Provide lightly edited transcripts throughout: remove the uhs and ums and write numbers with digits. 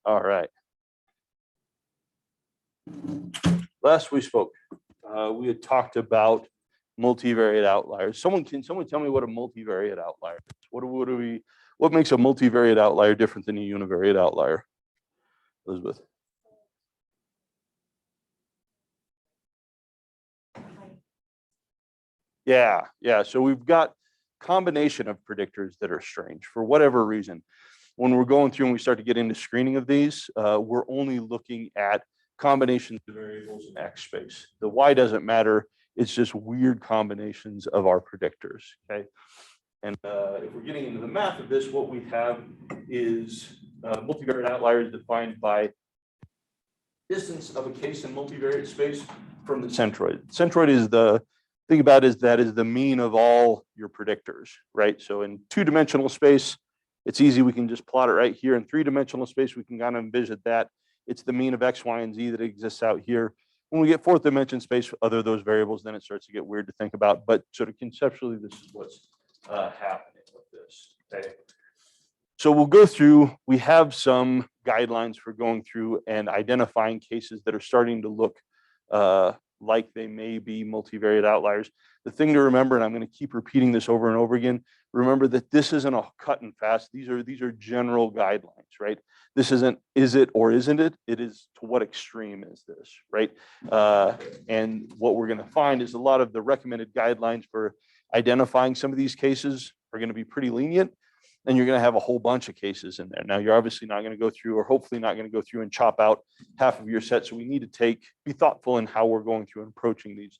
All right. Last we spoke, we had talked about multivariate outliers. Someone tell me what a multivariate outlier is? What makes a multivariate outlier different than a univariate outlier? Elizabeth. Yeah. So we've got combination of predictors that are strange for whatever reason. When we're going through and we start to get into screening of these, we're only looking at combinations of variables in X space. The Y doesn't matter. It's just weird combinations of our predictors. Okay. And if we're getting into the math of this, what we have is multivariate outliers defined by distance of a case in multivariate space from the centroid. Centroid is the thing about is that is the mean of all your predictors, right? So in two-dimensional space, it's easy. We can just plot it right here. In three-dimensional space, we can kind of envision that it's the mean of X, Y, and Z that exists out here. When we get fourth dimension space, other of those variables, then it starts to get weird to think about. But sort of conceptually, this is what's happening with this. Okay. So we'll go through, we have some guidelines for going through and identifying cases that are starting to look like they may be multivariate outliers. The thing to remember, and I'm going to keep repeating this over and over again, remember that this isn't a cut and fast. These are general guidelines, right? This isn't, is it or isn't it? It is to what extreme is this, right? And what we're going to find is a lot of the recommended guidelines for identifying some of these cases are going to be pretty lenient. And you're going to have a whole bunch of cases in there. Now, you're obviously not going to go through, or hopefully not going to go through and chop out half of your set. So we need to be thoughtful in how we're going through and approaching these.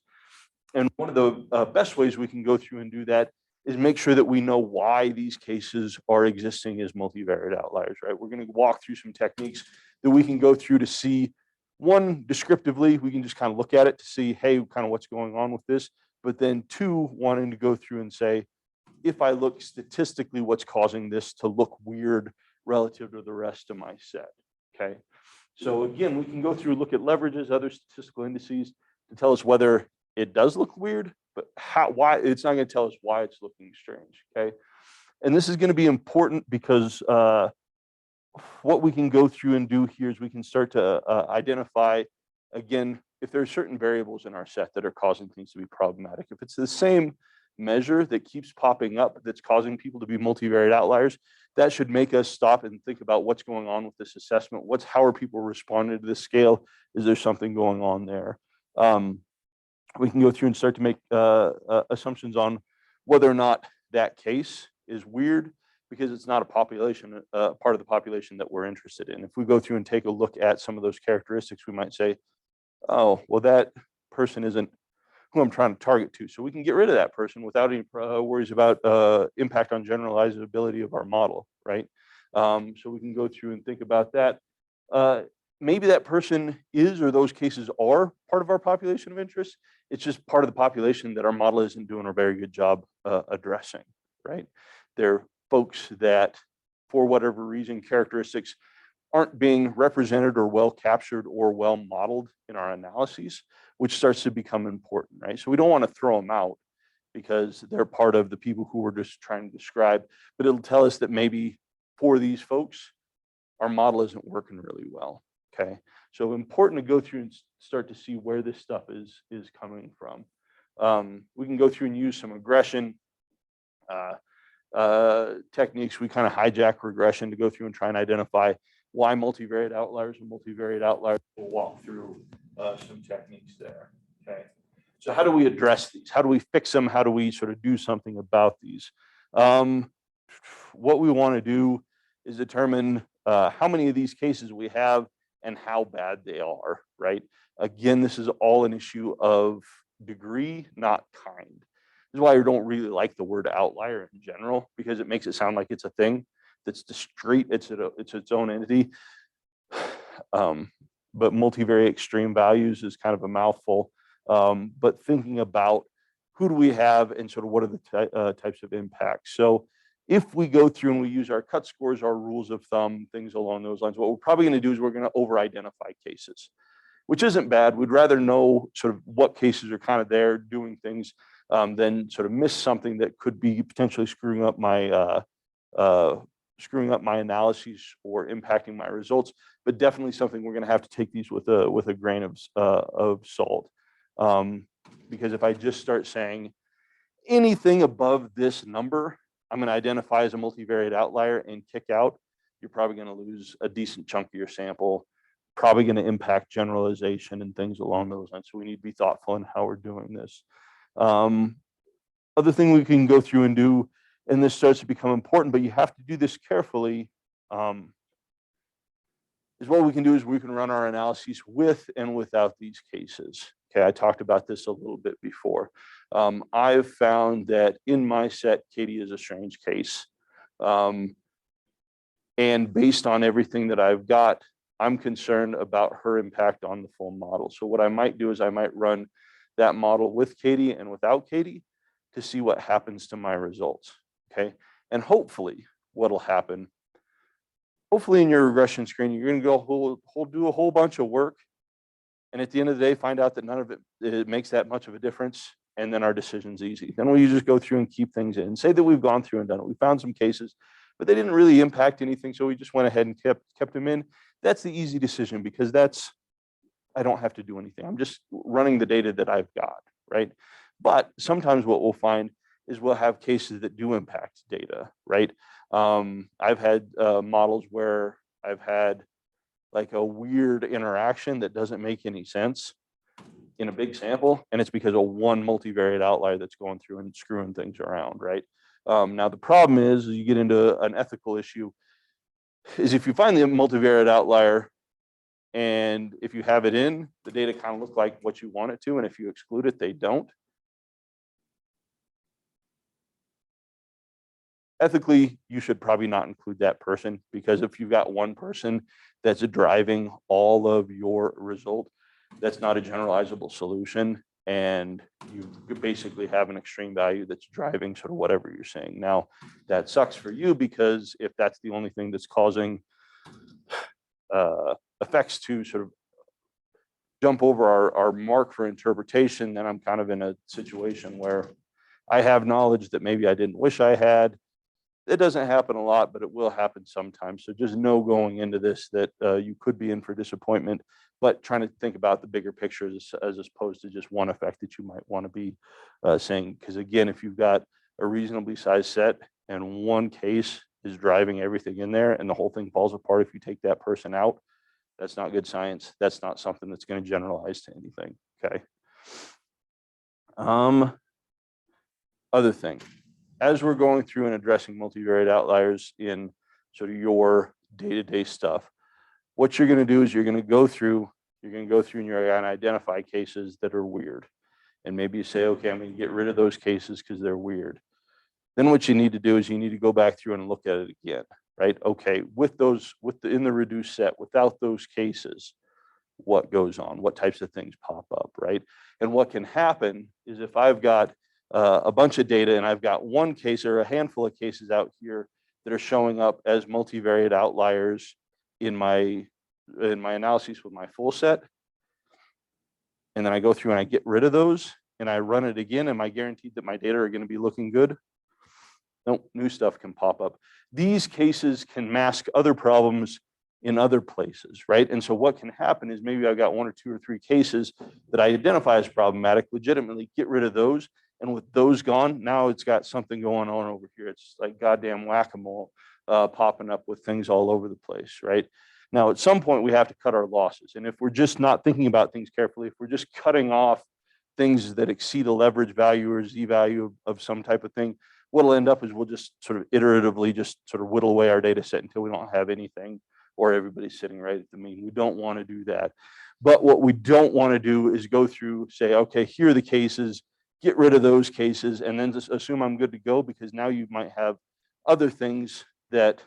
And one of the best ways we can go through and do that is make sure that we know why these cases are existing as multivariate outliers, right? We're going to walk through some techniques that we can go through to see, one, descriptively, we can just kind of look at it to see, hey, kind of what's going on with this. But then two, wanting to go through and say, if I look statistically, what's causing this to look weird relative to the rest of my set, okay? So again, we can go through, look at leverages, other statistical indices to tell us whether it does look weird, but why, it's not gonna tell us why it's looking strange, okay? And this is gonna be important because what we can go through and do here is we can start to identify, again, if there are certain variables in our set that are causing things to be problematic. If it's the same measure that keeps popping up that's causing people to be multivariate outliers, that should make us stop and think about what's going on with this assessment. How are people responding to this scale? Is there something going on there? We can go through and start to make assumptions on whether or not that case is weird because it's not a population, part of the population that we're interested in. If we go through and take a look at some of those characteristics, we might say, oh, well, that person isn't who I'm trying to target to. So we can get rid of that person without any worries about impact on generalizability of our model, right? So we can go through and think about that. Maybe that person is, or those cases are part of our population of interest. It's just part of the population that our model isn't doing a very good job addressing, right? They're folks that, for whatever reason, characteristics aren't being represented or well captured or well modeled in our analyses, which starts to become important, right? So we don't want to throw them out because they're part of the people who we're just trying to describe, but it'll tell us that maybe for these folks, our model isn't working really well, okay? So important to go through and start to see where this stuff is coming from. We can go through and use some regression techniques. We kind of hijack regression to go through and try and identify why multivariate outliers and multivariate outliers. We'll walk through some techniques there, okay? So how do we address these? How do we fix them? How do we sort of do something about these? What we want to do is determine how many of these cases we have and how bad they are, right? Again, this is all an issue of degree, not kind. This is why I don't really like the word outlier in general, because it makes it sound like it's a thing that's discrete, it's its own entity. But multivariate extreme values is kind of a mouthful. But thinking about who do we have and sort of what are the types of impacts. So if we go through and we use our cut scores, our rules of thumb, things along those lines, what we're probably going to do is we're going to over-identify cases, which isn't bad. We'd rather know sort of what cases are kind of there doing things than sort of miss something that could be potentially screwing up my screwing up my analyses or impacting my results, but definitely something we're going to have to take these with a grain of salt. Because if I just start saying anything above this number, I'm going to identify as a multivariate outlier and kick out, you're probably going to lose a decent chunk of your sample, probably going to impact generalization and things along those lines. So we need to be thoughtful in how we're doing this. Other thing we can go through and do, and this starts to become important, but you have to do this carefully, is what we can do is we can run our analyses with and without these cases. Okay, I talked about this a little bit before. I've found that in my set, Katie is a strange case. And based on everything that I've got, I'm concerned about her impact on the full model. So what I might do is I might run that model with Katie and without Katie to see what happens to my results, okay? And hopefully what'll happen, hopefully in your regression screening, you're gonna go do a whole bunch of work, and at the end of the day, find out that none of it makes that much of a difference, and then our decision's easy. Then we just go through and keep things in. Say that we've gone through and done it. We found some cases, but they didn't really impact anything, so we just went ahead and kept them in. That's the easy decision, because I don't have to do anything. I'm just running the data that I've got, right? But sometimes what we'll find is we'll have cases that do impact data, right? I've had models where I've had like a weird interaction that doesn't make any sense in a big sample, and it's because of one multivariate outlier that's going through and screwing things around, right? Now the problem is you get into an ethical issue, is if you find the multivariate outlier and if you have it in, the data kind of look like what you want it to, and if you exclude it, they don't. Ethically, you should probably not include that person, because if you've got one person that's driving all of your result, that's not a generalizable solution, and you basically have an extreme value that's driving sort of whatever you're saying. Now, that sucks for you, because if that's the only thing that's causing effects to sort of jump over our mark for interpretation, then I'm kind of in a situation where I have knowledge that maybe I didn't wish I had. It doesn't happen a lot, but it will happen sometimes. So just know going into this that you could be in for disappointment, but trying to think about the bigger picture as opposed to just one effect that you might want to be saying. Because again, if you've got a reasonably sized set and one case is driving everything in there and the whole thing falls apart if you take that person out, that's not good science. That's not something that's going to generalize to anything, okay? Other thing. As we're going through and addressing multivariate outliers in sort of your day-to-day stuff, what you're going to do is you're going to go through and you're going to identify cases that are weird. And maybe you say, okay, I'm going to get rid of those cases because they're weird. Then what you need to do is you need to go back through and look at it again, right? Okay, in the reduced set, without those cases, what goes on? What types of things pop up, right? And what can happen is if I've got a bunch of data and I've got one case or a handful of cases out here that are showing up as multivariate outliers in my analyses with my full set, and then I go through and I get rid of those and I run it again, am I guaranteed that my data are going to be looking good? Nope, new stuff can pop up. These cases can mask other problems in other places, right? And so what can happen is maybe I've got one or two or three cases that I identify as problematic, legitimately get rid of those. And with those gone, now it's got something going on over here. It's like goddamn whack-a-mole popping up with things all over the place, right? Now, at some point, we have to cut our losses. And if we're just not thinking about things carefully, if we're just cutting off things that exceed a leverage value or Z value of some type of thing, what'll end up is we'll just sort of iteratively just sort of whittle away our data set until we don't have anything, or everybody's sitting right at the mean. We don't want to do that. But what we don't want to do is go through, say, okay, here are the cases, get rid of those cases, and then just assume I'm good to go, because now you might have other things that,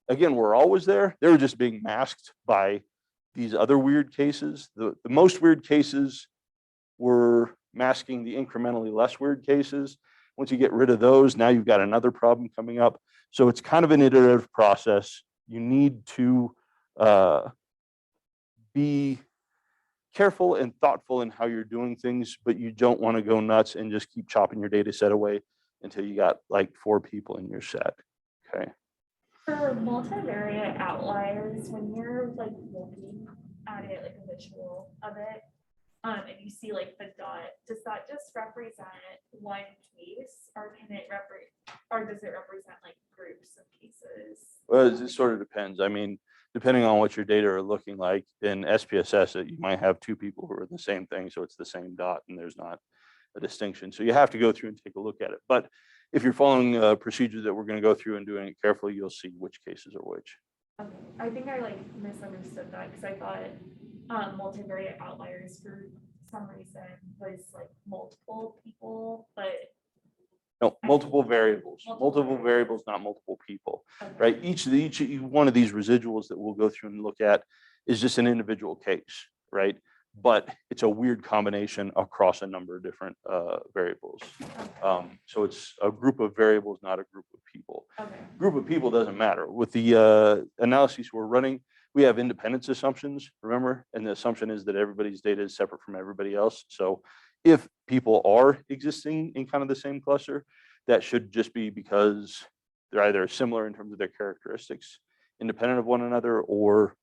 again, were always there. They were just being masked by these other weird cases. The most weird cases were masking the incrementally less weird cases. Once you get rid of those, now you've got another problem coming up. So it's kind of an iterative process. You need to be careful and thoughtful in how you're doing things, but you don't want to go nuts and just keep chopping your data set away until you got like 4 people in your set, okay? For multivariate outliers, when you're like looking at it, like a visual of it, and you see like the dot, does that just represent one case, or can it or does it represent like groups of cases? Well, it sort of depends. I mean, depending on what your data are looking like in SPSS, you might have two people who are the same thing, so it's the same dot, and there's not a distinction. So you have to go through and take a look at it. But if you're following procedures that we're going to go through and doing it carefully, you'll see which cases are which. Okay. I think I like misunderstood that because I thought multivariate outliers for some reason was like multiple people, but No, multiple variables, multiple variables, not multiple people, right? Each one of these residuals that we'll go through and look at is just an individual case, right? But it's a weird combination across a number of different variables. So it's a group of variables, not a group of people. Okay. Group of people doesn't matter. With the analyses we're running, we have independence assumptions, remember? And the assumption is that everybody's data is separate from everybody else. So if people are existing in kind of the same cluster, that should just be because they're either similar in terms of their characteristics, independent of one another, or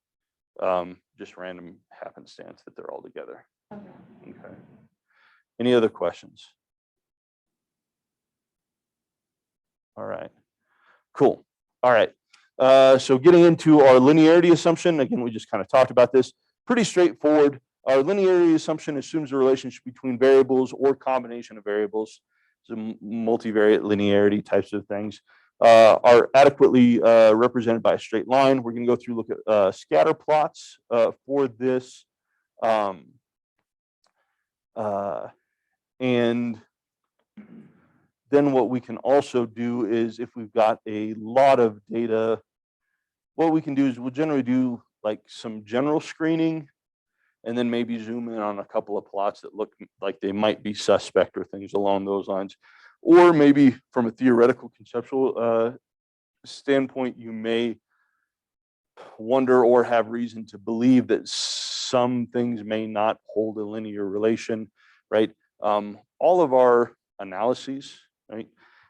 just random happenstance that they're all together. Okay. Any other questions? All right. Cool. All right. So getting into our linearity assumption, again, we just kind of talked about this. Pretty straightforward. Our linearity assumption assumes a relationship between variables or combination of variables. So multivariate linearity types of things are adequately represented by a straight line. We're going to go through, look at scatter plots for this. And then what we can also do is, if we've got a lot of data, what we can do is we'll generally do like some general screening, and then maybe zoom in on a couple of plots that look like they might be suspect or things along those lines. Or maybe from a theoretical conceptual standpoint, you may wonder or have reason to believe that some things may not hold a linear relation, right? All of our analyses, right,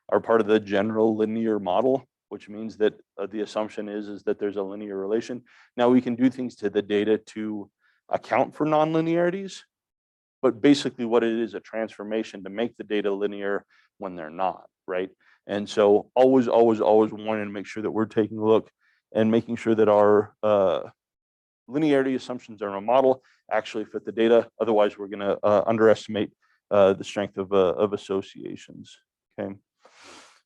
are part of the general linear model, which means that the assumption is that there's a linear relation. Now we can do things to the data to account for nonlinearities, but basically what it is, a transformation to make the data linear when they're not, right? And so always wanting to make sure that we're taking a look and making sure that our linearity assumptions are in a model actually fit the data. Otherwise, we're going to underestimate the strength of associations. Okay.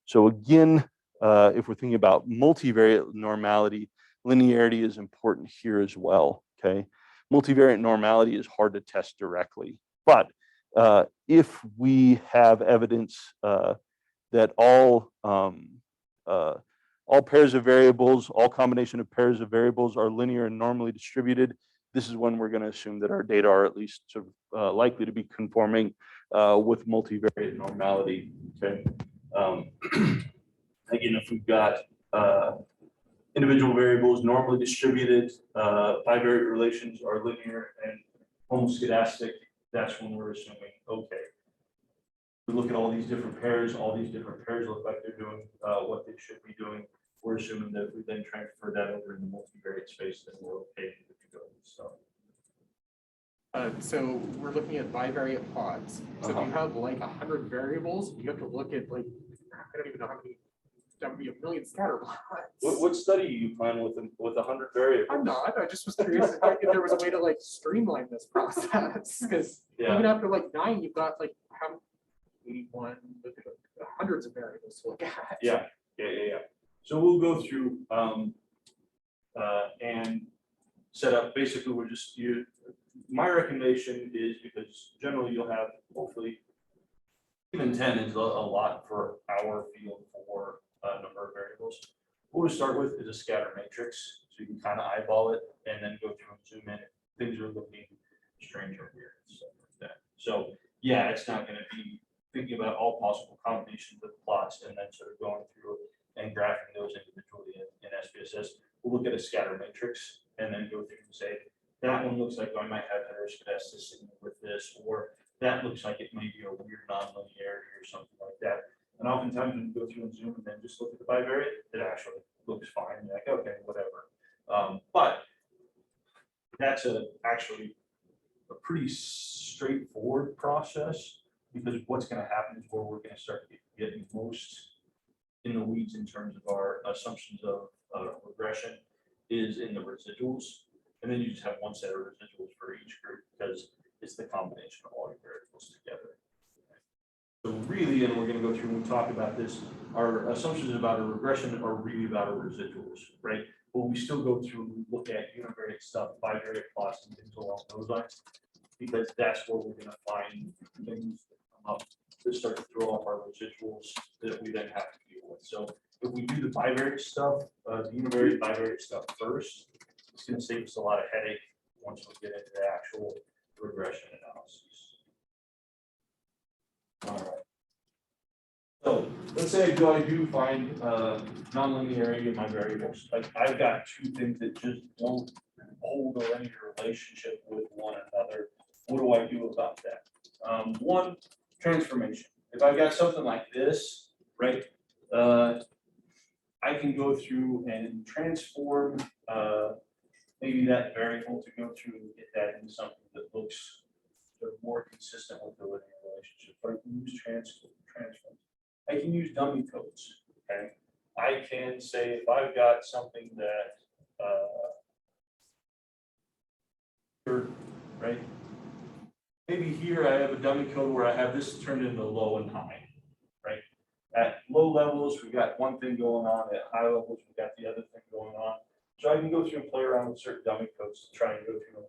So again, if we're thinking about multivariate normality, linearity is important here as well. Okay. Multivariate normality is hard to test directly, but if we have evidence that all pairs of variables, all combination of pairs of variables are linear and normally distributed, this is when we're going to assume that our data are at least sort of likely to be conforming with multivariate normality. Okay. Again, if we've got individual variables normally distributed, bivariate relations are linear and homoscedastic, that's when we're assuming, okay, we look at all these different pairs look like they're doing what they should be doing. We're assuming that if we then transfer that over in the multivariate space, then we're okay to go. So we're looking at bivariate plots. So if you have like 100 variables, you have to look at like, I don't even know how many, that would be a million scatter plots. What study are you planning with 100 variables? I'm not. I just was curious if there was a way to like streamline this process, because even after like 9, you've got like how 81, hundreds of variables to look at. Yeah. So we'll go through and set up. Basically, we're just my recommendation is, because generally you'll have, hopefully, even 10 is a lot for our field for a number of variables. What we'll start with is a scatter matrix, so you can kind of eyeball it and then go through and zoom in if things are looking strange or weird and stuff like that. So yeah, it's not going to be thinking about all possible combinations of plots and then sort of going through and graphing those individually in SPSS. We'll look at a scatter matrix and then go through and say, that one looks like I might have heteroscedasticity with this, or that looks like it may be a weird nonlinearity or something like that. And oftentimes when you go through and zoom and then just look at the bivariate, it actually looks fine. You're like, okay, whatever. But that's actually a pretty straightforward process, because what's going to happen is where we're going to start getting most in the weeds in terms of our assumptions of regression is in the residuals. And then you just have one set of residuals for each group, because it's the combination of all your variables together. So really, and we're going to go through and we talk about this, our assumptions about a regression are really about our residuals, right? But we still go through and look at univariate stuff, bivariate plots, and things along those lines, because that's where we're going to find things that come up that start to throw off our residuals that we then have to deal with. So if we do the bivariate stuff, the univariate bivariate stuff first, it's going to save us a lot of headache once we get into the actual regression analysis. All right. So let's say I do find nonlinearity in my variables. Like I've got two things that just don't hold a linear relationship with one another. What do I do about that? One, transformation. If I've got something like this, right, I can go through and transform maybe that variable to go through and get that into something that looks more consistent with the linear relationship. But I can use transforms. I can use dummy codes. Okay, I can say if I've got something that right, maybe here I have a dummy code where I have this turned into low and high. Right, at low levels we've got one thing going on. At high levels we've got the other thing going on. So I can go through and play around with certain dummy codes to try and go through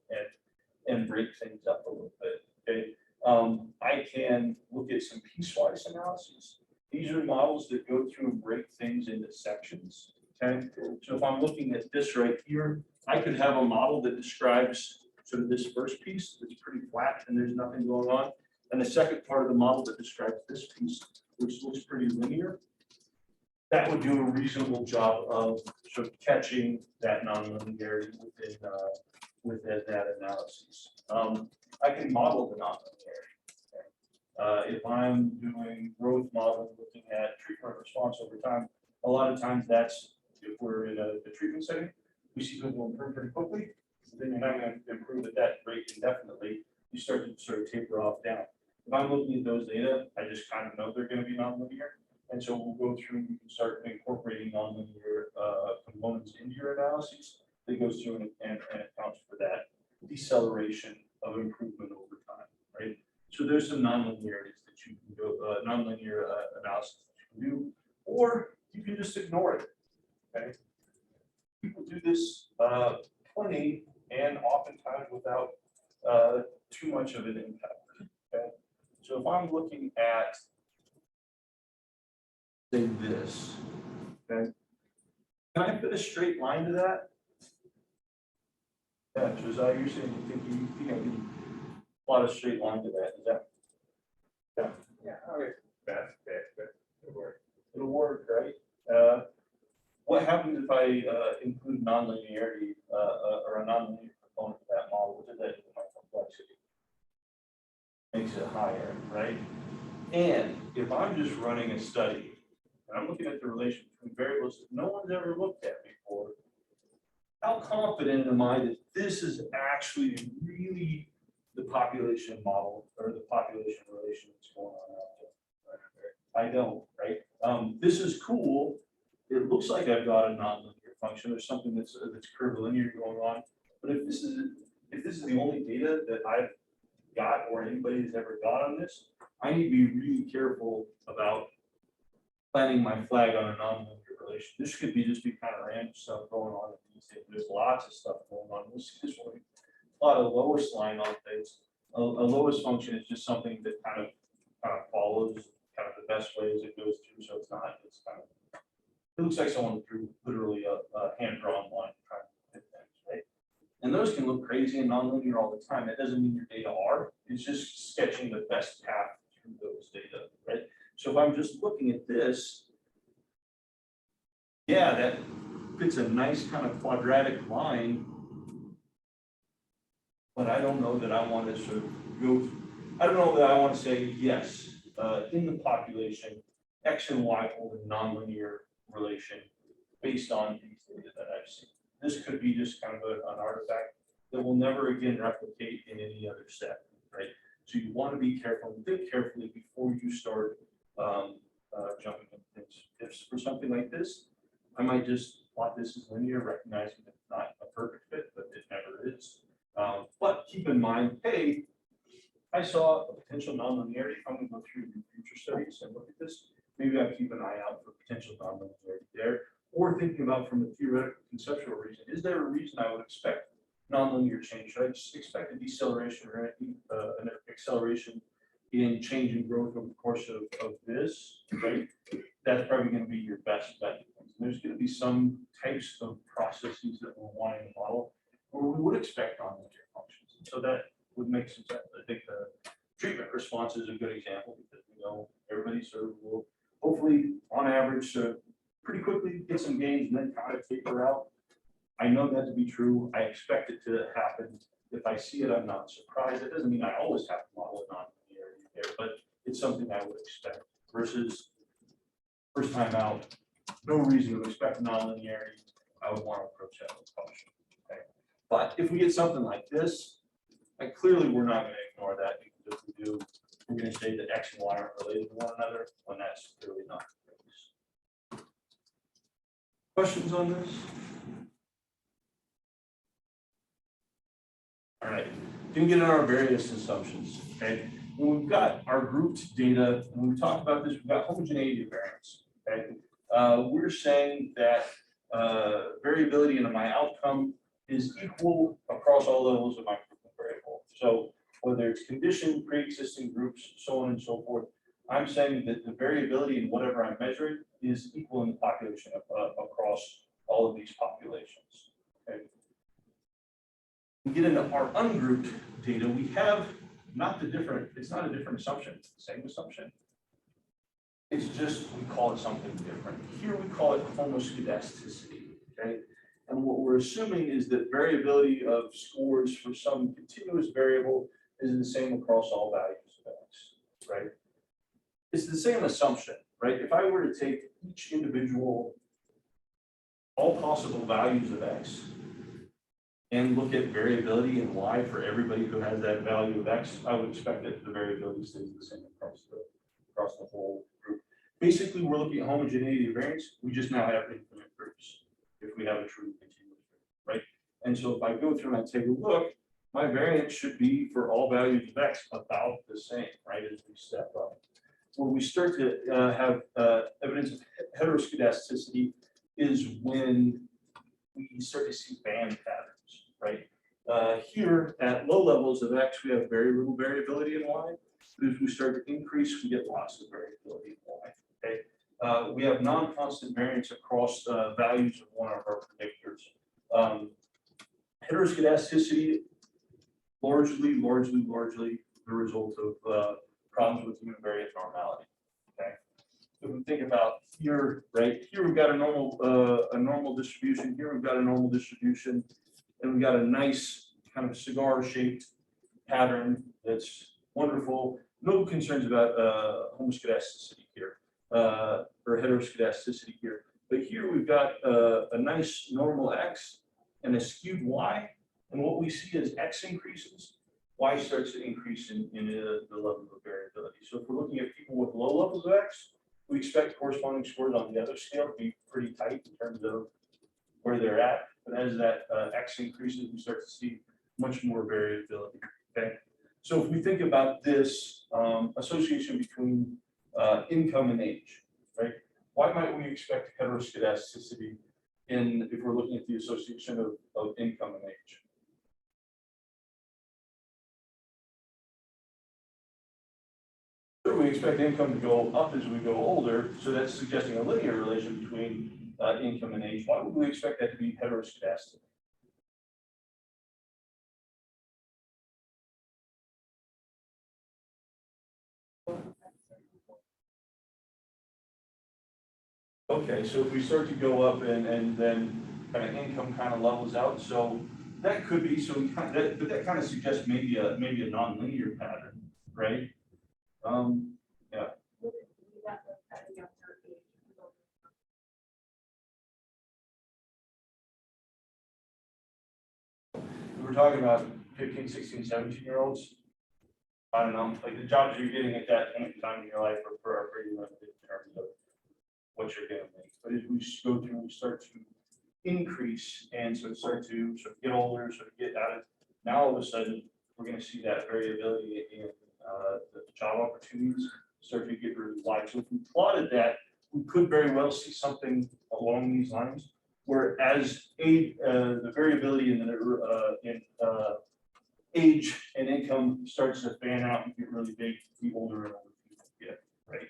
and break things up a little bit. Okay, I can look at some piecewise analyses. These are models that go through and break things into sections. Okay, so if I'm looking at this right here, I could have a model that describes sort of this first piece that's pretty flat and there's nothing going on, and the second part of the model that describes this piece, which looks pretty linear. That would do a reasonable job of sort of catching that nonlinearity within that analysis. I can model the nonlinearity. If I'm doing growth modeling, looking at treatment response over time, a lot of times that's, if we're in a treatment setting, we see people improve pretty quickly, then you're not going to improve at that rate indefinitely. You start to sort of taper off down. If I'm looking at those data, I just kind of know they're going to be nonlinear. And so we'll go through and start incorporating nonlinear components into your analyses that goes through and accounts for that deceleration of improvement over time, right? So there's some nonlinearities that you can go, nonlinear analysis that you can do, or you can just ignore it, okay? People do this plenty and oftentimes without too much of an impact, okay? So if I'm looking at say this, okay? Can I fit a straight line to that? Yeah, Josiah, you're saying you think I can plot a straight line to that? Is that? Yeah, okay. That's it'll work. It'll work, right? What happens if I include nonlinearity or a nonlinear component to that model? What does that do to my complexity? Makes it higher, right? And if I'm just running a study and I'm looking at the relation between variables that no one's ever looked at before, how confident am I that this is actually really the population model or the population relation that's going on out there? I don't, right? This is cool. It looks like I've got a nonlinear function. There's something that's curvilinear going on. But if this is the only data that I've got or anybody's ever got on this, I need to be really careful about planting my flag on a nonlinear relation. This could just be kind of random stuff going on. There's lots of stuff going on. This is really a lot of lowest line on things. A lowest function is just something that kind of follows kind of the best way as it goes through. So it's kind of, it looks like someone drew literally a hand-drawn line trying to hit things, right? And those can look crazy and nonlinear all the time. That doesn't mean your data are. It's just sketching the best path through those data, right? So if I'm just looking at this, yeah, that fits a nice kind of quadratic line, but I don't know that I want to sort of go, I don't know that I want to say, yes, in the population, X and Y hold a nonlinear relation based on these data that I've seen. This could be just kind of an artifact that will never again replicate in any other set, right? So you want to be careful and think carefully before you start jumping into things. If for something like this, I might just plot this as linear, recognizing that it's not a perfect fit, but it never is. But keep in mind, hey, I saw a potential nonlinearity. I'm going to go through the future studies and look at this. Maybe I keep an eye out for potential nonlinearity there. Or thinking about from a theoretical conceptual reason, is there a reason I would expect nonlinear change? Should I just expect a deceleration or an acceleration in change and growth over the course of this, right? That's probably going to be your best bet. There's going to be some types of processes that we're wanting to model where we would expect nonlinear functions. So that would make some sense. I think the treatment response is a good example because we know everybody sort of will hopefully on average pretty quickly get some gains and then kind of taper out. I know that to be true. I expect it to happen. If I see it, I'm not surprised. It doesn't mean I always have to model it nonlinearity there, but it's something I would expect versus first time out, no reason to expect nonlinearity. I would want to approach that with caution. Okay. But if we get something like this, like clearly we're not going to ignore that because if we do, we're going to say that X and Y aren't related to one another when that's clearly not the case. Questions on this? All right, then get into our various assumptions, okay? When we've got our grouped data, and we've talked about this, we've got homogeneity of variance, okay? We're saying that variability in my outcome is equal across all levels of my group variable. So whether it's condition, pre-existing groups, so on and so forth, I'm saying that the variability in whatever I'm measuring is equal in the population across all of these populations, okay? We get into our ungrouped data, we have not the different, it's not a different assumption, it's the same assumption. It's just, we call it something different. Here we call it homoscedasticity, okay? And what we're assuming is that variability of scores for some continuous variable is the same across all values of X, right? It's the same assumption, right? If I were to take each individual, all possible values of X, and look at variability in Y for everybody who has that value of X, I would expect that the variability stays the same across the whole group. Basically, we're looking at homogeneity of variance. We just now have infinite groups if we have a true continuous group, right? And so if I go through and I take a look, my variance should be for all values of X about the same, right, as we step up. When we start to have evidence of heteroscedasticity is when we start to see band patterns, right? Here at low levels of X, we have very little variability in Y. But as we start to increase, we get lots of variability in Y, okay? We have non-constant variance across values of one of our predictors. Heteroscedasticity, largely the result of problems with univariate normality, okay? If we think about here, right, here we've got a normal distribution, here we've got a normal distribution, and we've got a nice kind of cigar-shaped pattern that's wonderful. No concerns about homoscedasticity here, or heteroscedasticity here. But here we've got a nice normal X and a skewed Y, and what we see as X increases, Y starts to increase in the level of variability. So if we're looking at people with low levels of X, we expect corresponding scores on the other scale to be pretty tight in terms of where they're at. But as that X increases, we start to see much more variability, okay? So if we think about this association between income and age, right? Why might we expect heteroscedasticity if we're looking at the association of income and age? We expect income to go up as we go older, so that's suggesting a linear relation between income and age. Why would we expect that to be heteroscedastic? Okay, so if we start to go up and then kind of income kind of levels out, so that could be, so we kind of, but that kind of suggests maybe a nonlinear pattern, right? Yeah. we're talking about 15, 16, 17-year-olds. I don't know, like the jobs you're getting at that point in time in your life are pretty limited in terms of what you're gonna make. But as we go through, we start to increase and start to get older, get out of, now all of a sudden, we're gonna see that variability in the job opportunities start to get really wide. So if we plotted that, we could very well see something along these lines, where as age, the variability in age and income starts to fan out and get really big, the older and older people get, right?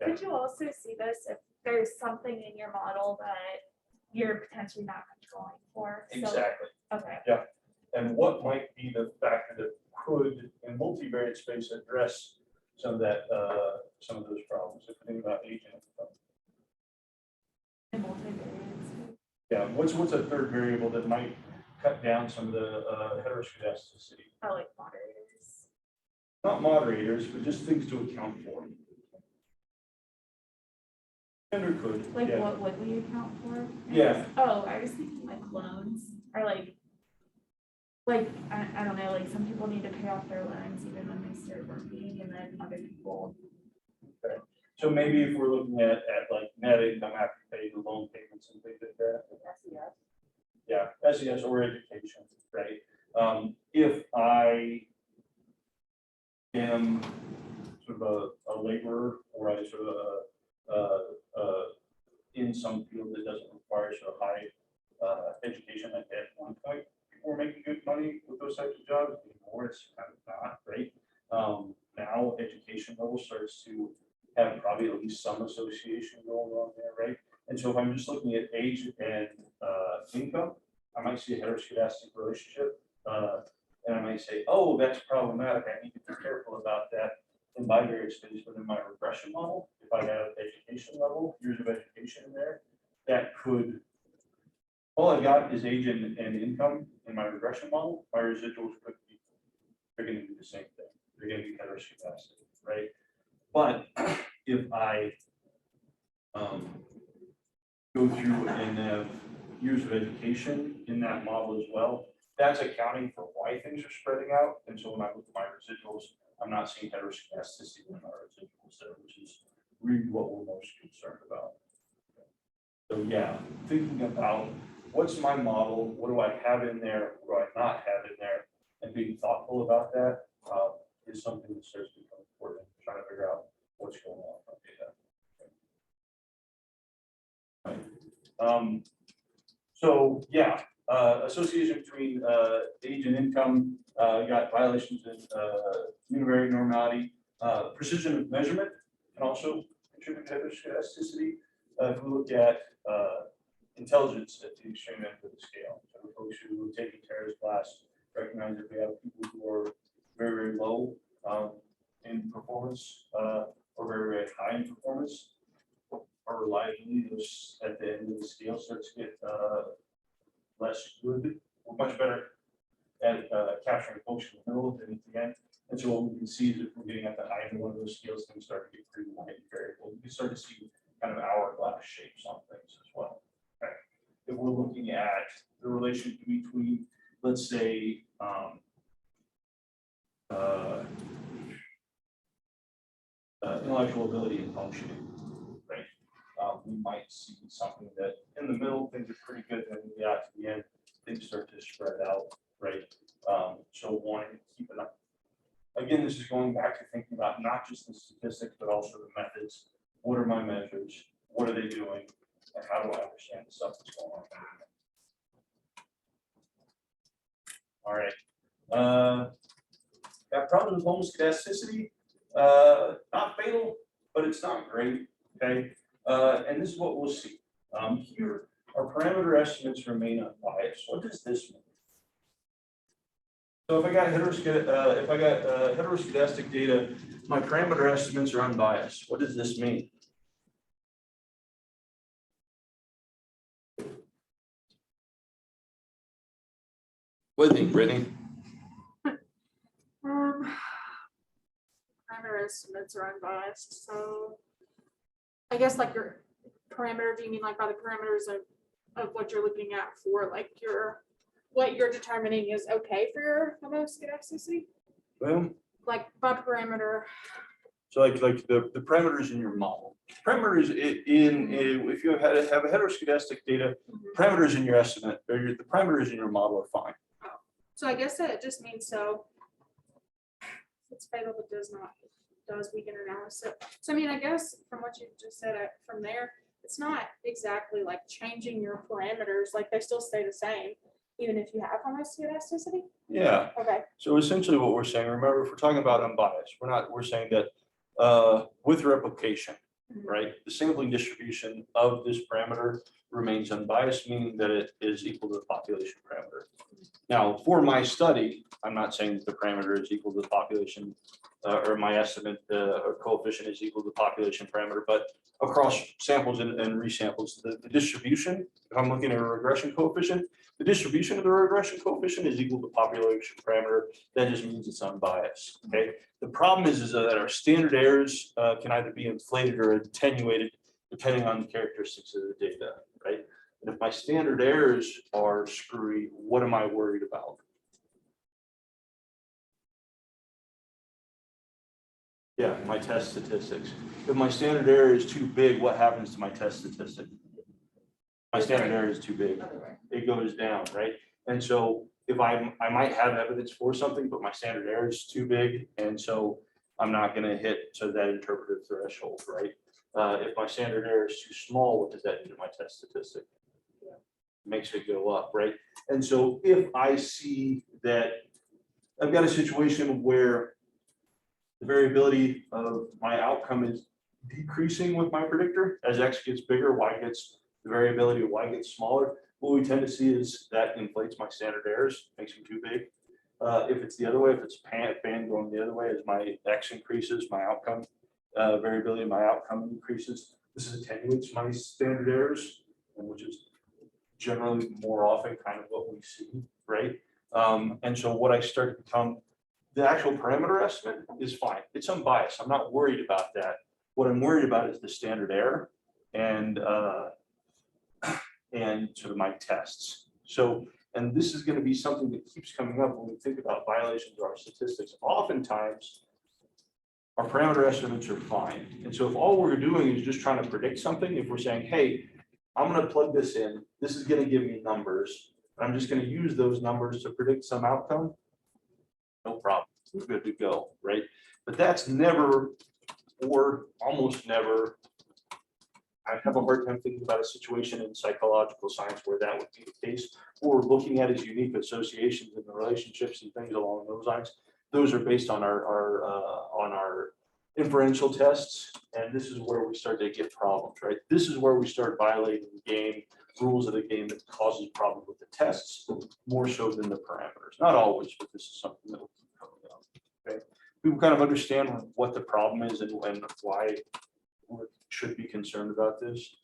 Could you also see this if there's something in your model that you're potentially not controlling for? So- Exactly. Okay. And what might be the factor that could, in multivariate space, address some of that, some of those problems, if you think about age and income. And multivariates. Yeah, what's a third variable that might cut down some of the heteroscedasticity? Oh, like moderators. Not moderators, but just things to account for. Gender could, Like yeah. what would we account for? Yeah. Oh, I was thinking like loans or like I don't know, like some people need to pay off their loans even when they start working, and then other people. So maybe if we're looking at like net income after pay the loan payments and things like that. SES. Yeah, SES or education, right? If I am sort of a laborer, or I sort of in some field that doesn't require sort of high education, like at one point, people were making good money with those types of jobs. Anymore, it's kind of not, right? Now education level starts to have probably at least some association going on there, right? And so if I'm just looking at age and income, I might see a heteroscedastic relationship, and I might say, oh, that's problematic. I need to be careful about that in bivariate space. But in my regression model, if I have education level, years of education in there, that could, all I've got is age and income in my regression model. My residuals could be, they're going to do the same thing. They're going to be heteroscedastic, right? But if I go through and have years of education in that model as well, that's accounting for why things are spreading out. And so when I look at my residuals, I'm not seeing heteroscedasticity in my residuals there, which is really what we're most concerned about. So yeah, thinking about what's my model, what do I have in there, what do I not have in there, and being thoughtful about that is something that starts to become important. Trying to figure out what's going on with data. So yeah, association between age and income, you got violations in univariate normality, precision of measurement can also contribute to heteroscedasticity. If we look at intelligence at the extreme end of the scale, so the folks who are taking Tara's class recognize that we have people who are very, very low in performance or very, very high in performance. Our reliability at the end of the scale starts to get less good. We're much better at capturing folks in the middle than at the end. And so what we can see is if we're getting at the high end of one of those scales, things start to get pretty wide and variable. You can start to see kind of hourglass shapes on things as well. Okay. If we're looking at the relation between, let's say, intellectual ability and functioning, right? We might see something that in the middle things are pretty good, and then we get out to the end, things start to spread out, right? So wanting to keep it up. Again, this is going back to thinking about not just the statistics, but also the methods. What are my measures? What are they doing? And how do I understand the stuff that's going on? All right. Got problems with homoscedasticity. Not fatal, but it's not great. Okay. And this is what we'll see. Here, our parameter estimates remain unbiased. What does this mean? So if I got heteroscedastic data, my parameter estimates are unbiased. What does this mean? What do you think, Brittany? Parameter estimates are unbiased, so I guess like your parameter, do you mean like by the parameters of what you're looking at for like your what you're determining is okay for your homoscedasticity, Well, like by parameter. so like the parameters in your model. Parameters if you have a heteroscedastic data, parameters in your estimate, or the parameters in your model are fine. So I guess that it just means so. It's fatal but does weaken analysis. So I mean, I guess from what you just said, from there, it's not exactly like changing your parameters, like they still stay the same, even if you have homoscedasticity. Yeah. Okay. So essentially what we're saying, remember, if we're talking about unbiased, we're saying that with replication, right, the sampling distribution of this parameter remains unbiased, meaning that it is equal to the population parameter. Now, for my study, I'm not saying that the parameter is equal to the population or my estimate or coefficient is equal to the population parameter, but across samples and resamples, the distribution, if I'm looking at a regression coefficient, the distribution of the regression coefficient is equal to population parameter. That just means it's unbiased. Okay. The problem is that our standard errors can either be inflated or attenuated depending on the characteristics of the data, right? And if my standard errors are screwy, what am I worried about? Yeah, my test statistics. If my standard error is too big, what happens to my test statistic? My standard error is too big. It goes down, right? And so if I might have evidence for something, but my standard error is too big, and so I'm not going to hit to that interpretive threshold, right? If my standard error is too small, what does that do to my test statistic? It makes it go up, right? And so if I see that I've got a situation where the variability of my outcome is decreasing with my predictor, as X gets bigger, Y gets, the variability of Y gets smaller, what we tend to see is that inflates my standard errors, makes them too big. If it's the other way, if it's band going the other way, as my X increases, my outcome, variability of my outcome increases, this attenuates my standard errors, which is generally more often kind of what we see, right? And so what I start to become, the actual parameter estimate is fine. It's unbiased. I'm not worried about that. What I'm worried about is the standard error and sort of my tests. So, and this is going to be something that keeps coming up when we think about violations of our statistics. Oftentimes, our parameter estimates are fine. And so if all we're doing is just trying to predict something, if we're saying, hey, I'm going to plug this in, this is going to give me numbers, and I'm just going to use those numbers to predict some outcome, no problem, we're good to go, right? But that's never, or almost never, I have a hard time thinking about a situation in psychological science where that would be the case. What we're looking at is unique associations and the relationships and things along those lines. Those are based on our inferential tests, and this is where we start to get problems, right? This is where we start violating the game, rules of the game that causes problems with the tests, more so than the parameters. Not always, but this is something that will keep coming up. Okay, people kind of understand what the problem is and why we should be concerned about this.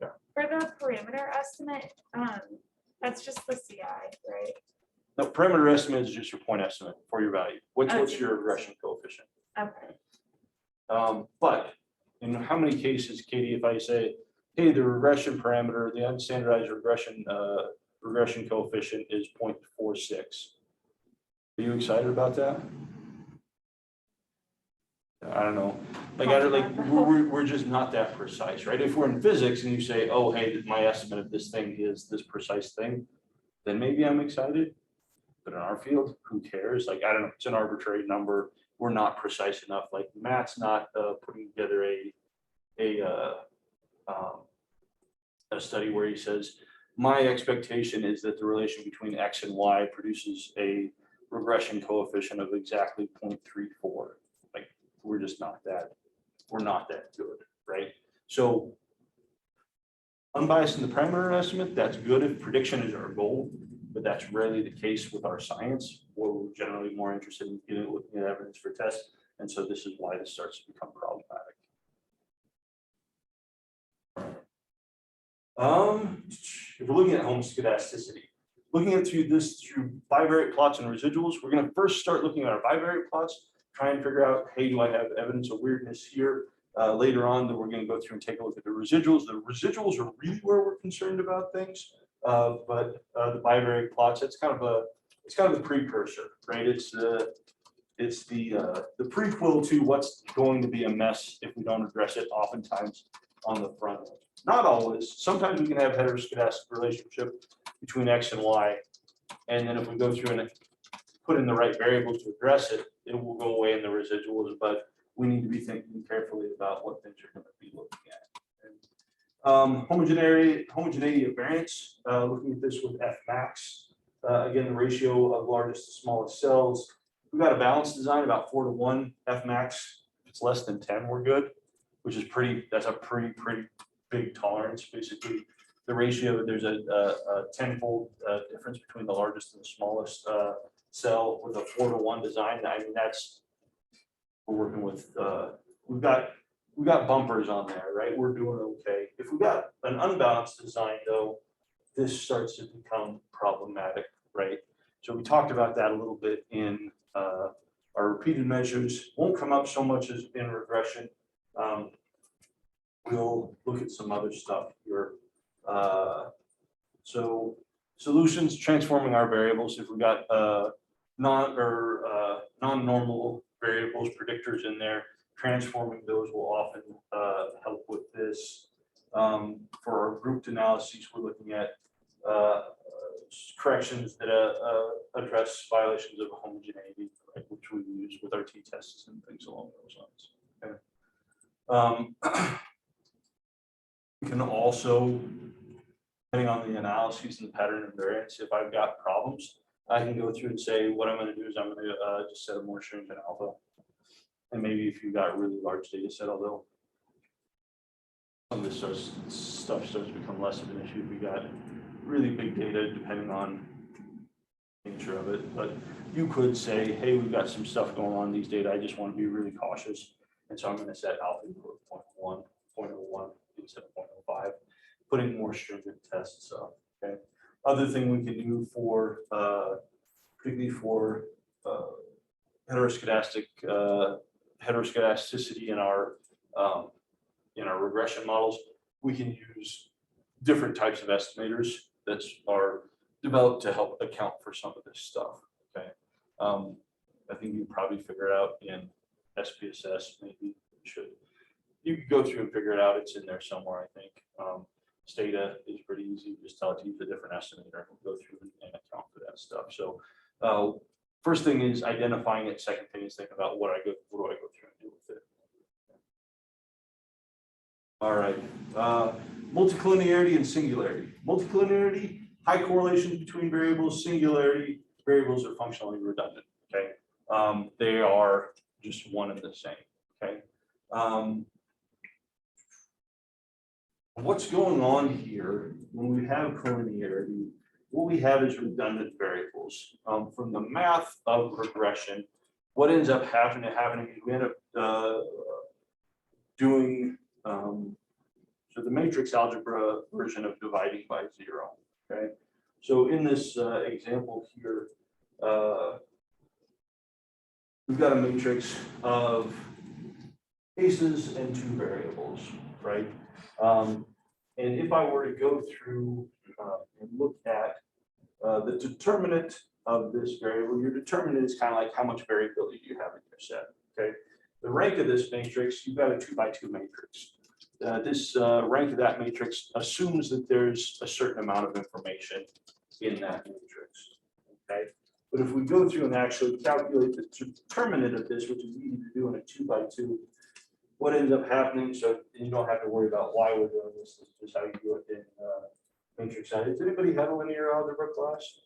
Yeah. For the parameter estimate, that's just the CI, right? No, parameter estimate is just your point estimate for your value. What's Okay. your regression coefficient? Okay. But in how many cases, Katie, if I say, hey, the regression parameter, the unstandardized regression coefficient is 0.46. Are you excited about that? I don't know. We're just not that precise, right? If we're in physics and you say, oh, hey, my estimate of this thing is this precise thing, then maybe I'm excited. But in our field, who cares? Like, I don't know, it's an arbitrary number. We're not precise enough. Like Matt's not putting together a study where he says, my expectation is that the relation between X and Y produces a regression coefficient of exactly 0.34. Like, we're just not that, we're not that good, right? So unbiased in the parameter estimate, that's good if prediction is our goal, but that's rarely the case with our science, where we're generally more interested in looking at evidence for tests. And so this is why this starts to become problematic. If we're looking at homoscedasticity, looking at through bivariate plots and residuals, we're going to first start looking at our bivariate plots, try and figure out, hey, do I have evidence of weirdness here? later on that we're going to go through and take a look at the residuals. The residuals are really where we're concerned about things, but the bivariate plots, it's kind of the precursor, right? It's the prequel to what's going to be a mess if we don't address it oftentimes on the front end. Not always. Sometimes we can have heteroscedastic relationship between X and Y. And then if we go through and put in the right variables to address it, it will go away in the residuals, but we need to be thinking carefully about what things are going to be looking at. Homogeneity of variance, looking at this with F max. Again, the ratio of largest to smallest cells. We've got a balanced design about 4:1 F max. If it's less than 10, we're good, which is that's a pretty big tolerance. Basically, the ratio, there's a 10-fold difference between the largest and the smallest cell with a 4:1 design. I mean, we're working with, we've got bumpers on there, right? We're doing okay. If we've got an unbalanced design though, this starts to become problematic, right? So we talked about that a little bit in our repeated measures. Won't come up so much as in regression. We'll look at some other stuff here. So solutions, transforming our variables. If we've got non-normal variables, predictors in there, transforming those will often help with this. For our grouped analyses, we're looking at corrections that address violations of homogeneity, right, which we use with our t-tests and things along those lines. Okay. We can also, depending on the analyses and the pattern and variance, if I've got problems, I can go through and say, what I'm going to do is I'm going to just set a more stringent alpha. And maybe if you've got a really large data set, although some of this stuff starts to become less of an issue if we got really big data, depending on the nature of it. But you could say, hey, we've got some stuff going on in these data. I just want to be really cautious. And so I'm going to set alpha equal to 0.1, 0.01 instead of 0.05, putting more stringent tests up. Okay. Other thing we can do for, particularly for heteroscedasticity in our regression models, we can use different types of estimators that are developed to help account for some of this stuff. Okay, I think you probably figure it out in SPSS. Maybe you could go through and figure it out. It's in there somewhere, I think. Stata is pretty easy. Just tell it to use a different estimator. We'll go through and account for that stuff. So first thing is identifying it. Second thing is thinking about what do I go through and do with it. All right. Multicollinearity and singularity. Multicollinearity, high correlations between variables. Singularity, variables are functionally redundant. Okay. They are just one and the same. Okay. What's going on here when we have collinearity? What we have is redundant variables. From the math of regression, what ends up happening is we end up doing so the matrix algebra version of dividing by 0. Okay, so in this example here, we've got a matrix of cases and 2 variables, right? And if I were to go through and look at the determinant of this variable, your determinant is kind of like how much variability you have in your set. Okay, the rank of this matrix, you've got a 2x2 matrix. This rank of that matrix assumes that there's a certain amount of information in that matrix. Okay, but if we go through and actually calculate the determinant of this, which is easy to do in a 2x2, what ends up happening, so you don't have to worry about why we're doing this. This is just how you do it in matrix side. Does anybody have a linear algebra class?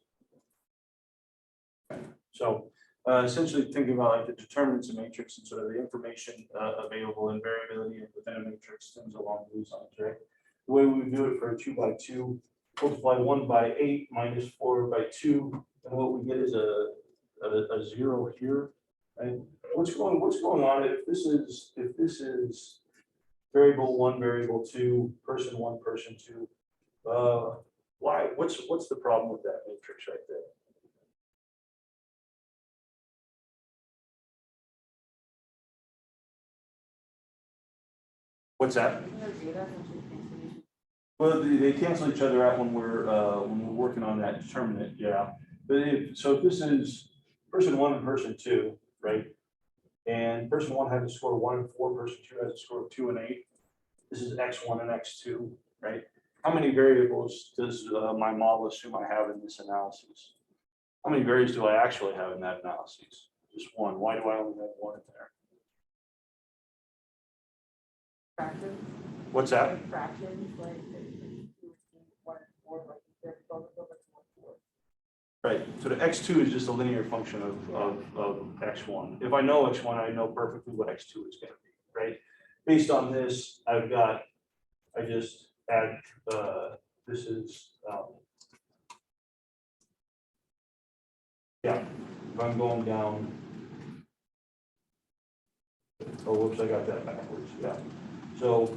So essentially thinking about like the determinants of matrix and sort of the information available and variability within a matrix, things along those lines, right? The way we do it for a 2x2, multiply 1 by 8 minus 4 by 2, and what we get is a 0 here, right? What's going on if this is variable 1, variable 2, person 1, person 2? Why? What's the problem with that matrix right there? What's that? Well, they cancel each other out when we're working on that determinant, yeah. But if this is person 1 and person 2, right? And person 1 has a score of 1 and 4, person 2 has a score of 2 and 8. This is X1 and X2, right? How many variables does my model assume I have in this analysis? How many variables do I actually have in that analysis? Just 1. Why do I only have 1 in there? Fractions. What's that? Like fractions, like 1 and 4, like they're both over 4. Right, so the X2 is just a linear function of X1. If I know X1, I know perfectly what X2 is going to be, right? Based on this, I just add, this is, yeah, if I'm going down, oh, whoops, I got that backwards, yeah. So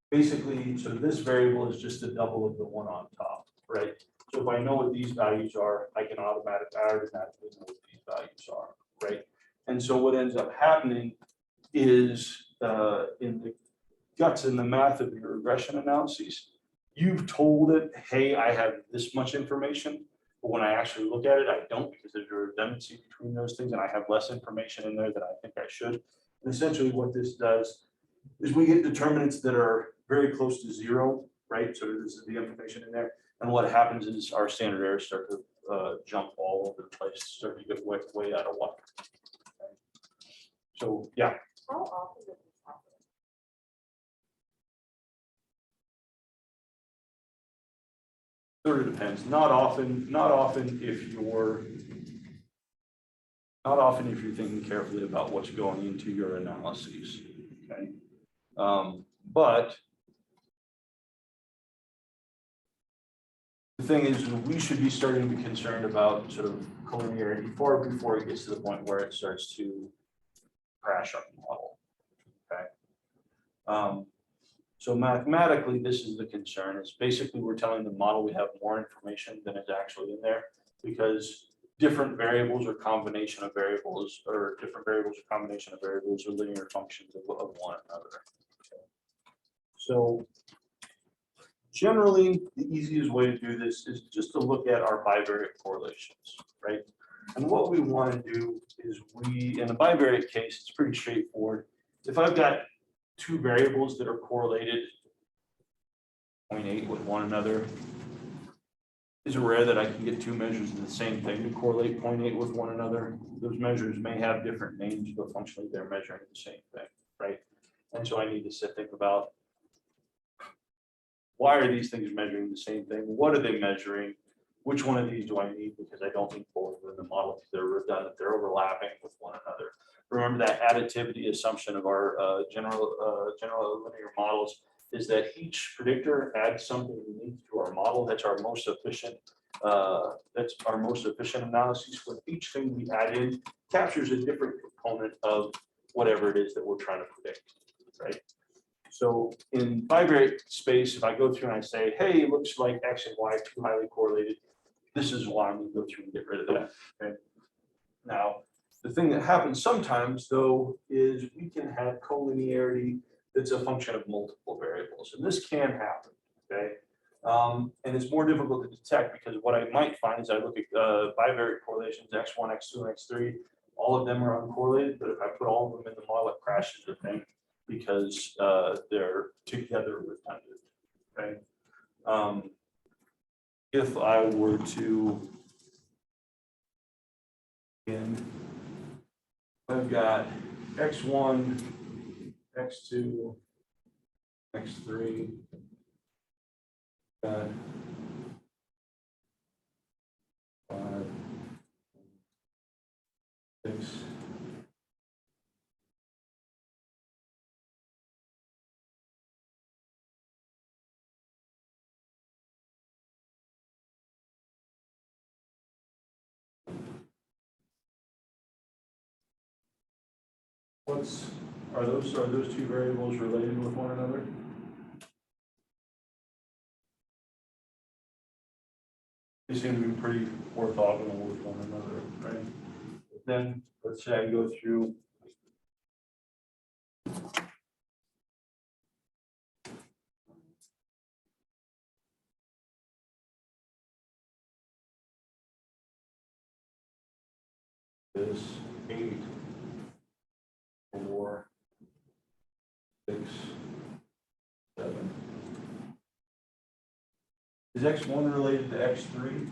basically, so this variable is just a double of the one on top, right? So if I know what these values are, I can automatically know what these values are, right? And so what ends up happening is in the guts and the math of your regression analyses, you've told it, hey, I have this much information, but when I actually look at it, I don't, because there's a redundancy between those things, and I have less information in there than I think I should. And essentially what this does is we get determinants that are very close to 0, right? So this is the information in there. And what happens is our standard errors start to jump all over the place, start to get way out of whack. Okay. So yeah. How often does this happen? Sort of depends. Not often if you're thinking carefully about what's going into your analyses. Okay. But the thing is, we should be starting to be concerned about sort of collinearity far before it gets to the point where it starts to crash our model. Okay. So mathematically, this is the concern. It's basically we're telling the model we have more information than is actually in there, because different variables or combination of variables, or different variables or combination of variables are linear functions of one another. Okay. So generally, the easiest way to do this is just to look at our bivariate correlations, right? And what we want to do is in a bivariate case, it's pretty straightforward. If I've got 2 variables that are correlated 0.8 with one another, is it rare that I can get 2 measures of the same thing to correlate 0.8 with one another? Those measures may have different names, but functionally they're measuring the same thing, right? And so I need to think about, why are these things measuring the same thing? What are they measuring? Which one of these do I need? Because I don't need both of them in the model because they're redundant, they're overlapping with one another. Remember that additivity assumption of our general linear models is that each predictor adds something unique to our model. That's our most efficient. That's our most efficient analysis. When each thing we add in captures a different component of whatever it is that we're trying to predict, right? So in bivariate space, if I go through and I say, hey, it looks like X and Y are too highly correlated, this is why I'm going to go through and get rid of that. Okay. Now, the thing that happens sometimes, though, is we can have collinearity that's a function of multiple variables, and this can happen. Okay. And it's more difficult to detect because what I might find is I look at bivariate correlations, X1, X2, and X3. All of them are uncorrelated, but if I put all of them in the model, it crashes the thing because they're together redundant. Okay. If I were to, again, I've got X1, X2, X3, got 5, 6. Are those 2 variables related with one another? They seem to be pretty orthogonal with one another, right? Then let's say I go through is 8, 4, 6, 7. Is X1 related to X3?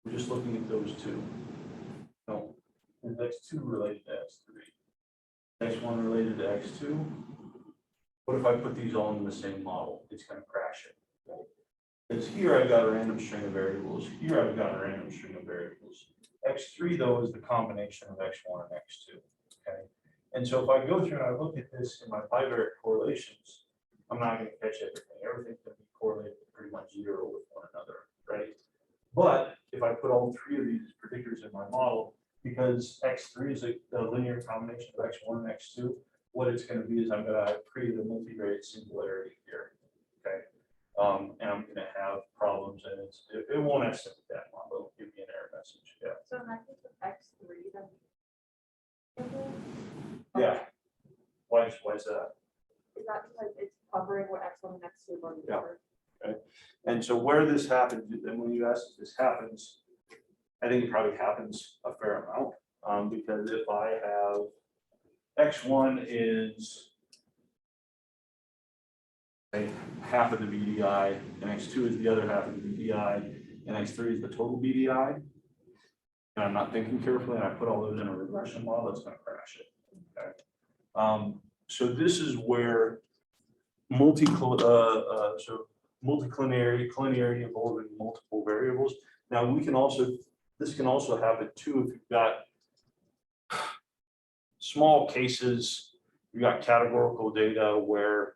We're just looking at those two. No. Is X2 related to X3? X1 related to X2? What if I put these all in the same model? It's going to crash it. Right? Because here I've got a random string of variables. Here I've got a random string of variables. X3 though is the combination of X1 and X2. Okay. And so if I go through and I look at this in my bivariate correlations, I'm not going to catch everything. Everything's going to be correlated pretty much 0 with one another, right? But if I put all 3 of these predictors in my model, because X3 is a linear combination of X1 and X2, what it's going to be is I'm going to create a multivariate singularity here, okay? And I'm going to have problems, and it won't estimate that model. It'll give me an error message. Yeah. So in that case with X3, then. Yeah. Why is that? Is that because it's covering what X1 and X2 are already Yeah. covered? And so where this happens, and when you ask if this happens, I think it probably happens a fair amount, because if I have X1 is say, half of the BDI, and X2 is the other half of the BDI, and X3 is the total BDI, and I'm not thinking carefully, and I put all those in a regression model, it's going to crash it. Okay. So this is where multiclinearity involving multiple variables. Now we can also, this can also happen too if you've got small cases, you've got categorical data where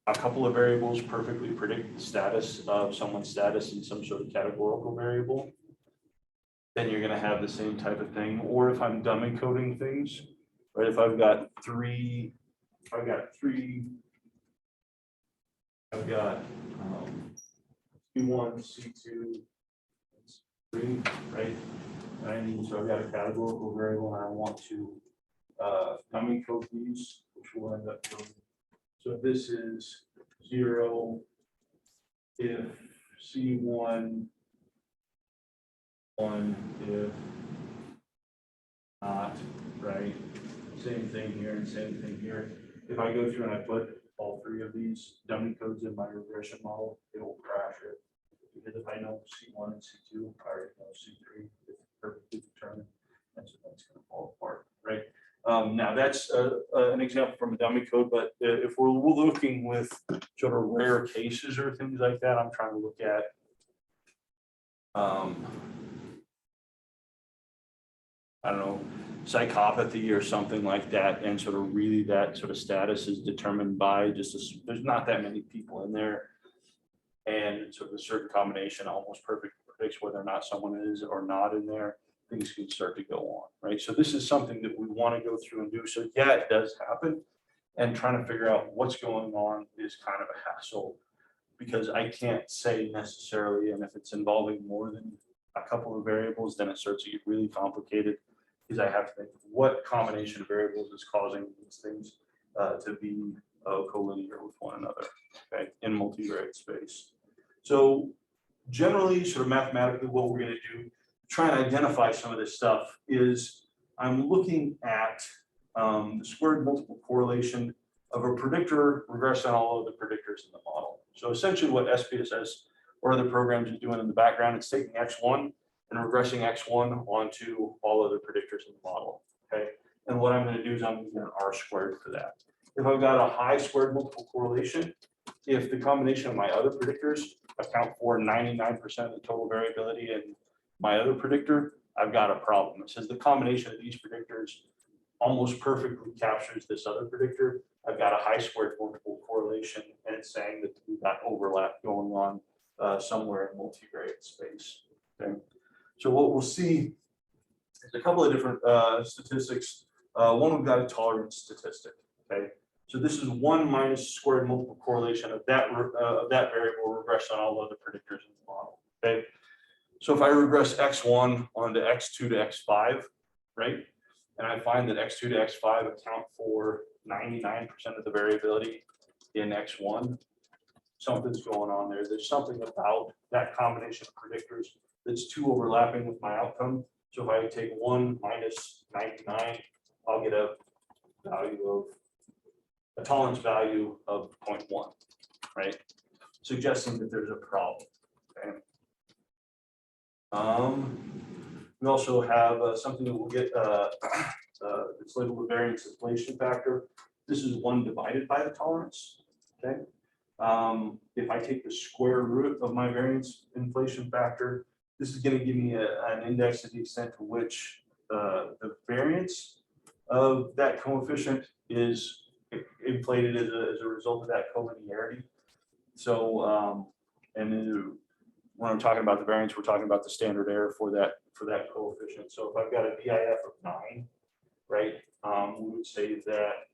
a couple of variables perfectly predict the status of someone's status in some sort of categorical variable, then you're going to have the same type of thing. Or if I'm dumb encoding things, right? If I've got three, I've got C1, C2, C3, right? And so I've got a categorical variable and I want to dumb encode these, which will end up doing. So this is 0 if C1, 1 if not, right? Same thing here and same thing here. If I go through and I put all 3 of these dummy codes in my regression model, it will crash it. Because if I know C1 and C2, I already know C3, it's perfectly determined, and so that's going to fall apart, right? Now that's an example from a dummy code, but if we're looking with sort of rare cases or things like that, I'm trying to look at I don't know, psychopathy or something like that, and sort of really that sort of status is determined by just there's not that many people in there, and sort of a certain combination almost perfectly predicts whether or not someone is or not in there. Things can start to go on, right? So this is something that we want to go through and do. So yeah, it does happen, and trying to figure out what's going on is kind of a hassle because I can't say necessarily, and if it's involving more than a couple of variables, then it starts to get really complicated because I have to think what combination of variables is causing these things to be collinear with one another, okay, in multivariate space. So generally, sort of mathematically, what we're going to do, try and identify some of this stuff is I'm looking at the squared multiple correlation of a predictor regressed on all of the predictors in the model. So essentially what SPSS or other programs is doing in the background, it's taking X1 and regressing X1 onto all other predictors in the model, okay? And what I'm going to do is I'm using an R squared for that. If I've got a high squared multiple correlation, if the combination of my other predictors account for 99% of the total variability in my other predictor, I've got a problem. It says the combination of these predictors almost perfectly captures this other predictor. I've got a high squared multiple correlation, and it's saying that we've got overlap going on somewhere in multivariate space. Okay, so what we'll see is a couple of different statistics. One, we've got a tolerance statistic. Okay, so this is 1 minus squared multiple correlation of that variable regressed on all other predictors in the model. Okay, so if I regress X1 onto X2 to X5, right, and I find that X2 to X5 account for 99% of the variability in X1, something's going on there. There's something about that combination of predictors that's too overlapping with my outcome. So if I take 1 minus 99, I'll get a tolerance value of 0.1, right? Suggesting that there's a problem. Okay. We also have something that we'll get. It's labeled the variance inflation factor. This is 1 divided by the tolerance. Okay. If I take the square root of my variance inflation factor, this is going to give me an index to the extent to which the variance of that coefficient is inflated as a result of that collinearity. So, and then when I'm talking about the variance, we're talking about the standard error for that coefficient. So if I've got a VIF of 9, right, we would say that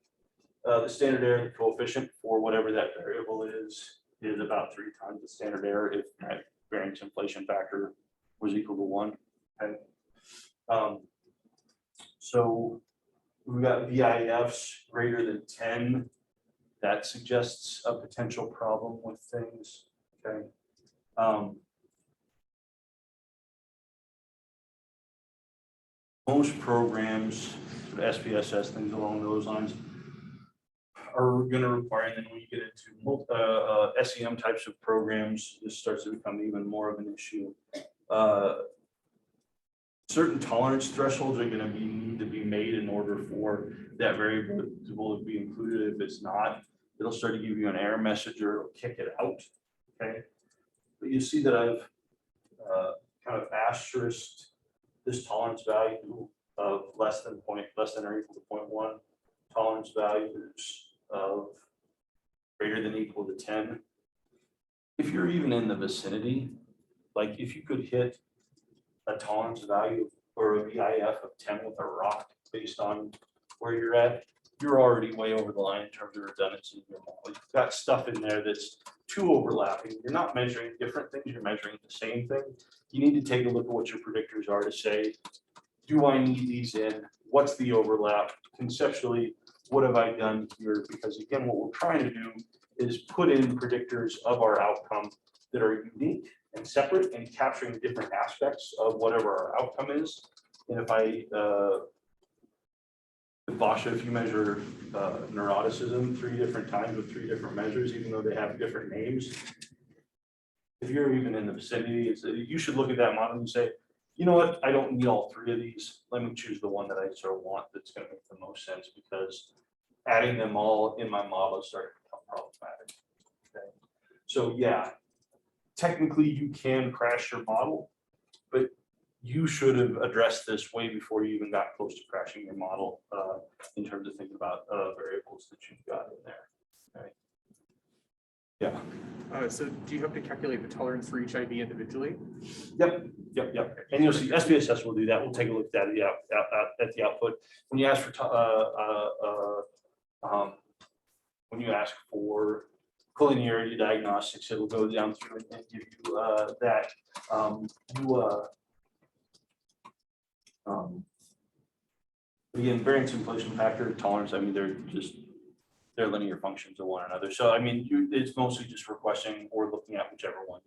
the standard error coefficient for whatever that variable is about 3 times the standard error if my variance inflation factor was equal to 1. Okay. So we've got VIFs greater than 10. That suggests a potential problem with things. Okay. Most programs, SPSS, things along those lines, are going to require, and then when you get into SEM types of programs, this starts to become even more of an issue. Certain tolerance thresholds are going to need to be made in order for that variable to be included. If it's not, it'll start to give you an error message or it'll kick it out. Okay, but you see that I've kind of asterisked this tolerance value of less than or equal to 0.1, tolerance values of greater than or equal to 10. If you're even in the vicinity, like if you could hit a tolerance value or a VIF of 10 with a rock based on where you're at, you're already way over the line in terms of redundancy in your model. You've got stuff in there that's too overlapping. You're not measuring different things, you're measuring the same thing. You need to take a look at what your predictors are to say, do I need these in? What's the overlap? Conceptually, what have I done here? Because again, what we're trying to do is put in predictors of our outcome that are unique and separate and capturing different aspects of whatever our outcome is. And if if you measure neuroticism 3 different times with 3 different measures, even though they have different names, if you're even in the vicinity, you should look at that model and say, you know what, I don't need all 3 of these. Let me choose the one that I sort of want that's going to make the most sense, because adding them all in my model is starting to become problematic. Okay. So yeah, technically you can crash your model, but you should have addressed this way before you even got close to crashing your model in terms of thinking about variables that you've got in there. Okay. Yeah. So do you have to calculate the tolerance for each IV individually? Yep. And you'll see SPSS will do that. We'll take a look at the output. When you ask for collinearity diagnostics, it'll go down through and give you that. Again, variance inflation factor, tolerance, I mean, they're linear functions of one another. So, I mean, it's mostly just requesting or looking at whichever one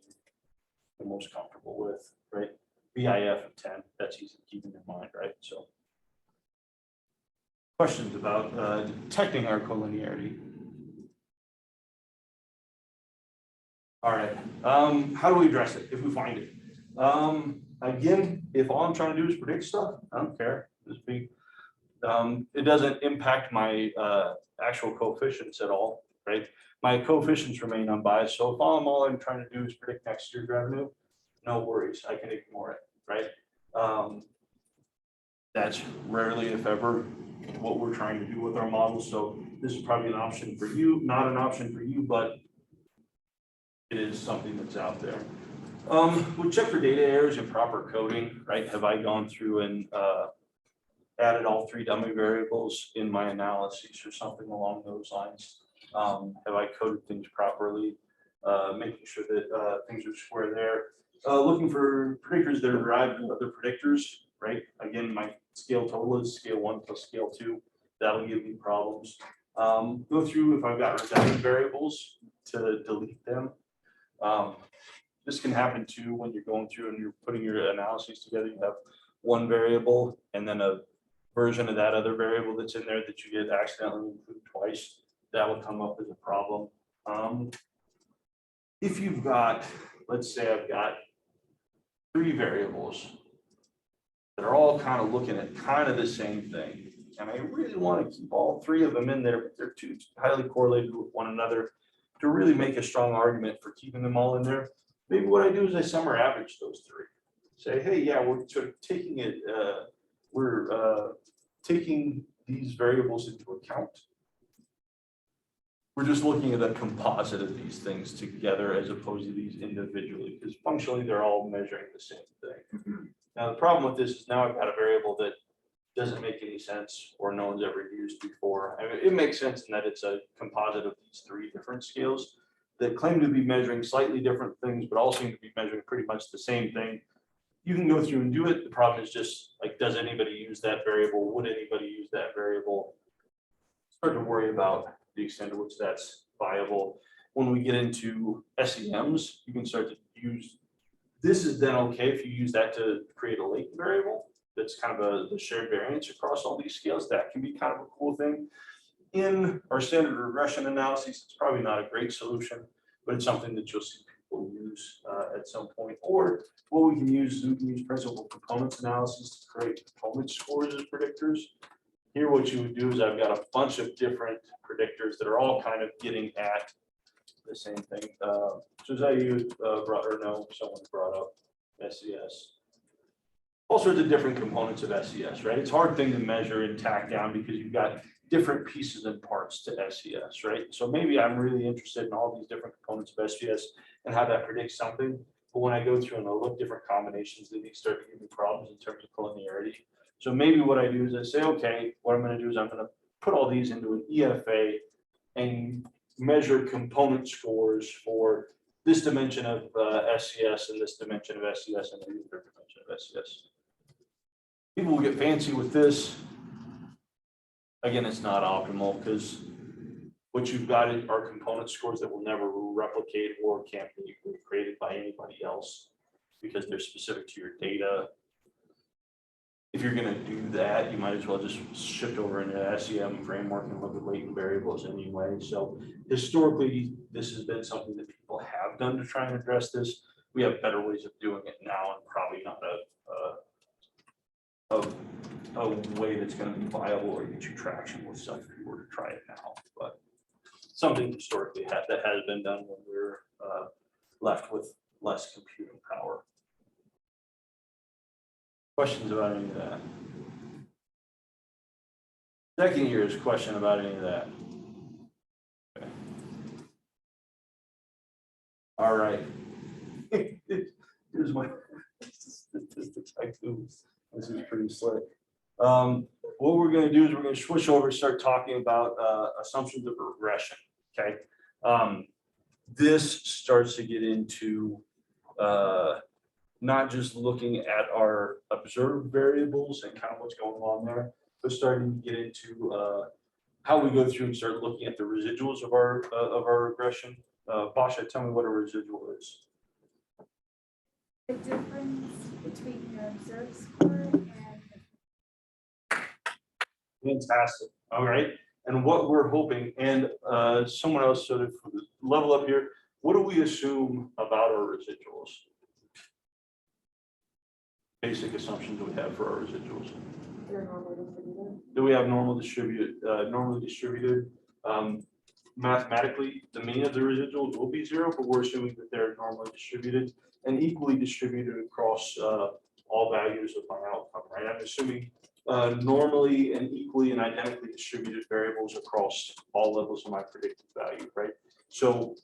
you're most comfortable with, right? VIF of 10, that's easy to keep in your mind, right? So, questions about detecting our collinearity? All right, how do we address it if we find it? Again, if all I'm trying to do is predict stuff, I don't care. It doesn't impact my actual coefficients at all, right? My coefficients remain unbiased. So if all I'm trying to do is predict next year's revenue, no worries, I can ignore it, right? That's rarely, if ever, what we're trying to do with our models. So this is probably an option for you, not an option for you, but it is something that's out there. We'll check for data errors and proper coding, right? Have I gone through and added all 3 dummy variables in my analysis or something along those lines? Have I coded things properly? Making sure that things are square there. Looking for predictors that are derived from other predictors, right? Again, my scale total is scale 1 plus scale 2. That'll give me problems. Go through if I've got redundant variables to delete them. This can happen too when you're going through and you're putting your analyses together. You have one variable and then a version of that other variable that's in there that you get accidentally included twice. That will come up as a problem. If you've got, let's say I've got 3 variables that are all kind of looking at kind of the same thing, and I really want to keep all 3 of them in there, but they're too highly correlated with one another to really make a strong argument for keeping them all in there. Maybe what I do is I sum or average those 3. Say, hey, yeah, we're sort of taking it, we're taking these variables into account. We're just looking at a composite of these things together as opposed to these individually, because functionally they're all measuring the same thing. Now, the problem with this is now I've got a variable that doesn't make any sense or no one's ever used before. I mean, it makes sense in that it's a composite of these 3 different scales that claim to be measuring slightly different things, but all seem to be measuring pretty much the same thing. You can go through and do it. The problem is just like, does anybody use that variable? Would anybody use that variable? Start to worry about the extent to which that's viable. When we get into SEMs, you can start to use, this is then okay if you use that to create a latent variable. That's kind of a shared variance across all these scales. That can be kind of a cool thing. In our standard regression analyses, it's probably not a great solution, but it's something that you'll see people use at some point. Or what we can use is we can use principal components analysis to create component scores as predictors. Here, what you would do is I've got a bunch of different predictors that are all kind of getting at the same thing. Josiah, you brought, or no, someone brought up SES. All sorts of different components of SES, right? It's a hard thing to measure and tack down because you've got different pieces and parts to SES, right? So maybe I'm really interested in all these different components of SES and how that predicts something. But when I go through and I look different combinations, they start to give me problems in terms of collinearity. So maybe what I do is I say, okay, what I'm going to do is I'm going to put all these into an EFA and measure component scores for this dimension of SES and this dimension of SES and the other dimension of SES. People will get fancy with this. Again, it's not optimal because what you've got are component scores that will never replicate or can't be created by anybody else because they're specific to your data. If you're going to do that, you might as well just shift over into the SEM framework and look at latent variables anyway. So historically, this has been something that people have done to try and address this. We have better ways of doing it now, and probably not a way that's going to be viable or get you traction with stuff if you were to try it now. But something historically that has been done when we're left with less computing power. Questions about any of that? Second year's question about any of that. Okay. All right. Here's my statistics I do. This is pretty slick. What we're going to do is we're going to switch over and start talking about assumptions of regression. Okay. This starts to get into not just looking at our observed variables and kind of what's going on there, but starting to get into how we go through and start looking at the residuals of our regression. Basha, tell me what a residual is. The difference between your observed score and Fantastic. All right. And what we're hoping, and someone else sort of level up here, what do we assume about our residuals? Basic assumptions do we have for our residuals? They're normally distributed. Do we have normally distributed? Mathematically, the mean of the residuals will be 0, but we're assuming that they're normally distributed and equally distributed across all values of my outcome, right? I'm assuming normally and equally and identically distributed variables across all levels of my predicted value, right? So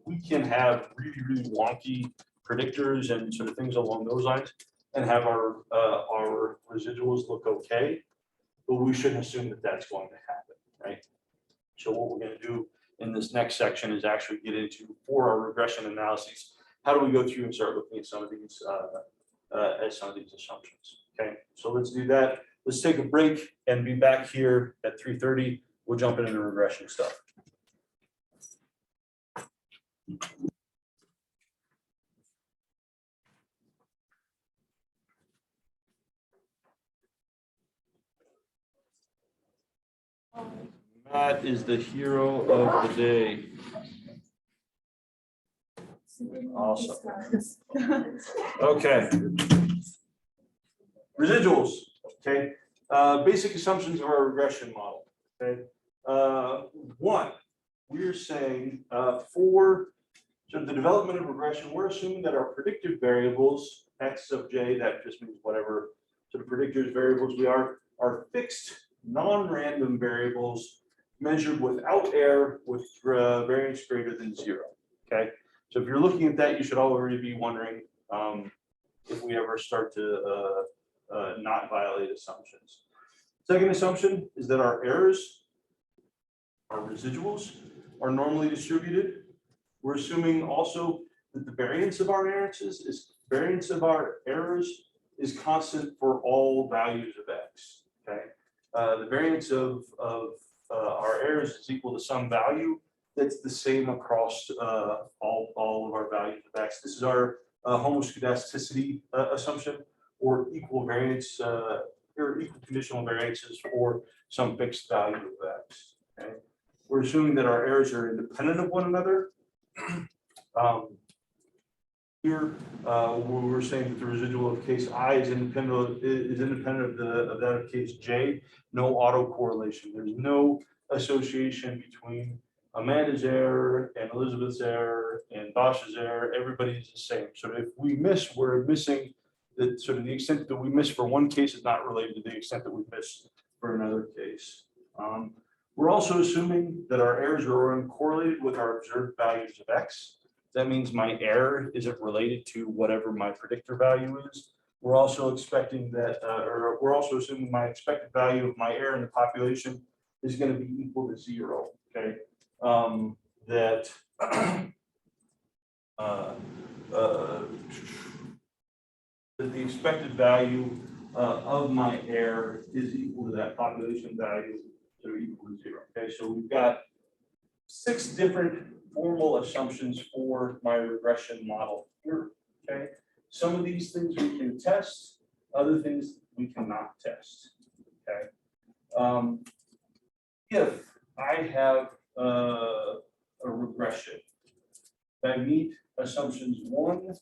we can have really, really wonky predictors and sort of things along those lines and have our residuals look okay, but we shouldn't assume that that's going to happen, right? So what we're going to do in this next section is actually get into, for our regression analyses, how do we go through and start looking at some of these assumptions? Okay, so let's do that. Let's take a break and be back here at 3:30. We'll jump into the regression stuff. That is the hero of the day. Awesome. Okay. Residuals, okay. Basic assumptions of our regression model, okay. One, we're saying for sort of the development of regression, we're assuming that our predictive variables, x sub j, that just means whatever sort of predictors variables we are fixed, non-random variables measured without error with variance greater than 0, okay. So if you're looking at that, you should already be wondering if we ever start to not violate assumptions. Second assumption is that our errors, our residuals, are normally distributed. We're assuming also that the variance of our errors is constant for all values of x. Okay, the variance of our errors is equal to some value that's the same across all of our values of x. This is our homoscedasticity assumption, or equal variance or equal conditional variances for some fixed value of x. Okay, we're assuming that our errors are independent of one another. Here, we're saying that the residual of case I is independent of that of case J. No autocorrelation. There's no association between Amanda's error and Elizabeth's error and Bosch's error. Everybody's the same. So if we miss, we're missing the sort of the extent that we miss for one case is not related to the extent that we miss for another case. We're also assuming that our errors are uncorrelated with our observed values of x. That means my error isn't related to whatever my predictor value is. We're also expecting that, or we're also assuming my expected value of my error in the population is going to be equal to 0. Okay, that the expected value of my error is equal to that population value, so equal to 0. Okay, so we've got 6 different formal assumptions for my regression model here. Okay, some of these things we can test, other things we cannot test. Okay, if I have a regression that meet assumptions 1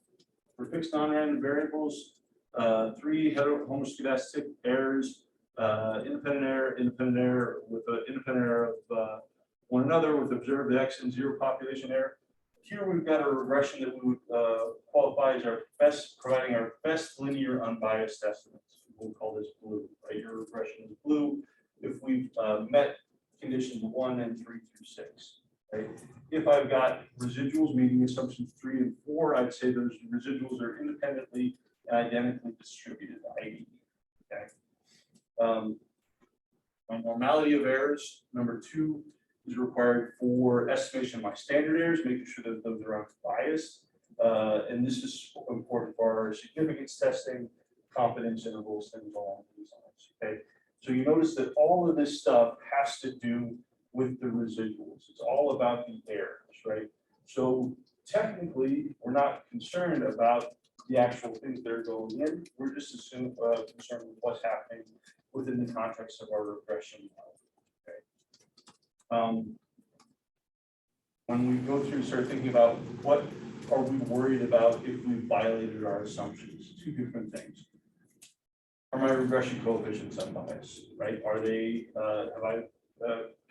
for fixed non-random variables, 3 homoscedastic errors, independent error with an independent error of one another with observed x and 0 population error. Here we've got a regression that we would qualify as our best, providing our best linear unbiased estimates. We'll call this blue, right? Your regression is blue if we've met conditions 1 and 3 through 6. Right? If I've got residuals meeting assumptions 3 and 4, I'd say those residuals are independently and identically distributed, i.e. Okay. Normality of errors, number 2, is required for estimation of my standard errors, making sure that those are unbiased. And this is important for our significance testing, confidence intervals, things along these lines. Okay. So you notice that all of this stuff has to do with the residuals. It's all about the errors, right? So technically, we're not concerned about the actual things that are going in. We're just concerned with what's happening within the context of our regression model. Okay. When we go through and start thinking about what are we worried about if we violated our assumptions, 2 different things. Are my regression coefficients unbiased, right? Are they, have I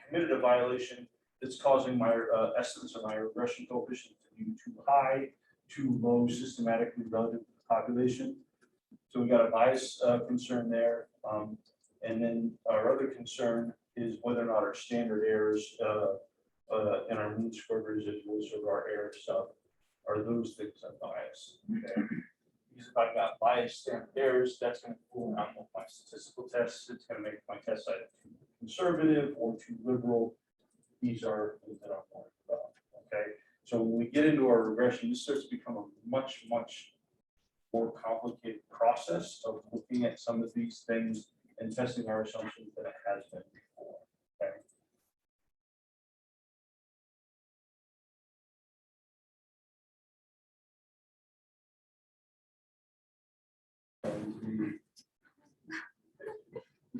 committed a violation that's causing my estimates of my regression coefficient to be too high, too low systematically relative to the population? So we got a bias concern there. And then our other concern is whether or not our standard errors and our mean squared residuals of our error stuff, are those things unbiased? Okay. Because if I've got biased standard errors, that's going to fool around with my statistical tests. It's going to make my test either too conservative or too liberal. These are things that I'm worried about. Okay. So when we get into our regression, this starts to become a much, much more complicated process of looking at some of these things and testing our assumptions than it has been before. Okay.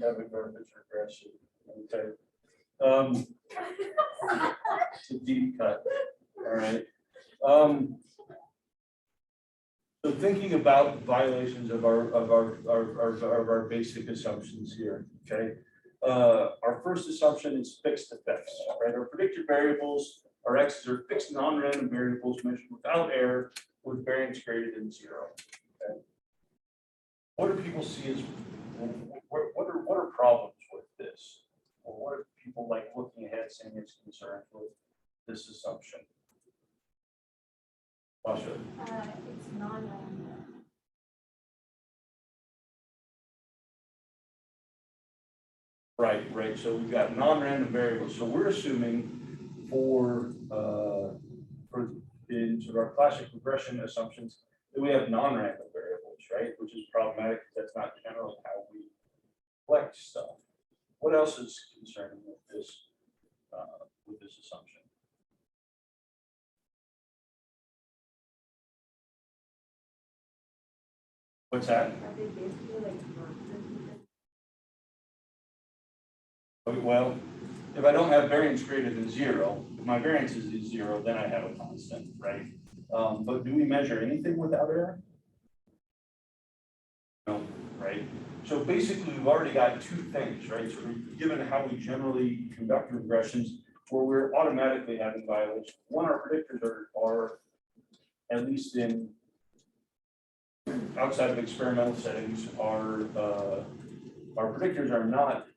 Have a garbage regression. Okay. It's a deep cut, all right. So thinking about violations of our basic assumptions here, okay? Our first assumption is fixed effects, right? Our predicted variables, our x's are fixed non-random variables measured without error with variance greater than 0. Okay? What do people see as, what are problems with this? Or what are people like looking ahead saying it's concerned with this assumption? Pasha. It's non-random. Right. So we've got non-random variables. So we're assuming for in sort of our classic regression assumptions that we have non-random variables, right? Which is problematic because that's not generally how we collect stuff. What else is concerning with this assumption? What's that? Are they basically like constant? Well, if I don't have variance greater than 0, if my variance is 0, then I have a constant, right? But do we measure anything without error? No, right? So basically, we've already got two things, right? So given how we generally conduct regressions, where we're automatically having violations. One, our predictors are at least in outside of experimental settings, our predictors are not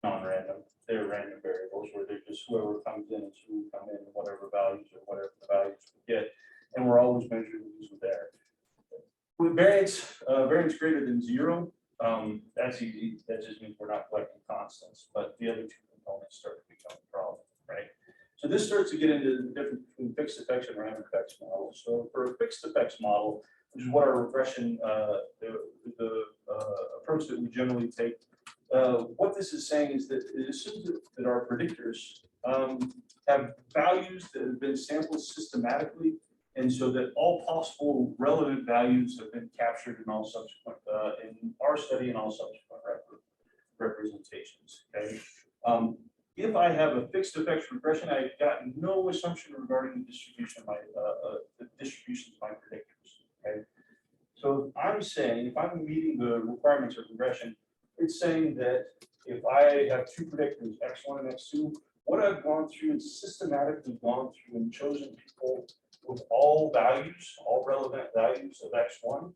non-random. They're random variables where they're just whoever comes in is who come in, whatever values or whatever the values we get, and we're always measuring these with error. With variance greater than 0, that's easy. That just means we're not collecting constants, but the other two components start to become a problem, right? So this starts to get into the difference between fixed effects and random effects models. So for a fixed effects model, which is what our regression, the approach that we generally take, what this is saying is that it assumes that our predictors have values that have been sampled systematically, and so that all possible relevant values have been captured in all subsequent, in our study and all subsequent representations. Okay. If I have a fixed effects regression, I've got no assumption regarding the distribution of my predictors. Okay. So I'm saying if I'm meeting the requirements of regression, it's saying that if I have two predictors, X1 and X2, what I've gone through is systematically gone through and chosen people with all values, all relevant values of X1.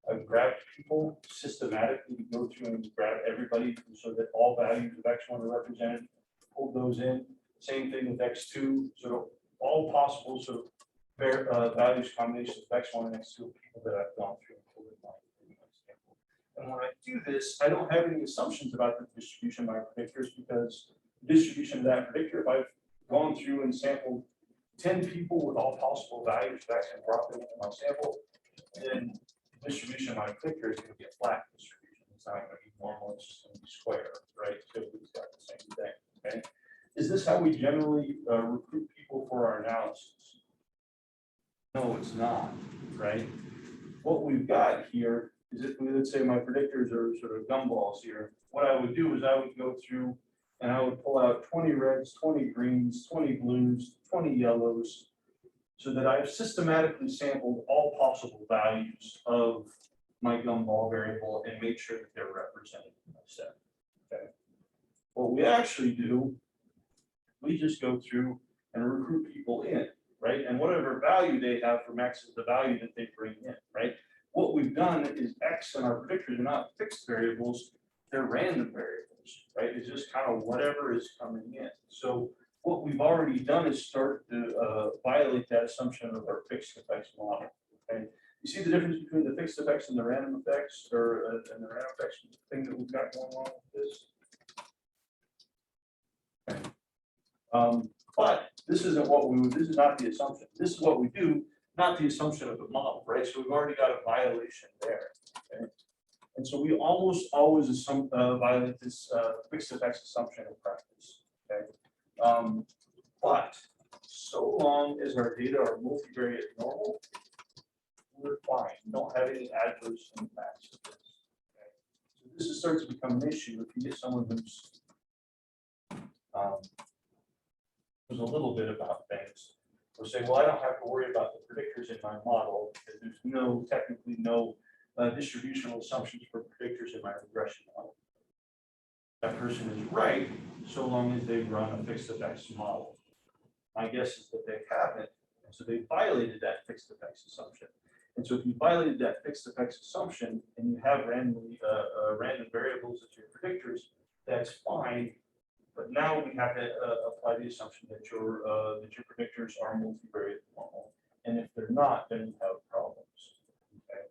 I've grabbed people systematically to go through and grab everybody so that all values of X1 are represented, pulled those in. Same thing with X2, sort of all possible sort of values combinations of X1 and X2 of people that I've gone through and pulled in my sample. And when I do this, I don't have any assumptions about the distribution of my predictors, because the distribution of that predictor, if I've gone through and sampled 10 people with all possible values of X and brought them into my sample, then the distribution of my predictor is going to be a flat distribution. It's not going to be normal, it's just going to be square, right? So it's got the same thing. Okay. Is this how we generally recruit people for our analysis? No, it's not, right? What we've got here is, if we, let's say my predictors are sort of gumballs here, what I would do is I would go through and I would pull out 20 reds, 20 greens, 20 blues, 20 yellows, so that I've systematically sampled all possible values of my gumball variable and made sure that they're represented in my set. Okay. What we actually do, we just go through and recruit people in, right? And whatever value they have from X is the value that they bring in, right? What we've done is X and our predictors are not fixed variables, they're random variables, right? It's just kind of whatever is coming in. So what we've already done is start to violate that assumption of our fixed effects model. Okay, you see the difference between the fixed effects and the random effects, or and the random effects thing that we've got going on with this. Okay. But this isn't what we. This is not the assumption. This is what we do, not the assumption of the model, right? So we've already got a violation there. Okay. And so we almost always violate this fixed effects assumption in practice. Okay. But so long as our data are multivariate normal, we're fine. We don't have any adverse impacts of this. Okay. So this starts to become an issue if you get someone who's was a little bit about things. We're saying, well, I don't have to worry about the predictors in my model because there's technically no distributional assumptions for predictors in my regression model. That person is right so long as they run a fixed effects model. My guess is that they haven't, and so they violated that fixed effects assumption. And so if you violated that fixed effects assumption and you have random variables as your predictors, that's fine. But now we have to apply the assumption that your predictors are multivariate normal. And if they're not, then you have problems. Okay.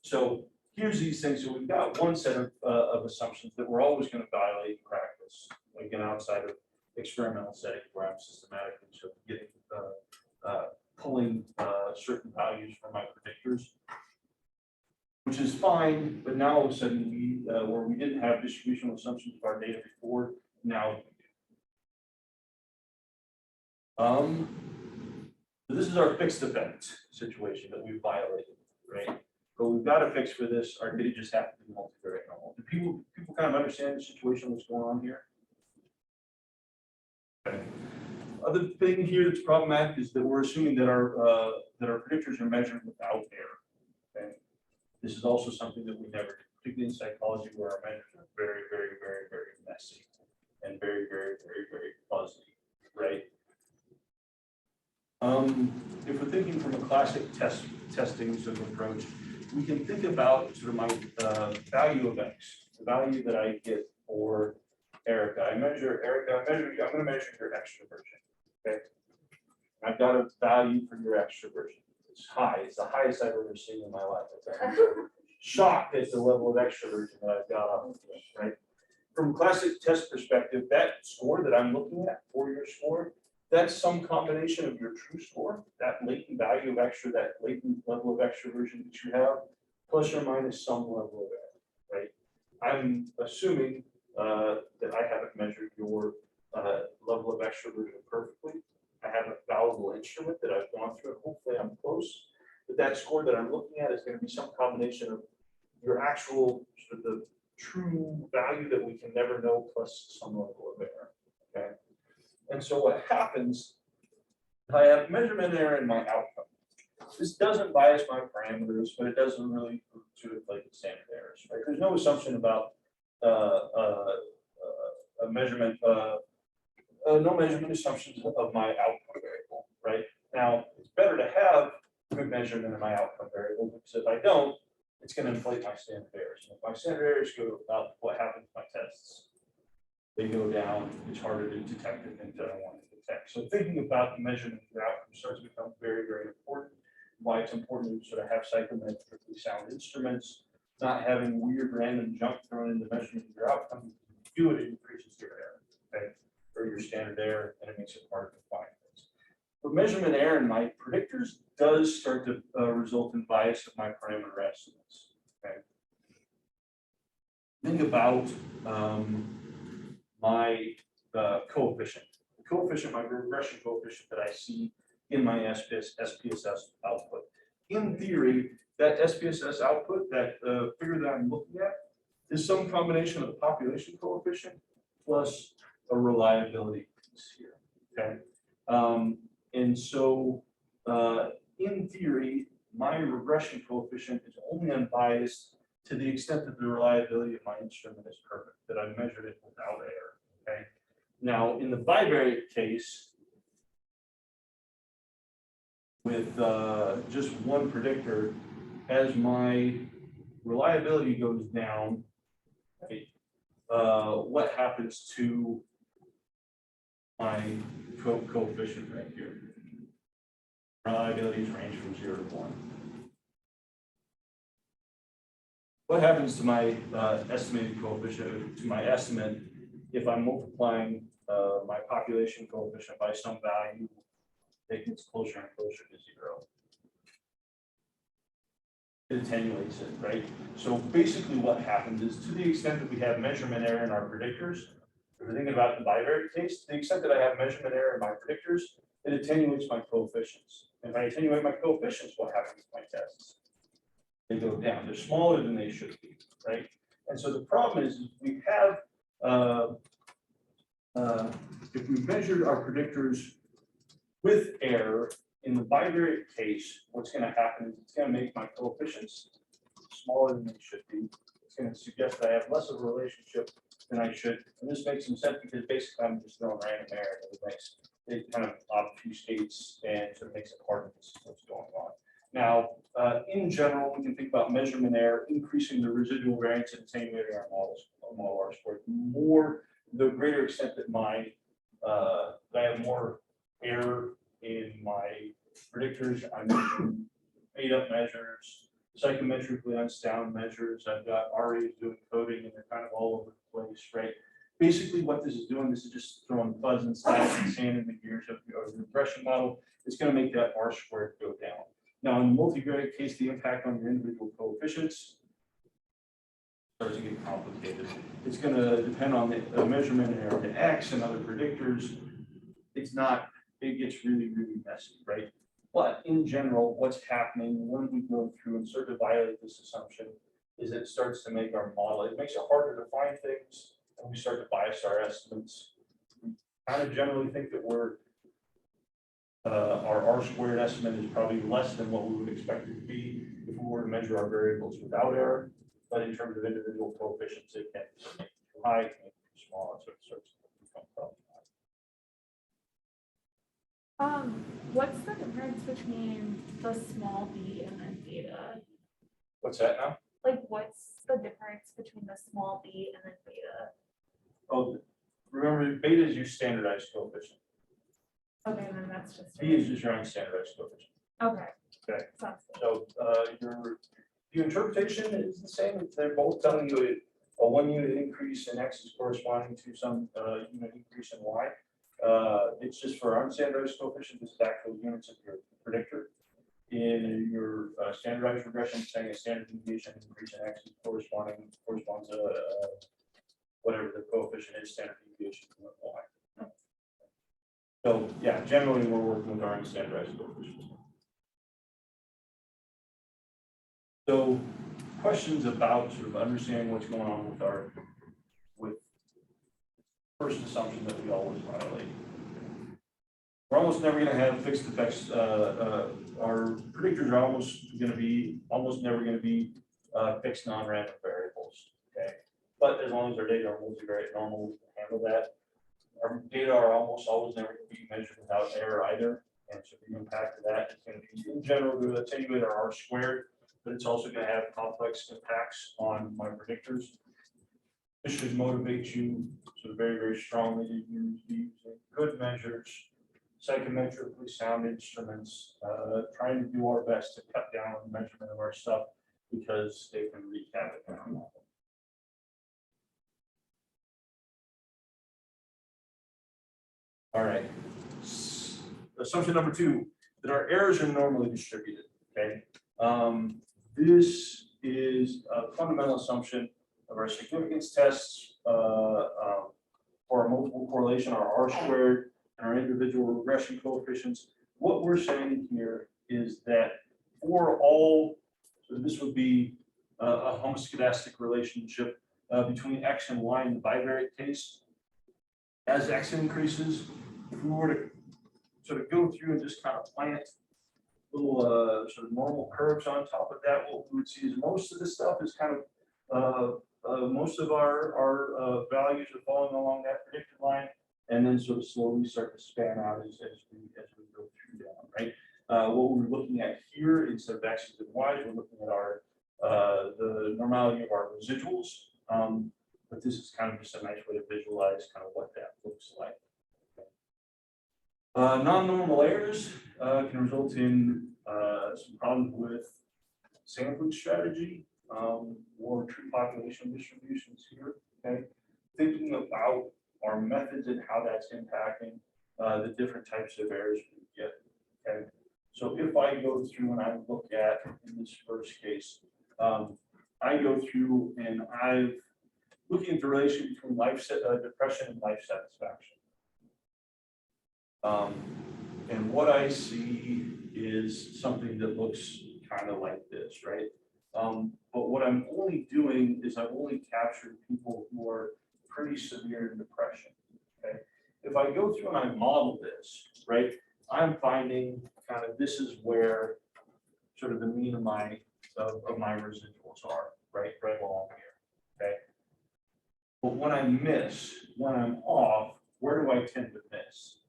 So here's these things. So we've got one set of assumptions that we're always going to violate in practice, again, outside of experimental setting where I'm systematically sort of getting pulling certain values from my predictors, which is fine. But now all of a sudden we where we didn't have distributional assumptions of our data before, now so this is our fixed effect situation that we violated, right? But we've got a fix for this. Our data just have to be multivariate normal. Do people kind of understand the situation that's going on here? Okay. Other thing here that's problematic is that we're assuming that our predictors are measured without error. Okay. This is also something that we never did, particularly in psychology, where our measures are very, very, very, very messy and very, very, very, very fuzzy, right? If we're thinking from a classic testing sort of approach, we can think about sort of my value of X, the value that I get for Erica. I'm going to measure your extroversion. Okay. I've got a value for your extroversion. It's high. It's the highest I've ever seen in my life. I'm shocked at the level of extroversion that I've got on this, right? From a classic test perspective, that score that I'm looking at, 4-year score, that's some combination of your true score, that latent value of that latent level of extroversion that you have, plus or minus some level of error, right? I'm assuming that I haven't measured your level of extroversion perfectly. I have a fallible instrument that I've gone through, and hopefully I'm close. But that score that I'm looking at is going to be some combination of your actual, sort of the true value that we can never know, plus some level of error, okay? And so what happens, I have measurement error in my outcome. This doesn't bias my parameters, but it doesn't really sort of like standard errors, right? There's no assumption about a measurement, no measurement assumptions of my outcome variable, right? Now, it's better to have good measurement of my outcome variable, because if I don't, it's going to inflate my standard errors. And if my standard errors go up, what happens to my tests? They go down, it's harder to detect the things that I want to detect. So thinking about the measurement of your outcome starts to become very, very important. Why it's important to sort of have psychometrically sound instruments, not having weird random junk thrown in the measurement of your outcome. If you do it, it increases your error, okay, or your standard error, and it makes it harder to find things. But measurement error in my predictors does start to result in bias of my parameter estimates, okay. Think about my coefficient. The coefficient, my regression coefficient that I see in my SPSS output. In theory, that SPSS output, that figure that I'm looking at, is some combination of the population coefficient plus a reliability piece here, okay? And so in theory, my regression coefficient is only unbiased to the extent that the reliability of my instrument is perfect, that I measured it without error, okay? Now, in the bivariate case, with just one predictor, as my reliability goes down, right, what happens to my coefficient right here? Reliabilities range from 0 to 1. What happens to my estimated coefficient, to my estimate, if I'm multiplying my population coefficient by some value that gets closer and closer to 0? It attenuates it, right? So basically what happens is, to the extent that we have measurement error in our predictors, if we're thinking about the bivariate case, to the extent that I have measurement error in my predictors, it attenuates my coefficients. If I attenuate my coefficients, what happens to my tests? They go down. They're smaller than they should be, right? And so the problem is we have if we measured our predictors with error in the bivariate case, what's going to happen is it's going to make my coefficients smaller than they should be. It's going to suggest that I have less of a relationship than I should. And this makes some sense because basically I'm just throwing random error. It kind of obfuscates and sort of makes it hard to see what's going on. Now, in general, we can think about measurement error, increasing the residual variance and attenuating our models, model R squared. The greater extent that that I have more error in my predictors, I'm making made up measures, psychometrically unsound measures. I've got RAs doing coding and they're kind of all over the place, right? Basically what this is doing, this is just throwing fuzz and slash and sand in the gears of the regression model. It's going to make that R squared go down. Now in the multivariate case, the impact on your individual coefficients starts to get complicated. It's going to depend on the measurement error to X and other predictors. It gets really, really messy, right? But in general, what's happening when we go through and start to violate this assumption is it starts to make our model, it makes it harder to find things, and we start to bias our estimates. We kind of generally think that our R squared estimate is probably less than what we would expect it to be if we were to measure our variables without error. But in terms of individual coefficients, it can be too high, it can be too small, so it starts to become problematic. What's the difference between the small b and then beta? What's that now? Like, what's the difference between the small b and then beta? Oh, remember, beta is your standardized coefficient. Okay, and then that's just. B is just your unstandardized coefficient. Okay. Okay. Sounds good. So your interpretation is the same. They're both telling you a 1 unit increase in X is corresponding to some unit increase in Y. It's just for unstandardized coefficient, this is actual units of your predictor. In your standardized regression, saying a standard deviation increase in X is corresponds to whatever the coefficient is, standard deviation from Y. So yeah, generally we're working with our unstandardized coefficients. So questions about sort of understanding what's going on with first assumption that we always violate. We're almost never going to have fixed effects. Our predictors are almost never going to be fixed non-random variables. Okay, but as long as our data are multivariate normal, we can handle that. Our data are almost always never going to be measured without error either, and so the impact of that is going to be in general to attenuate our R squared, but it's also going to have complex impacts on my predictors. This should motivate you sort of very, very strongly to use using good measures, psychometrically sound instruments, trying to do our best to cut down on the measurement of our stuff because they can wreak havoc on our model. All right. Assumption number 2, that our errors are normally distributed. Okay. This is a fundamental assumption of our significance tests for our multiple correlation, our R squared, and our individual regression coefficients. What we're saying here is that for all, so this would be a homoscedastic relationship between X and Y in the bivariate case. As X increases, if we were to sort of go through and just kind of plant little sort of normal curves on top of that, what we would see is most of this stuff is kind of most of our values are falling along that predicted line, and then sort of slowly start to span out as we go through down, right? What we're looking at here instead of X's and Y's, we're looking at our the normality of our residuals, but this is kind of just a nice way to visualize kind of what that looks like. Non-normal errors can result in some problems with sampling strategy or true population distributions here. Okay, thinking about our methods and how that's impacting the different types of errors we get. Okay, so if I go through and I look at in this first case, I go through and I've looking at the relation between depression and life satisfaction. And what I see is something that looks kind of like this, right? But what I'm only doing is I've only captured people who are pretty severe in depression. Okay, if I go through and I model this, right, I'm finding kind of this is where sort of the mean of my residuals are, right along here, okay? But when I miss, when I'm off, where do I tend to miss?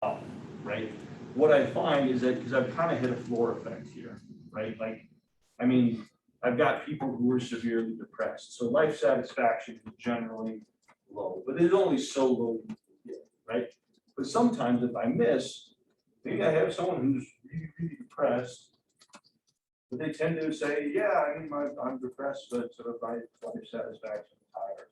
Off, right? What I find is that, because I've kind of hit a floor effect here, right? Like, I mean, I've got people who are severely depressed, so life satisfaction is generally low, but it's only so low, you can get, right? But sometimes if I miss, maybe I have someone who's really, really depressed, but they tend to say, yeah, I mean, I'm depressed, but sort of my life satisfaction is higher.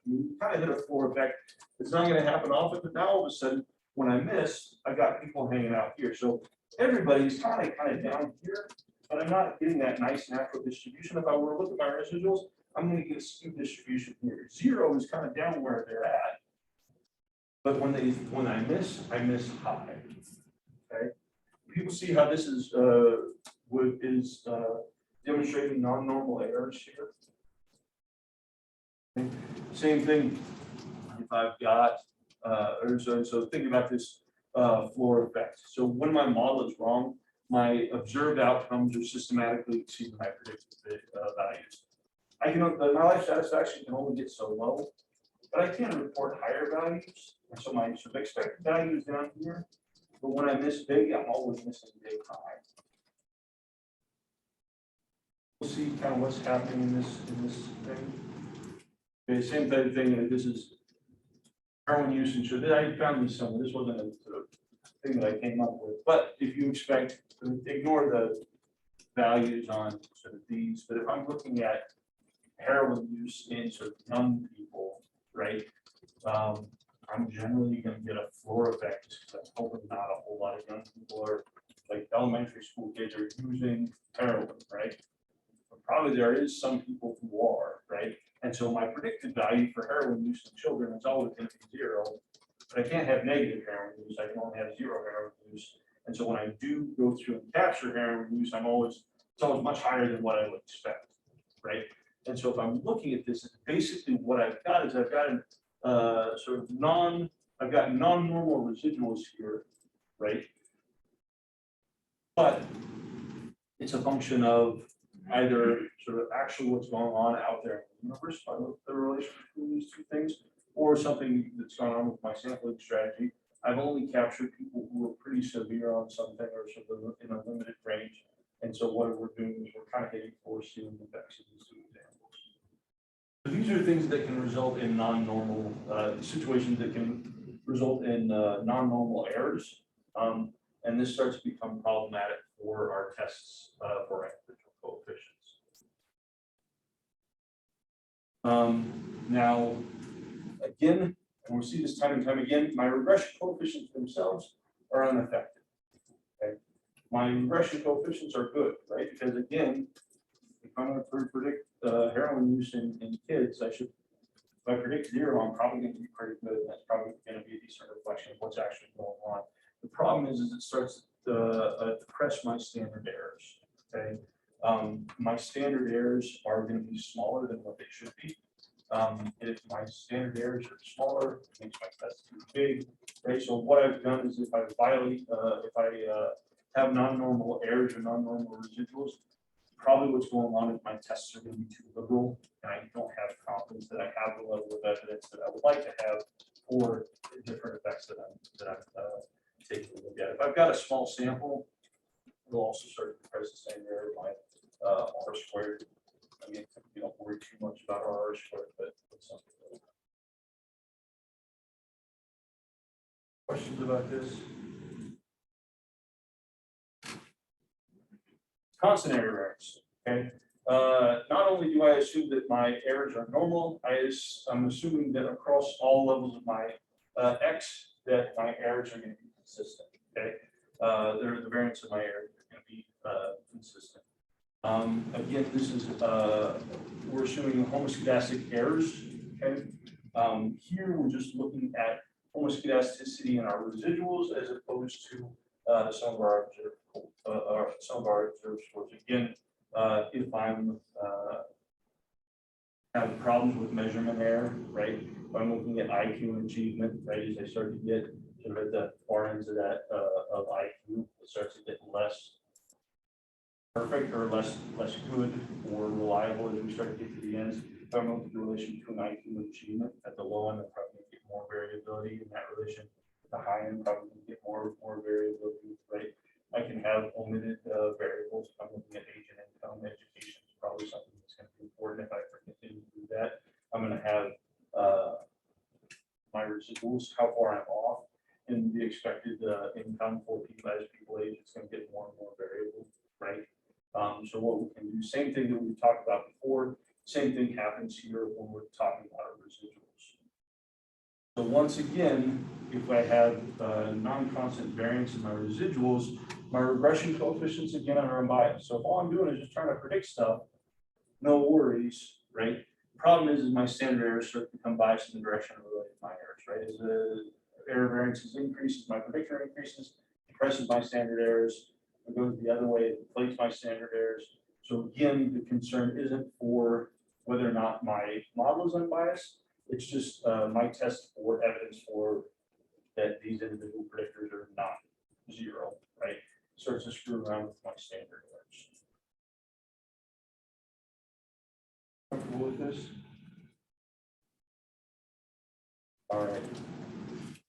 You kind of hit a floor effect. It's not going to happen often, but now all of a sudden, when I miss, I got people hanging out here. So everybody's kind of down here, but I'm not getting that nice natural distribution. If I were to look at my residuals, I'm going to get a skewed distribution here. 0 is kind of down where they're at. But when I miss high. Okay. People see how this is demonstrating non-normal errors here. Okay. Same thing if I've got so think about this floor effect. So when my model is wrong, my observed outcomes are systematically exceeding my predicted values. My life satisfaction can only get so low, but I can report higher values. And so my sort of expected value is down here. But when I miss big, I'm always missing big high. We'll see kind of what's happening in this thing. Okay, same type of thing. Like this is heroin usage. So I found this somewhere. This wasn't a sort of thing that I came up with. But if you expect, ignore the values on sort of these. But if I'm looking at heroin use in sort of young people, right? I'm generally going to get a floor effect because I'm hoping not a whole lot of young people are like elementary school kids are using heroin, right? But probably there is some people who are, right? And so my predicted value for heroin use in children is always going to be 0, but I can't have negative heroin use. I can only have 0 heroin use. And so when I do go through and capture heroin use, it's always much higher than what I would expect, right? And so if I'm looking at this, basically what I've got is I've got an I've got non-normal residuals here, right? But it's a function of either sort of actually what's going on out there in the universe, the relation between these two things, or something that's gone on with my sampling strategy. I've only captured people who are pretty severe on something or sort of in a limited range. And so what we're doing is we're kind of getting forced ceiling effects in these two examples. These are things that can result in non-normal situations that can result in non-normal errors. And this starts to become problematic for our tests for our individual coefficients. Now, again, and we'll see this time and time again, my regression coefficients themselves are unaffected. Okay? My regression coefficients are good, right? Because again, if I'm going to predict heroin use in kids, if I predict 0, I'm probably going to be pretty good. And that's probably going to be a decent reflection of what's actually going on. The problem is it starts to depress my standard errors. Okay, my standard errors are going to be smaller than what they should be. If my standard errors are smaller, it makes my test too big. Right. So what I've done is if I have non-normal errors or non-normal residuals, probably what's going on is my tests are going to be too liberal, and I don't have confidence that I have the level of evidence that I would like to have for the different effects that I'm taking a look at. If I've got a small sample, it'll also start to depress the same error by R squared. I mean, we don't worry too much about our R squared, but something. Questions about this? Constant error errors. Okay. Not only do I assume that my errors are normal, I'm assuming that across all levels of my X, that my errors are going to be consistent. Okay. The variance of my errors are going to be consistent. Again, this is we're assuming homoscedastic errors. Okay. Here we're just looking at homoscedasticity in our residuals as opposed to some of our observed scores. Again, if I'm have problems with measurement error, right? If I'm looking at IQ and achievement, right, as I start to get sort of at the far ends of that of IQ, it starts to get less perfect or less good or reliable as we start to get to the ends. If I'm looking at the relation between IQ and achievement, at the low end, I'm probably gonna get more variability in that relation. At the high end, probably gonna get more variability, right? I can have omitted variables. If I'm looking at age and income, education is probably something that's going to be important. If I continue to do that, I'm going to have my residuals, how far I'm off, and the expected income for people as people age. It's going to get more and more variable, right? So what we can do, same thing that we talked about before, same thing happens here when we're talking about our residuals. So once again, if I have non-constant variance in my residuals, my regression coefficients again are unbiased. So if all I'm doing is just trying to predict stuff, no worries, right? Problem is my standard errors start to become biased in the direction of related my errors, right? As the error variances increases, my predictor increases, depresses my standard errors. It goes the other way, it inflates my standard errors. So again, the concern isn't for whether or not my model is unbiased. It's just my test for evidence for that these individual predictors are not zero, right? Starts to screw around with my standard errors. Comfortable with this? All right.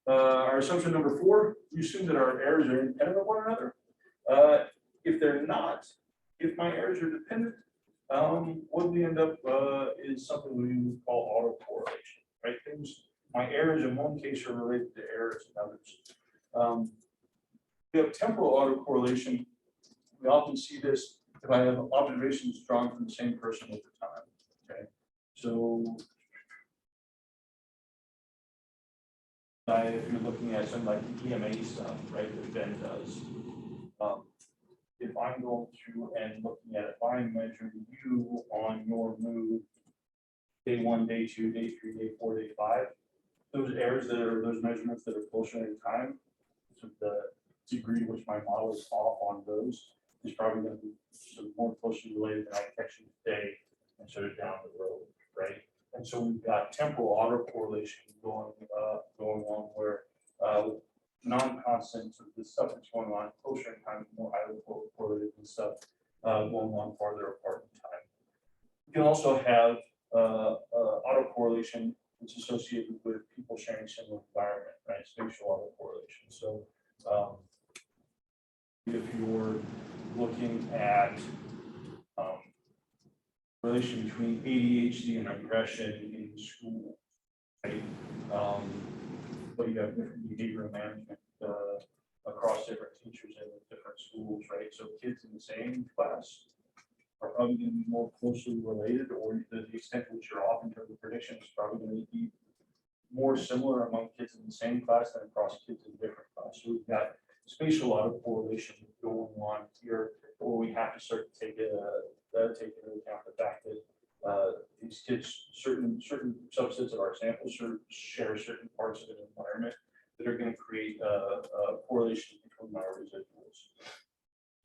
Our assumption number 4, we assume that our errors are independent of one another. If they're not, if my errors are dependent, what we end up is something we would call autocorrelation, right? Things, my errors in one case are related to errors in others. We have temporal autocorrelation. We often see this if I have observations drawn from the same person over time. Okay, so if you're looking at something like EMA stuff, right, that Ben does, if I'm going through and looking at if I'm measuring you on your mood, day 1, day 2, day 3, day 4, day 5, those errors that are those measurements that are closer in time, so the degree to which my model is off on those is probably going to be sort of more closely related than I catch you today and sort of down the road, right? And so we've got temporal autocorrelation going on where non-constant, so the stuff that's going on closer in time, more highly correlated and stuff going on farther apart in time. You can also have autocorrelation that's associated with people sharing similar environment, right? Spatial autocorrelation. So if you're looking at relation between ADHD and aggression in school, right? But you have different behavioral management across different teachers and different schools, right? So kids in the same class are probably going to be more closely related, or the extent to which you're off in terms of prediction is probably going to be more similar among kids in the same class than across kids in different classes. So we've got spatial autocorrelation going on here, where we have to start to take into account the fact that these kids, certain subsets of our samples share certain parts of an environment that are going to create a correlation between my residuals.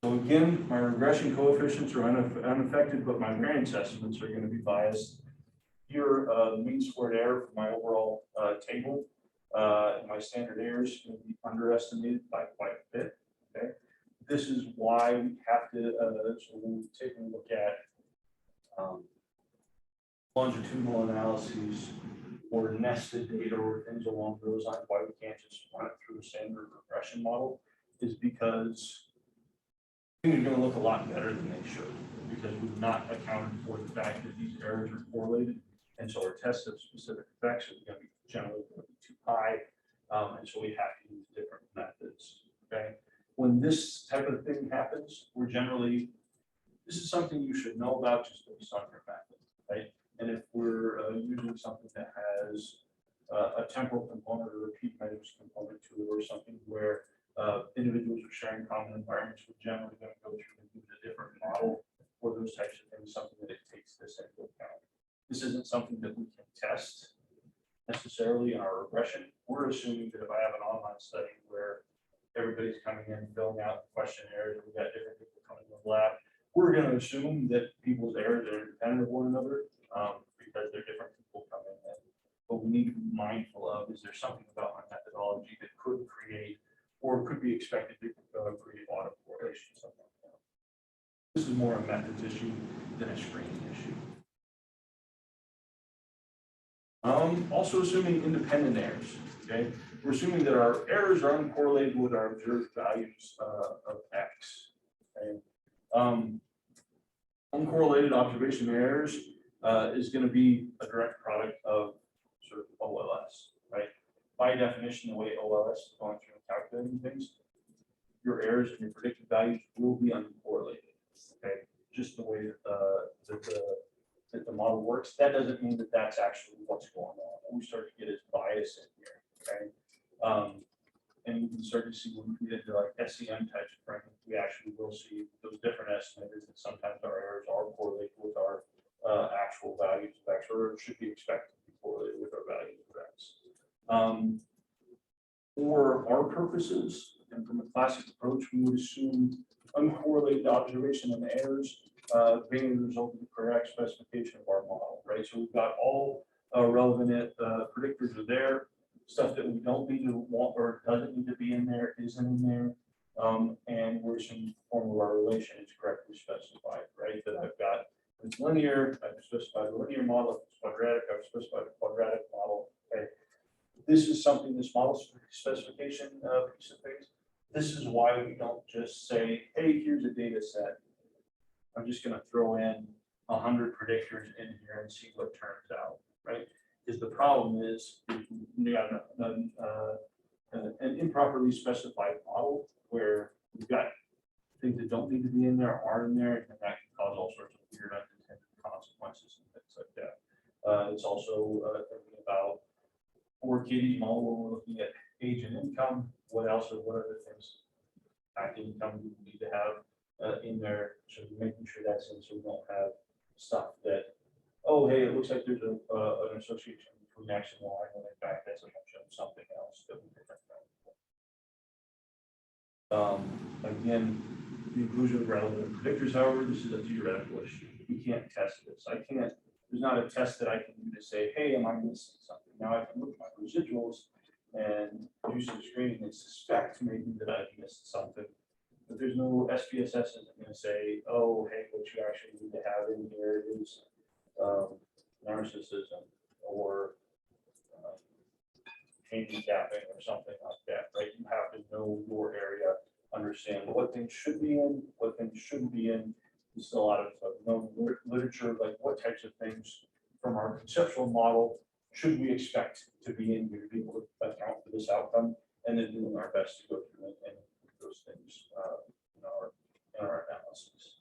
So again, my regression coefficients are unaffected, but my variance estimates are going to be biased. Here, the mean squared error for my overall table, my standard errors is going to be underestimated by quite a bit. Okay, this is why we have to. So we'll take a look at longitudinal analyses or nested data or things along those lines. Why we can't just run it through a standard regression model is because things are going to look a lot better than they should, because we've not accounted for the fact that these errors are correlated. And so our test of specific effects is going to be generally going to be too high. And so we have to use different methods. Okay. When this type of thing happens, this is something you should know about just based on your method, right? And if we're using something that has a temporal component or repeat measures component to it, or something where individuals are sharing common environments, we're generally going to go through and use a different model for those types of things, something that it takes this into account. This isn't something that we can test necessarily in our regression. We're assuming that if I have an online study where everybody's coming in, filling out questionnaires, we've got different people coming in the lab, we're going to assume that people's errors are independent of one another, because that there are different people come in. And what we need to be mindful of is there something about my methodology that could create or could be expected to create auto correlation. Something like that. This is more a methods issue than a screening issue. Also assuming independent errors, okay? We're assuming that our errors are uncorrelated with our observed values of X, okay? Uncorrelated observation errors is going to be a direct product of sort of OLS, right? By definition, the way OLS is going through and calculating things, your errors and your predicted values will be uncorrelated, okay? Just the way that the model works. That doesn't mean that that's actually what's going on. What we start to get is bias in here, okay? And we can start to see when we get into like SEM types of framework, we actually will see those different estimators that sometimes our errors are correlated with our actual values of X, or should be expected to be correlated with our values of X. For our purposes, and from a classic approach, we would assume uncorrelated observation and errors being the result of the correct specification of our model, right? So we've got all relevant predictors are there. Stuff that we don't need to want or doesn't need to be in there isn't in there. And we're assuming the form of our relation is correctly specified, right? That I've got it's linear, I've specified a linear model, if it's quadratic, I've specified a quadratic model. Okay. This is something this model specification piece of things. This is why we don't just say, hey, here's a data set. I'm just going to throw in 100 predictors in here and see what turns out, right? Because the problem is you got an improperly specified model where we've got things that don't need to be in there are in there, and that can cause all sorts of weird unintended consequences and things like that. It's also thinking about for Katie's model when we're looking at age and income, what else or what other things active income we need to have in there, so making sure that's in so we don't have stuff that, oh, hey, it looks like there's an association between X and Y, when in fact that's a bunch of something else that we can again, the inclusion of relevant predictors, however, this is a theoretical issue. We can't test this. There's not a test that I can do to say, hey, am I missing something? Now I can look at my residuals and do some screening and suspect maybe that I've missed something. But there's no SPSS isn't going to say, oh, hey, what you actually need to have in here is narcissism or handicapping or something like that, right? You have to know your area, understand what things should be in, what things shouldn't be in. There's still a lot of known literature, like what types of things from our conceptual model should we expect to be in here to be able to account for this outcome, and then doing our best to go through and include those things in our analysis.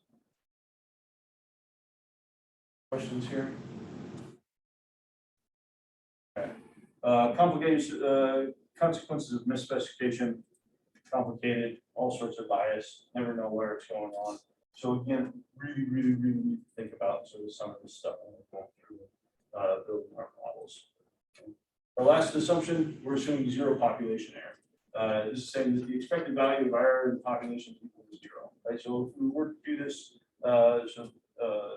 Questions here? Okay. Complicated consequences of misspecification, complicated, all sorts of bias, never know where it's going on. So again, really need to think about sort of some of this stuff when we're going through building our models. Okay. Our last assumption, we're assuming zero population error. This is saying that the expected value of error in the population is equal to 0, right? So if we were to do this,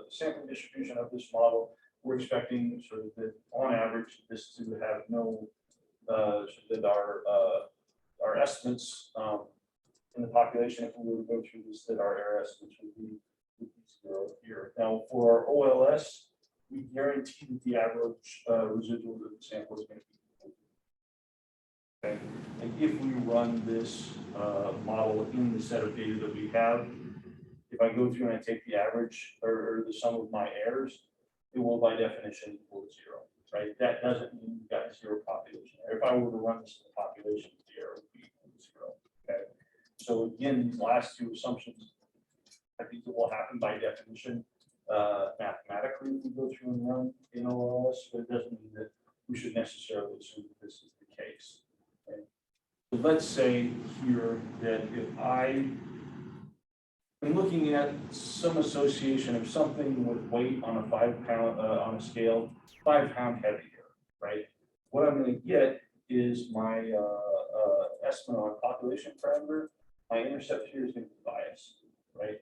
sampling distribution of this model, we're expecting sort of that on average, this to have no, that our estimates in the population, if we were to go through this, that our error estimates would be 0 here. Now for our OLS, we guarantee that the average residual of the sample is going to be equal. Okay. And if we run this model in the set of data that we have, if I go through and I take the average or the sum of my errors, it will by definition equal to 0, right? That doesn't mean you've got 0 population error. If I were to run this in the population, the error would be equal to 0. Okay. So again, these last two assumptions, I think it will happen by definition mathematically if we go through and run in OLS, but it doesn't mean that we should necessarily assume that this is the case. Okay. So let's say here that if I'm looking at some association of something with weight on a 5-pound on a scale, 5-pound heavier, right? What I'm going to get is my estimate on population parameter. My intercept here is going to be biased, right?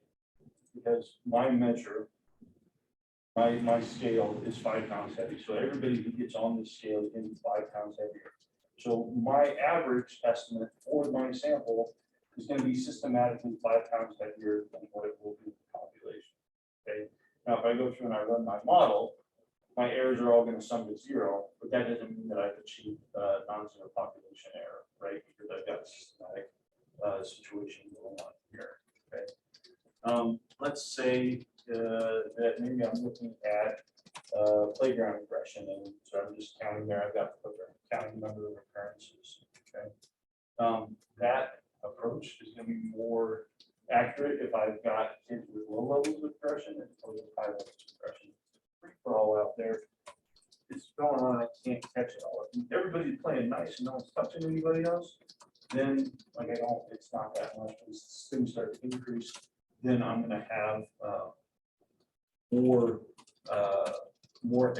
Because my measure my scale is 5 pounds heavy. So everybody who gets on this scale is going to be 5 pounds heavier. So my average estimate for my sample is going to be systematically 5 pounds heavier than what it will be in the population. Okay. Now, if I go through and I run my model, my errors are all going to sum to 0, but that doesn't mean that I've achieved non-zero population error, right? Because I've got a systematic situation going on here. Okay. Let's say that maybe I'm looking at playground regression, and so I'm just counting there. I've got counting the number of occurrences. Okay. That approach is going to be more accurate if I've got kids with low levels of regression and with high levels of regression. For all out there, it's going on. I can't catch it all. If everybody's playing nice and no one's touching anybody else, then like it's not that much. As things start to increase, then I'm going to have more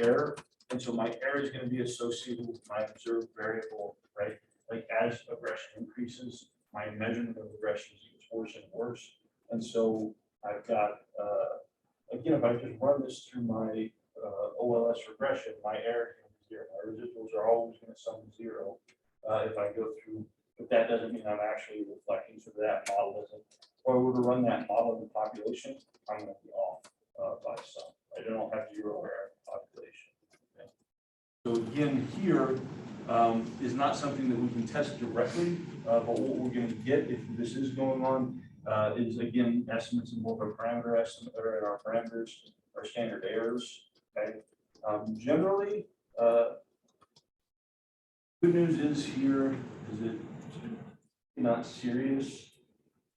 error, and so my error is going to be associated with my observed variable, right? Like as aggression increases, my measurement of aggression gets worse and worse, and so I've got again, if I just run this through my OLS regression, my error is going to be 0. My residuals are always going to sum to 0 if I go through, but that doesn't mean I'm actually reflecting, so that model doesn't. If I were to run that model in the population, I'm going to be off by some. I don't have 0 error in the population. Okay. So again, here is not something that we can test directly, but what we're going to get if this is going on is again estimates in both our parameter estimate or in our parameters, our standard errors. Okay. Generally, good news is here is it not serious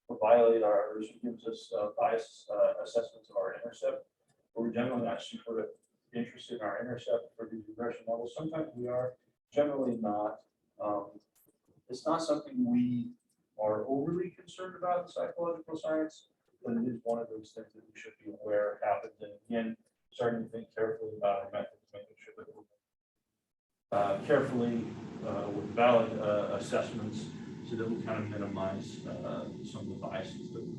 or violate our errors. It gives us bias assessments of our intercept. But we're generally not super interested in our intercept for these regression models. Sometimes we are, generally not. It's not something we are overly concerned about in psychological science, but it is one of those things that we should be aware happens. And again, starting to think carefully about our methods, making sure that we're carefully with valid assessments so that we kind of minimize some of the biases that we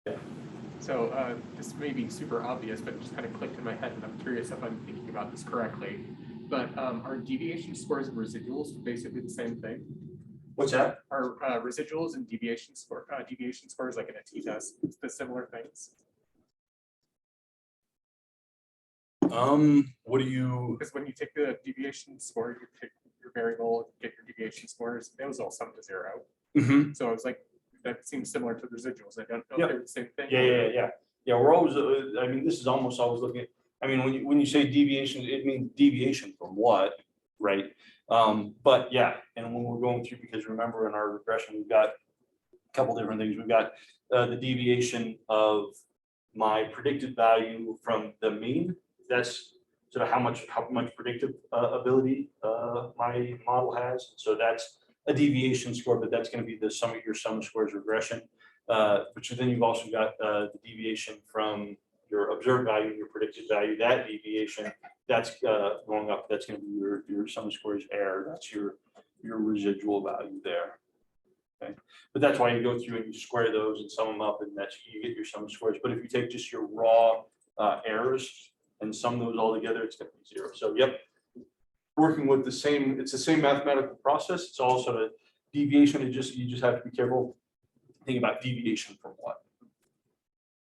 yeah. So this may be super obvious, but it just kind of clicked in my head, and I'm curious if I'm thinking about this correctly. But are deviation scores and residuals basically the same thing? What's that? Are residuals and deviation scores like in a t-test, the similar things? What do you? Because when you take the deviation score, you pick your variable, get your deviation scores, those all sum to 0. Mm-hmm. So I was like, that seems similar to residuals. I don't know Yep. if they're the same thing. Yeah. We're always. I mean, this is almost always looking at. I mean, when you say deviation, it means deviation from what, right? But yeah, and when we're going through, because remember in our regression, we've got a couple different things. We've got the deviation of my predicted value from the mean. That's sort of how much predictive ability my model has. So that's a deviation score, but that's going to be the sum of your sum of squares regression. But then you've also got the deviation from your observed value and your predicted value. That deviation, that's going up. That's going to be your sum of squares error. That's your residual value there. Okay, but that's why you go through and you square those and sum them up, and that's you get your sum of squares. But if you take just your raw errors and sum those all together, it's going to be 0. So yep, working with it's the same mathematical process. It's also a deviation. You just have to be careful. Think about deviation from what?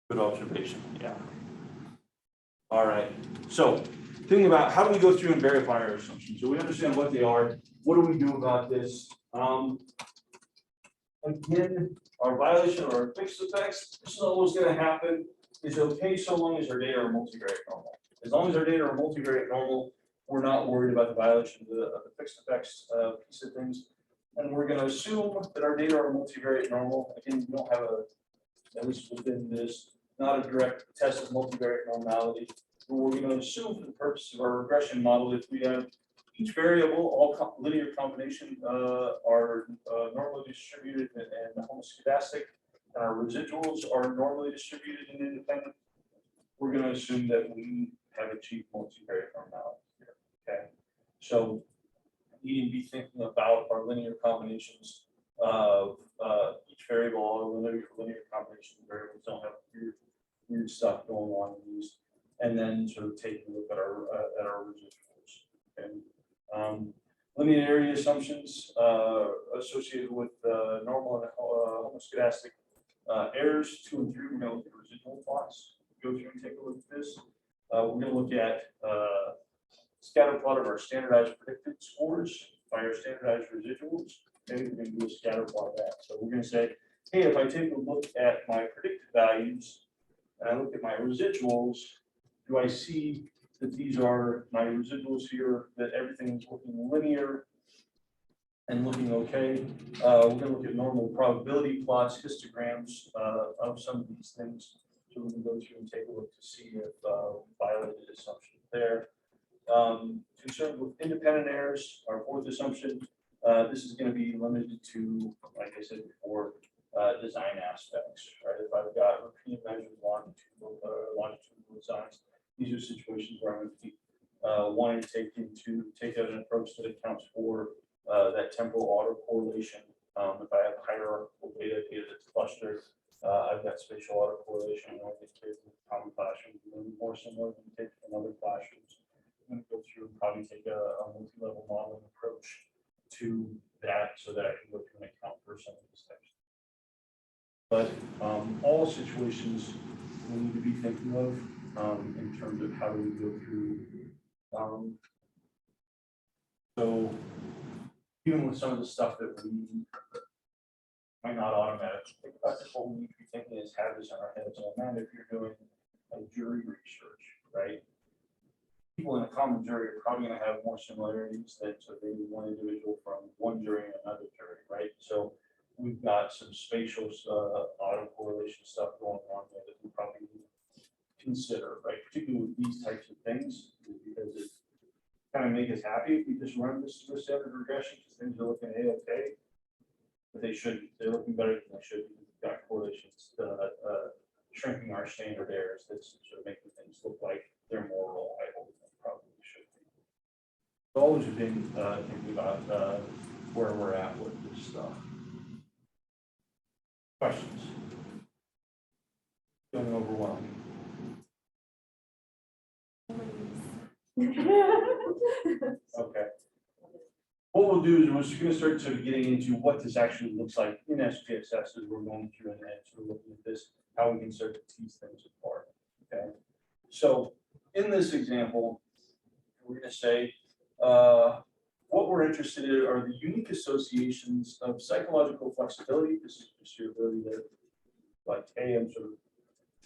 Good observation. Yeah. All right. So thinking about how do we go through and verify our assumptions? So we understand what they are. What do we do about this? Again, our violation or our fixed effects, this is always going to happen. Is okay so long as our data are multivariate normal. As long as our data are multivariate normal, we're not worried about the violation of the fixed effects piece of things. And we're going to assume that our data are multivariate normal. Again, we don't have at least within this, not a direct test of multivariate normality. But we're going to assume for the purpose of our regression model, if we have each variable, all linear combination are normally distributed and homoscedastic, and our residuals are normally distributed and independent, we're going to assume that we have achieved multivariate normality here. Okay, so you need to be thinking about our linear combinations of each variable. All linear combination variables don't have predictive stuff going on in these, and then sort of taking a look at our residuals. And linearity assumptions associated with normal and homoscedastic errors 2 and 3. We're going to look at residual plots. Go through and take a look at this. We're going to look at scatter plot of our standardized predicted scores by our standardized residuals. Okay, we're going to do a scatter plot of that. So we're going to say, hey, if I take a look at my predicted values and I look at my residuals, do I see that these are my residuals here, that everything is looking linear and looking okay? We're going to look at normal probability plots, histograms of some of these things. So we can go through and take a look to see if violated assumption there. Concerned with independent errors, our fourth assumption, this is going to be limited to, like I said before, design aspects, right? If I've got repeated measures, longitudinal designs, these are situations where I'm going to be wanting to take out an approach that accounts for that temporal autocorrelation. If I have hierarchical data that's clustered, I've got spatial autocorrelation. I get kids with common classrooms, more similar than take from other classrooms. I'm going to go through and probably take a multi-level modeling approach to that so that I can go through and account for some of these types. But all situations we need to be thinking of in terms of how do we go through. So even with some of the stuff that we might not automatically think about, just what we need to be thinking is have this in our heads. So, man, if you're doing a jury research, right? People in a common jury are probably going to have more similarities than so maybe one individual from one jury and another jury, right? So we've got some spatial autocorrelation stuff going on there that we probably need to consider, right? Particularly with these types of things, because it kind of make us happy if we just run this through a standard regression because things are looking okay, but they shouldn't. They're looking better than they should be. We've got correlations shrinking our standard errors that's sort of making things look like they're more reliable than they probably should be. So always been thinking about where we're at with this stuff. Questions? Feeling overwhelmed? Okay. What we'll do is we're just going to start sort of getting into what this actually looks like in SPSS as we're going through and sort of looking at this, how we can start to tease things apart. Okay. So in this example, we're going to say what we're interested in are the unique associations of psychological flexibility. This is just your ability to, like, hey, I'm sort of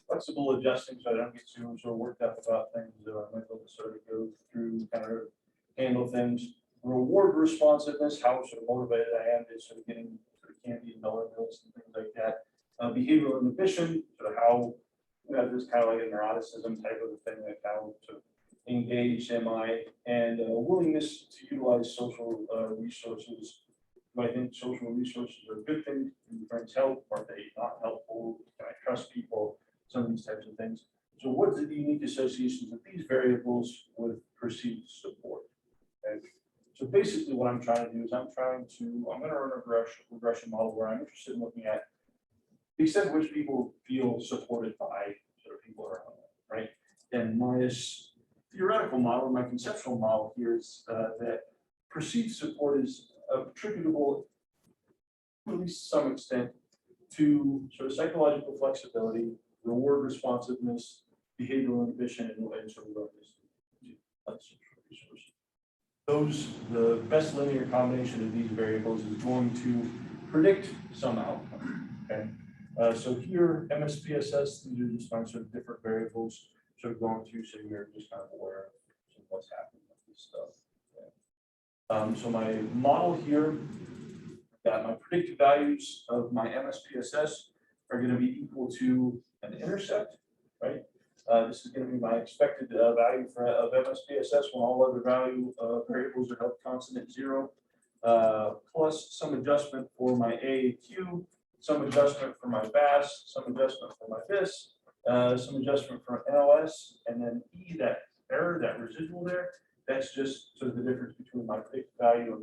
flexible adjusting so I don't get too sort of worked up about things. I might be able to sort of go through, kind of handle things. Reward responsiveness, how sort of motivated I am to sort of getting sort of candy and dollar bills and things like that. Behavioral inhibition, sort of how this kind of like a neuroticism type of a thing, like how sort of engaged am I, and willingness to utilize social resources. Do I think social resources are a good thing? Do friends help? Are they not helpful? Can I trust people? Some of these types of things. So what's the unique associations of these variables with perceived support? Okay. So basically what I'm trying to do is I'm going to run a regression model where I'm interested in looking at the extent to which people feel supported by sort of people around them, right? And my theoretical model, my conceptual model here is that perceived support is attributable to at least some extent to sort of psychological flexibility, reward responsiveness, behavioral inhibition, and sort of willingness to social resources. The best linear combination of these variables is going to predict some outcome. Okay. So here, MSPSS, these are just my sort of different variables sort of going through, so you're just kind of aware of what's happening with this stuff. Okay. So my model here, got my predicted values of my MSPSS are going to be equal to an intercept, right? This is going to be my expected value of MSPSS when all other value variables are held constant at 0, plus some adjustment for my AAQ, some adjustment for my VAS, some adjustment for my BIS, some adjustment for NLS, and then E, that error, that residual there, that's just sort of the difference between my predicted value and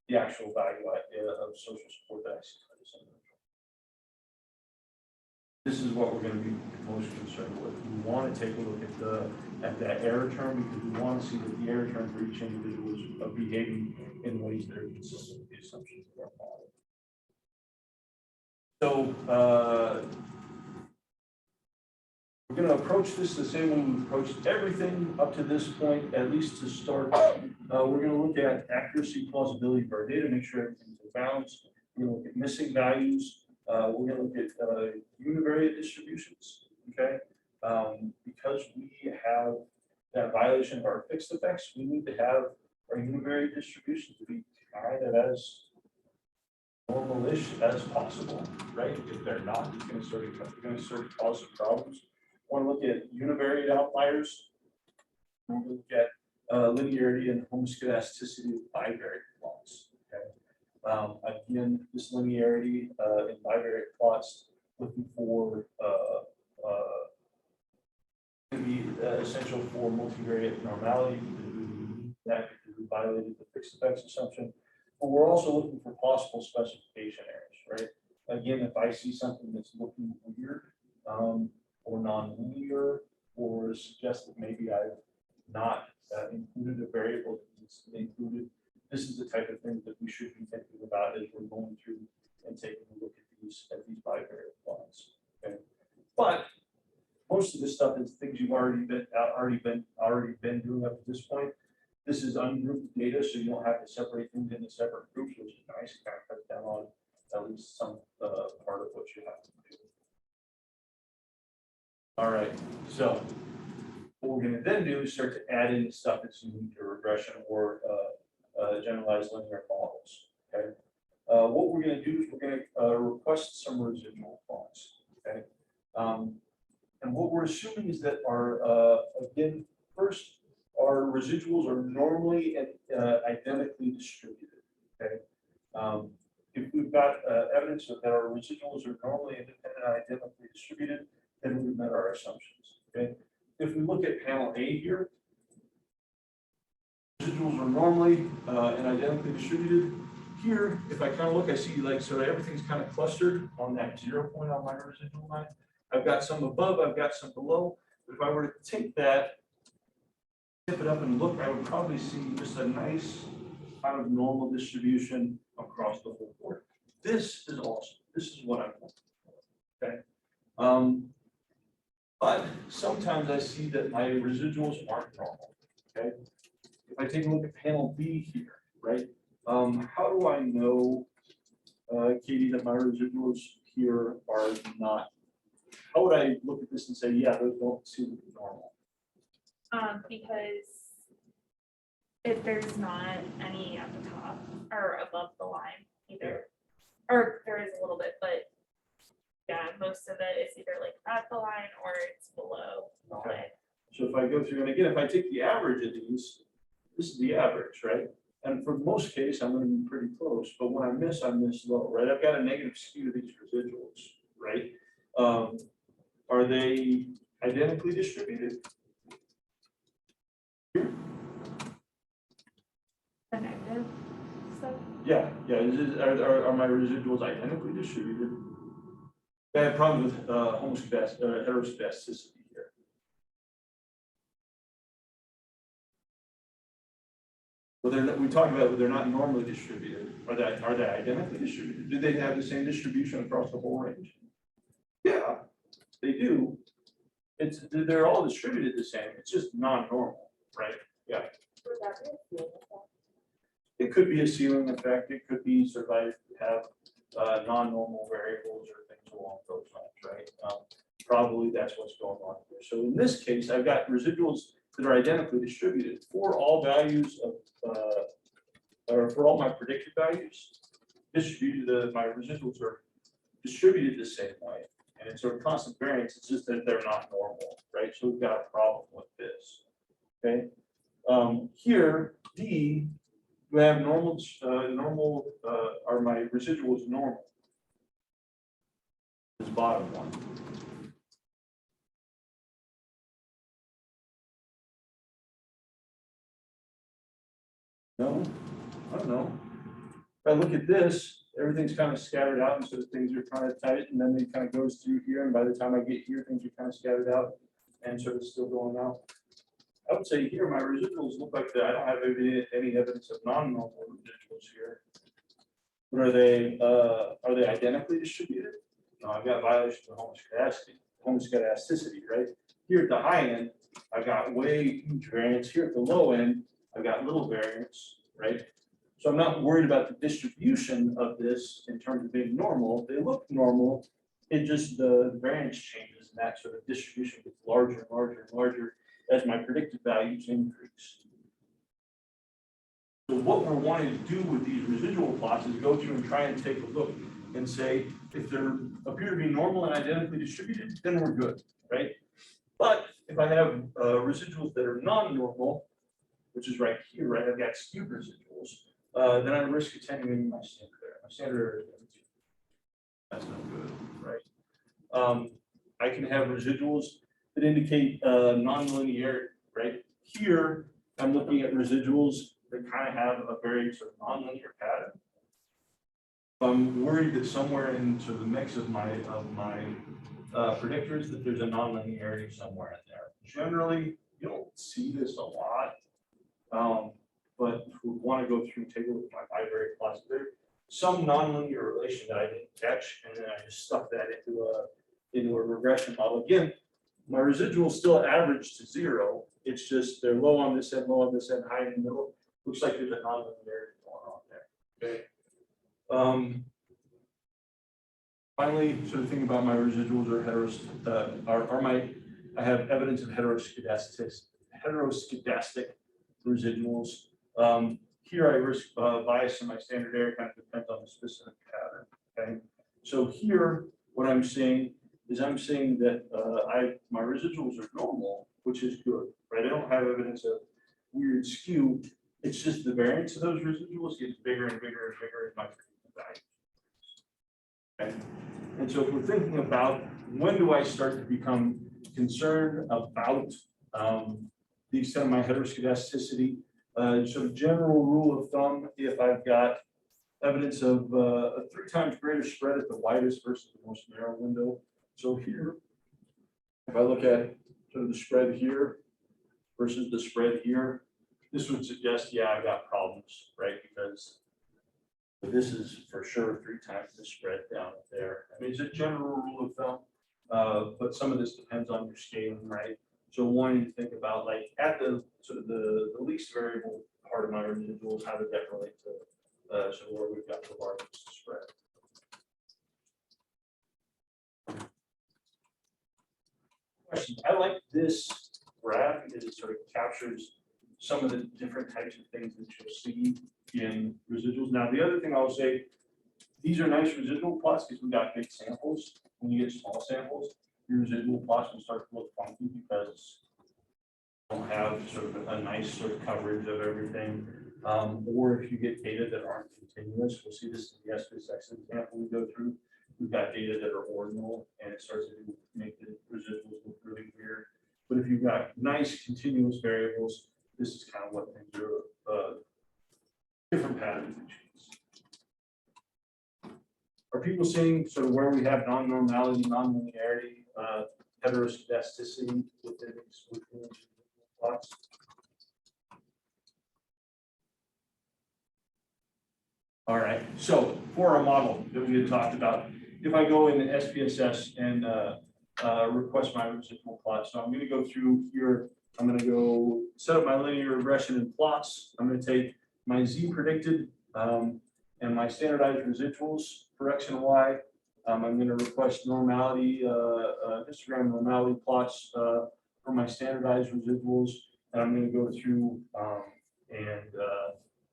the actual value of social support that I see for this individual. This is what we're going to be most concerned with. We want to take a look at that error term, because we want to see that the error term for each individual is behaving in ways that are consistent with the assumptions of our model. So we're going to approach this the same way we've approached everything up to this point, at least to start. We're going to look at accuracy, plausibility of our data, make sure everything's in balance. We're going to look at missing values. We're going to look at univariate distributions, okay? Because we have that violation of our fixed effects, we need to have our univariate distributions to be kind of as normal-ish as possible, right? If they're not, it's going to start to cause some problems. Want to look at univariate outliers. We're going to look at linearity and homoscedasticity of bivariate plots. Okay. Again, this linearity in bivariate plots, looking for going to be essential for multivariate normality, because we violated the fixed effects assumption. But we're also looking for possible specification errors, right? Again, if I see something that's looking weird or non-linear, or suggests that maybe I've not included a variable that's included, this is the type of thing that we should be thinking about as we're going through and taking a look at these bivariate plots. Okay, but most of this stuff is things you've already been doing up to this point. This is ungrouped data, so you don't have to separate things into separate groups, which is nice. It kind of cuts down on at least some part of what you have to do. All right, so what we're going to then do is start to add in stuff that's unique to regression or generalized linear models. Okay, what we're going to do is we're going to request some residual plots. Okay, and what we're assuming is that our again, first, our residuals are normally and identically distributed. Okay, if we've got evidence that our residuals are normally independent and identically distributed, then we've met our assumptions. Okay, if we look at panel A here, residuals are normally and identically distributed. Here, if I kind of look, I see like so everything's kind of clustered on that 0 point on my residual line. I've got some above, I've got some below. If I were to take that, tip it up and look, I would probably see just a nice kind of normal distribution across the whole board. This is awesome. This is what I'm looking for. Okay. But sometimes I see that my residuals aren't normal. Okay. If I take a look at panel B here, right? How do I know, Katie, that my residuals here are not? How would I look at this and say, yeah, those don't seem to be normal? Because if there's not any at the top or above the line either, or there is a little bit, but yeah, most of it is either like at the line or it's below the Okay. line. So if I go through, and again, if I take the average of these, this is the average, right? And for most case, I'm going to be pretty close, but when I miss low, right? I've got a negative skew to these residuals, right? Are they identically distributed? The negative stuff. Yeah. Are my residuals identically distributed? I have problems with heteroscedasticity here. Well, we talked about they're not normally distributed. Are they identically distributed? Do they have the same distribution across the whole range? Yeah, they do. They're all distributed the same. It's just non-normal, right? Yeah. Would that be a ceiling effect? It could be a ceiling effect. It could be sort of like have non-normal variables or things along those lines, right? Probably that's what's going on here. So in this case, I've got residuals that are identically distributed for all values of, or for all my predicted values. Distributed, my residuals are distributed the same way, and it's sort of constant variance. It's just that they're not normal, right? So we've got a problem with this. Okay. Here, D. Do I have normal, are my residuals normal? This bottom one. No, I don't know. If I look at this, everything's kind of scattered out, and so things are kind of tight, and then it kind of goes through here, and by the time I get here, things are kind of scattered out and sort of still going out. I would say here, my residuals look like that. I don't have any evidence of non-normal residuals here. But are they identically distributed? No, I've got violations of homoscedasticity, right? Here at the high end, I got way huge variance. Here at the low end, I've got little variance, right? So I'm not worried about the distribution of this in terms of being normal. They look normal. It just, the variance changes, and that sort of distribution gets larger and larger and larger as my predicted values increase. So what we're wanting to do with these residual plots is go through and try and take a look and say, if they appear to be normal and identically distributed, then we're good, right? But if I have residuals that are non-normal, which is right here, right, I've got skewed residuals, then I risk attenuating my standard error. My standard error is negative. That's not good, right? I can have residuals that indicate non-linearity, right? Here, I'm looking at residuals that kind of have a very sort of non-linear pattern. I'm worried that somewhere in sort of the mix of my predictors that there's a non-linearity somewhere in there. Generally, you don't see this a lot, but if we want to go through and take a look at my bivariate plots, there's some nonlinear relation that I didn't catch, and then I just stuck that into a regression model. Again, my residuals still average to 0. It's just they're low on this end, high in the middle. Looks like there's a nonlinearity going on there. Okay. Finally, sort of thinking about my residuals or I have evidence of heteroscedastic residuals. Here I risk bias in my standard error, kind of depends on the specific pattern. Okay, so here what I'm saying is I'm saying that my residuals are normal, which is good, right? I don't have evidence of weird skew. It's just the variance of those residuals gets bigger and bigger and bigger as my value. Okay. And so if we're thinking about when do I start to become concerned about the extent of my heteroscedasticity, sort of general rule of thumb, if I've got evidence of a 3 times greater spread at the widest versus the most narrow window. So here, if I look at sort of the spread here versus the spread here, this would suggest, yeah, I've got problems, right? Because this is for sure 3 times the spread down there. I mean, it's a general rule of thumb, but some of this depends on your scaling, right? So wanting to think about, like, at the sort of the least variable part of my residuals, how does that relate to so where we've got the largest spread? Question. I like this graph because it sort of captures some of the different types of things that you'll see in residuals. Now, the other thing I'll say, these are nice residual plots because we got big samples. When you get small samples, your residual plots will start to look funky because you don't have sort of a nice sort of coverage of everything. Or if you get data that aren't continuous, we'll see this in the SPSX example we go through. We've got data that are ordinal, and it starts to make the residuals look really weird. But if you've got nice continuous variables, this is kind of what things are different patterns and changes. Are people seeing sort of where we have non-normality, non-linearity, heteroscedasticity within plots? All right, so for our model that we had talked about, if I go into SPSS and request my residual plot, so I'm going to go through here. I'm going to go set up my linear regression in plots. I'm going to take my Z predicted and my standardized residuals for X and Y. I'm going to request normality, histogram normality plots for my standardized residuals. And I'm going to go through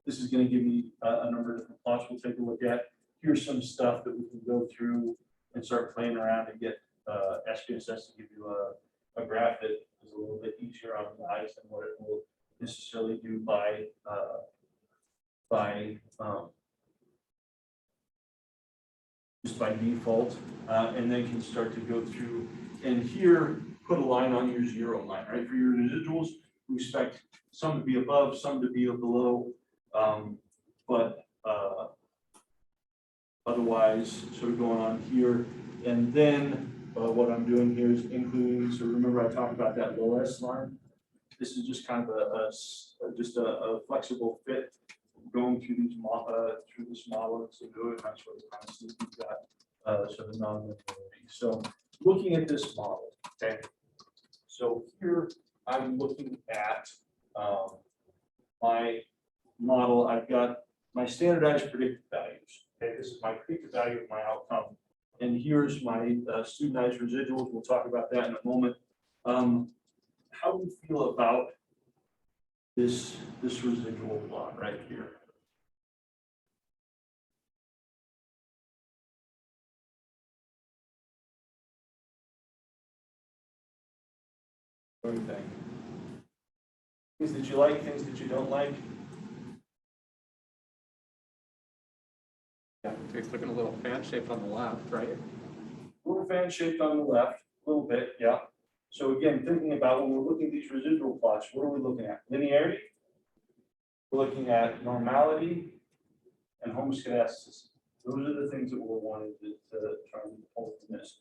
this is going to give me a number of different plots we'll take a look at. Here's some stuff that we can go through and start playing around and get SPSS to give you a graph that is a little bit easier on the eyes than what it will necessarily do by just by default, and then can start to go through and here put a line on your 0 line, right? For your residuals, we expect some to be above, some to be below, but otherwise sort of going on here. And then what I'm doing here is including, so remember I talked about that low S line? This is just kind of just a flexible fit going through these through this model. So doing that's what kind of see we've got sort of non-linearity. So looking at this model, okay. So here I'm looking at my model. I've got my standardized predicted values. Okay, this is my predicted value of my outcome. And here's my studentized residuals. We'll talk about that in a moment. How do you feel about this residual plot right here? What do you think? Things that you like, things that you don't like? Yeah, it's looking a little fan shaped on the left, right? A little fan shaped on the left, a little bit, yeah. So again, thinking about when we're looking at these residual plots, what are we looking at? Linearity. We're looking at normality and homoscedasticity. Those are the things that we're wanting to try and pull from this.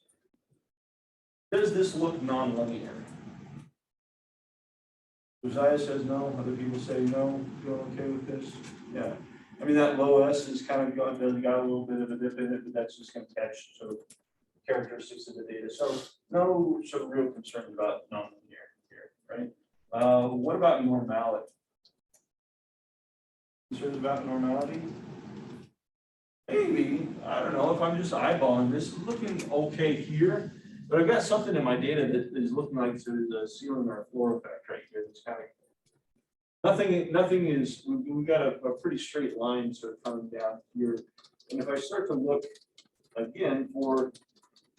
Does this look non-linear? Josiah says no. Other people say no. Feel okay with this? Yeah. I mean, that low S is kind of got a little bit of a dip in it, but that's just going to catch sort of characteristics of the data. So no sort of real concern about non-linear here, right? What about normality? Concerns about normality? Maybe, I don't know, if I'm just eyeballing this, looking okay here, but I've got something in my data that is looking like sort of the ceiling or a floor effect right here. It's kind of nothing is, we've got a pretty straight line sort of coming down here. And if I start to look again for,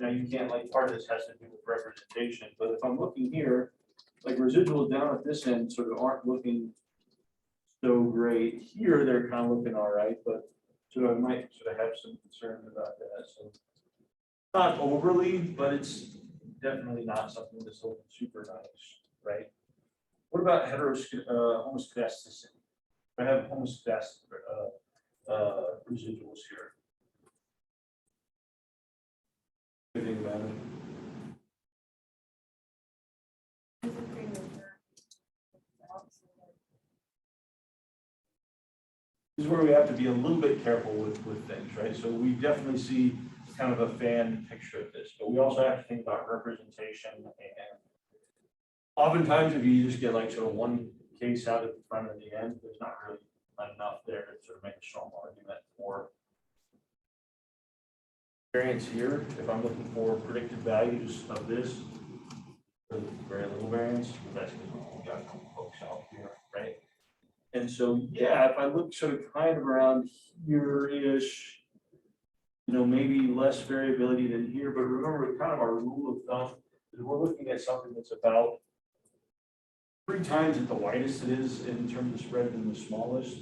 now you can't, like, part of this has to do with representation, but if I'm looking here, like residuals down at this end sort of aren't looking so great. Here they're kind of looking all right, but so I might sort of have some concerns about that. So not overly, but it's definitely not something that's looking super nice, right? What about homoscedasticity? I have homoscedastic residuals here. What do you think about it? This is where we have to be a little bit careful with things, right? So we definitely see kind of a fan picture of this, but we also have to think about representation. And oftentimes, if you just get like sort of one case out at the front and the end, there's not really enough there to sort of make a strong argument for variance here. If I'm looking for predicted values of this, very little variance, that's because we only got folks out here, right? And so, yeah, if I look sort of kind of around here-ish, you know, maybe less variability than here, but remember kind of our rule of thumb is we're looking at something that's about 3 times at the widest it is in terms of spread than the smallest.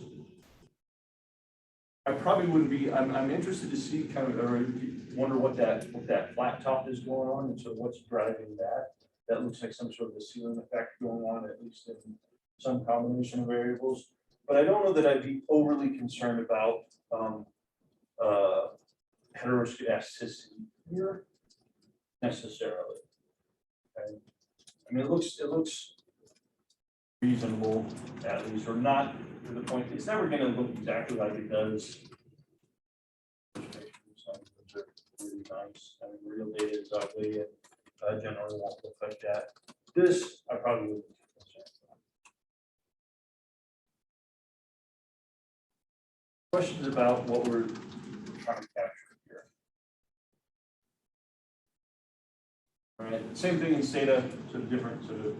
I probably wouldn't be, I'm interested to see kind of, or wonder what that flat top is going on, and so what's driving that. That looks like some sort of a ceiling effect going on, at least in some combination of variables, but I don't know that I'd be overly concerned about heteroscedasticity here necessarily. Okay. I mean, it looks reasonable, at least, or not to the point. It's never going to look exactly like it does. Those are really nice. I mean, real data is ugly, and generally won't look like that. This I probably wouldn't. Questions about what we're trying to capture here. All right, same thing in Stata, sort of different, sort of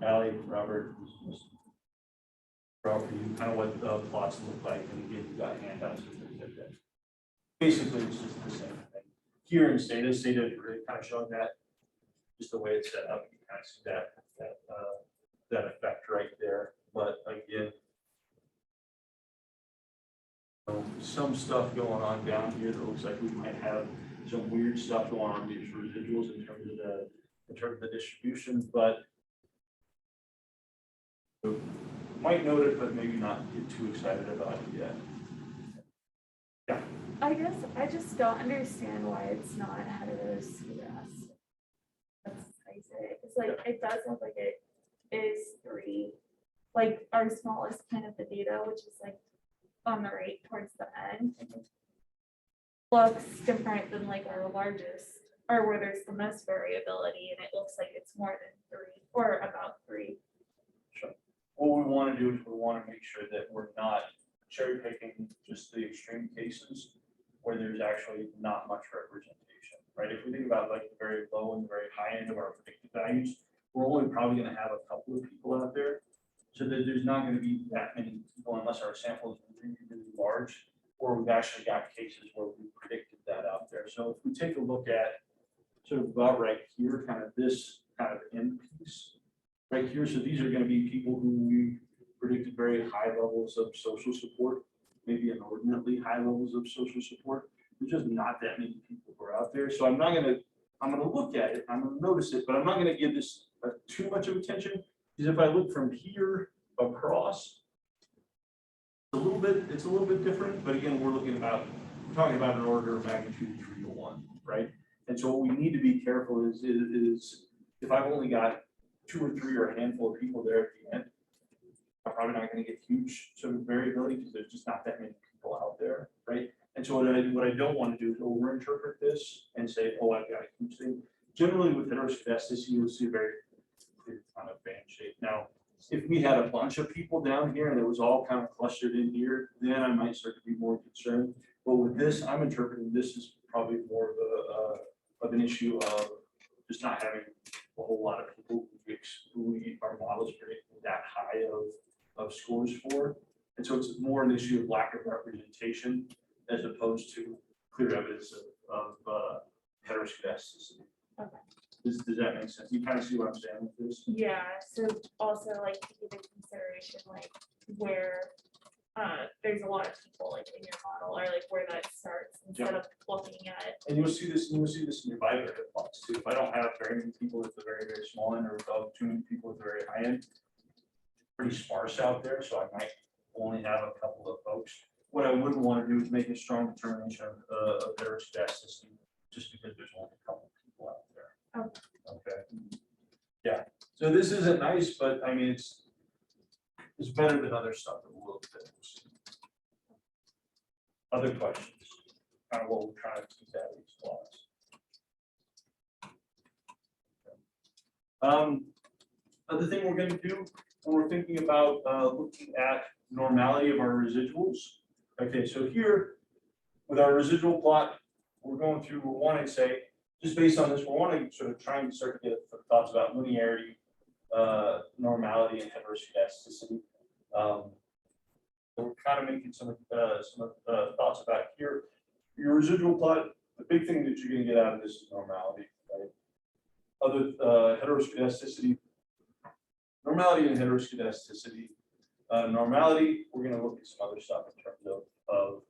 Allie, Robert, for you, kind of what the plots look like, and again, you got handouts and things like that. Basically, it's just the same thing. Here in Stata really kind of showing that, just the way it's set up, you kind of see that effect right there. But again, some stuff going on down here that looks like we might have some weird stuff going on with these residuals in terms of the distribution, but might note it, but maybe not get too excited about it yet. Yeah. I guess I just don't understand why it's not heteroscedastic. That's how you say it. It's like, it does look like it is 3. Like our smallest kind of the data, which is like on the right towards the end, looks different than like our largest, or where there's the most variability, and it looks like it's more than 3 or about 3. Sure. What we want to do is we want to make sure that we're not cherry picking just the extreme cases where there's actually not much representation, right? If we think about like the very low and the very high end of our predicted values, we're only probably going to have a couple of people out there. So that there's not going to be that many people unless our sample is really, really large, or we've actually got cases where we predicted that out there. So if we take a look at sort of about right here, kind of this kind of end piece right here. So these are going to be people who we predicted very high levels of social support, maybe inordinately high levels of social support. There's just not that many people who are out there. So I'm going to look at it, I'm going to notice it, but I'm not going to give this too much of attention. Because if I look from here across, it's a little bit different, but again, we're talking about an order of magnitude 3 to 1, right? And so what we need to be careful is if I've only got 2 or 3 or a handful of people there at the end, I'm probably not going to get huge sort of variability because there's just not that many people out there, right? And so what I don't want to do is overinterpret this and say, oh, I've got a huge thing. Generally with heteroscedasticity, you'll see a very clear kind of band shape. Now, if we had a bunch of people down here and it was all kind of clustered in here, then I might start to be more concerned. But with this, I'm interpreting this as probably more of an issue of just not having a whole lot of people who our models predicting that high of scores for. And so it's more an issue of lack of representation as opposed to clear evidence of heteroscedasticity. Okay. Does that make sense? You kind of see what I'm saying with this? Yeah, so also like take into consideration like where there's a lot of people like in your model, or like where that starts instead of looking at. And you'll see this in your bivariate plots too. If I don't have very many people at the very, very small end, or without too many people at the very high end, pretty sparse out there, so I might only have a couple of folks. What I wouldn't want to do is make a strong determination of heteroscedasticity just because there's only a couple of people out there. Okay. Yeah. So this isn't nice, but I mean it's better than other stuff that we'll bit. Other questions? Kind of what we're trying to tease out of these plots. Other thing we're going to do when we're thinking about looking at normality of our residuals. Okay, so here with our residual plot, we're going through, we want to say, just based on this, we want to sort of try and start to get thoughts about linearity, normality, and heteroscedasticity. We're kind of making some thoughts about here. Your residual plot, the big thing that you're going to get out of this is normality, right? Other heteroscedasticity, normality and heteroscedasticity. Normality, we're going to look at some other stuff in terms of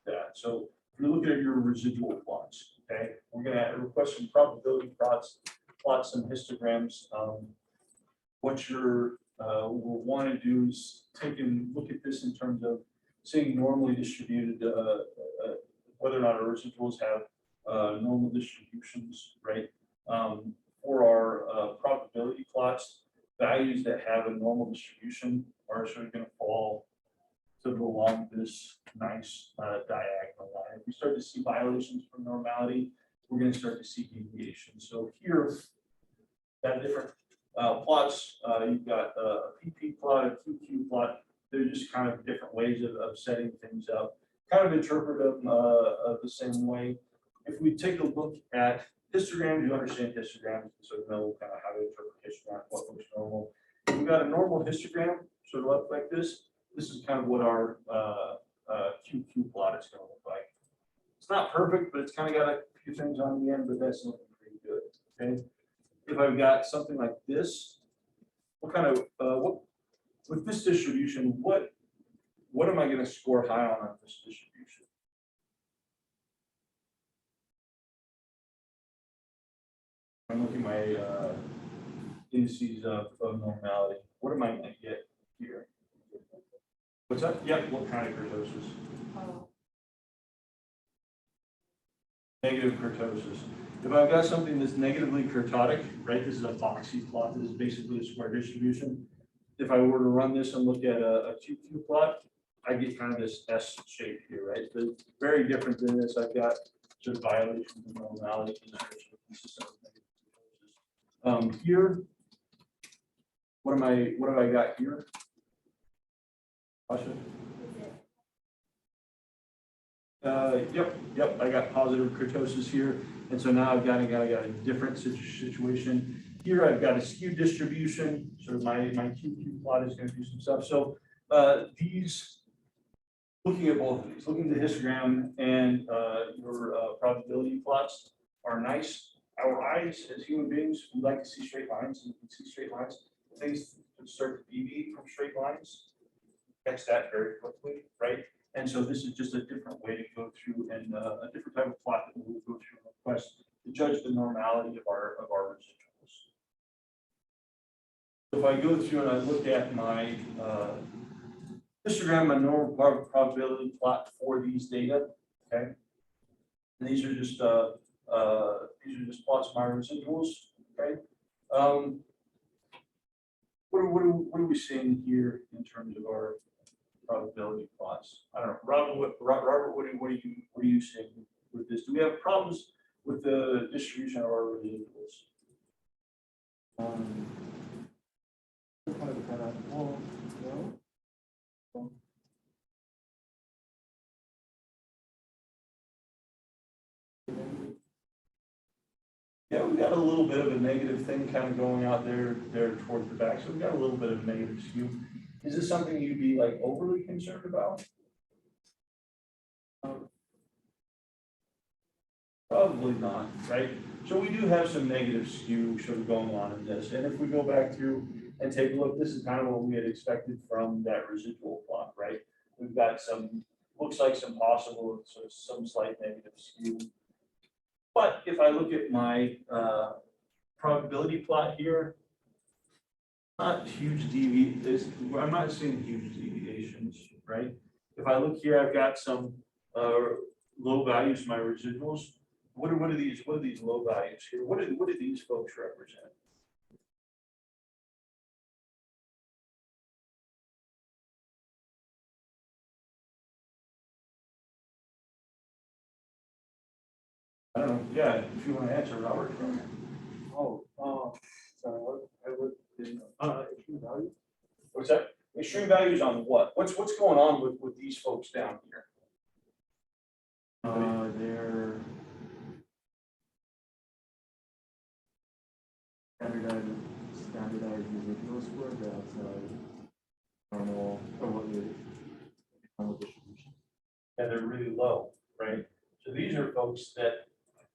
that. So if you're looking at your residual plots, okay, we're going to request some probability plots, some histograms. What we'll want to do is take and look at this in terms of seeing normally distributed, whether or not our residuals have normal distributions, right? For our probability plots, values that have a normal distribution are sort of going to fall sort of along this nice diagonal line. If we start to see violations from normality, we're going to start to see deviation. So here, that different plots, you've got a PP plot, a QQ plot. They're just kind of different ways of setting things up. Kind of interpret them the same way. If we take a look at histograms, you understand histograms, so you know kind of how to interpret histograms, what looks normal. If we've got a normal histogram, sort of up like this. This is kind of what our QQ plot is going to look like. It's not perfect, but it's kind of got a few things on the end, but that's looking pretty good. Okay. If I've got something like this, what kind of with this distribution, what am I going to score high on this distribution? I'm looking at my indices of normality. What am I going to get here? What's that? Yeah, what kind of kurtosis? Oh, Negative kurtosis. If I've got something that's negatively kurtotic, right, this is a boxy plot, this is basically a square distribution. If I were to run this and look at a QQ plot, I get kind of this S shape here, right? So it's very different than this. I've got sort of violation of normality. Here, what have I got here? Asha? Yep, I got positive kurtosis here. And so now I've got a different situation. Here I've got a skew distribution. So my QQ plot is going to do some stuff. So looking at both of these, looking at the histogram and your probability plots are nice. Our eyes as human beings, we like to see straight lines, and you can see straight lines. Things start to deviate from straight lines. Catch that very quickly, right? And so this is just a different way to go through and a different type of plot that we'll go through and request to judge the normality of our residuals. So if I go through and I look at my histogram, my normal probability plot for these data, okay, and these are just plots of my residuals, okay. What are we seeing here in terms of our probability plots? I don't know, Robert. What are you seeing with this? Do we have problems with the distribution of our residuals? Yeah, we got a little bit of a negative thing kind of going out there towards the back. So we got a little bit of negative skew. Is this something you'd be like overly concerned about? Probably not, right? So we do have some negative skew sort of going on in this. And if we go back through and take a look, this is kind of what we had expected from that residual plot, right? We've got some, looks like some possible, sort of some slight negative skew. But if I look at my probability plot here, not huge I'm not seeing huge deviations, right? If I look here, I've got some low values, my residuals. What are these low values here? What do these folks represent? I don't know. Yeah, if you want to answer, Robert. Sorry, extreme value. What's that? Extreme values on what? What's going on with these folks down here? They're standardized residual score that's normal or what the normal distribution. Yeah, they're really low, right? So these are folks that,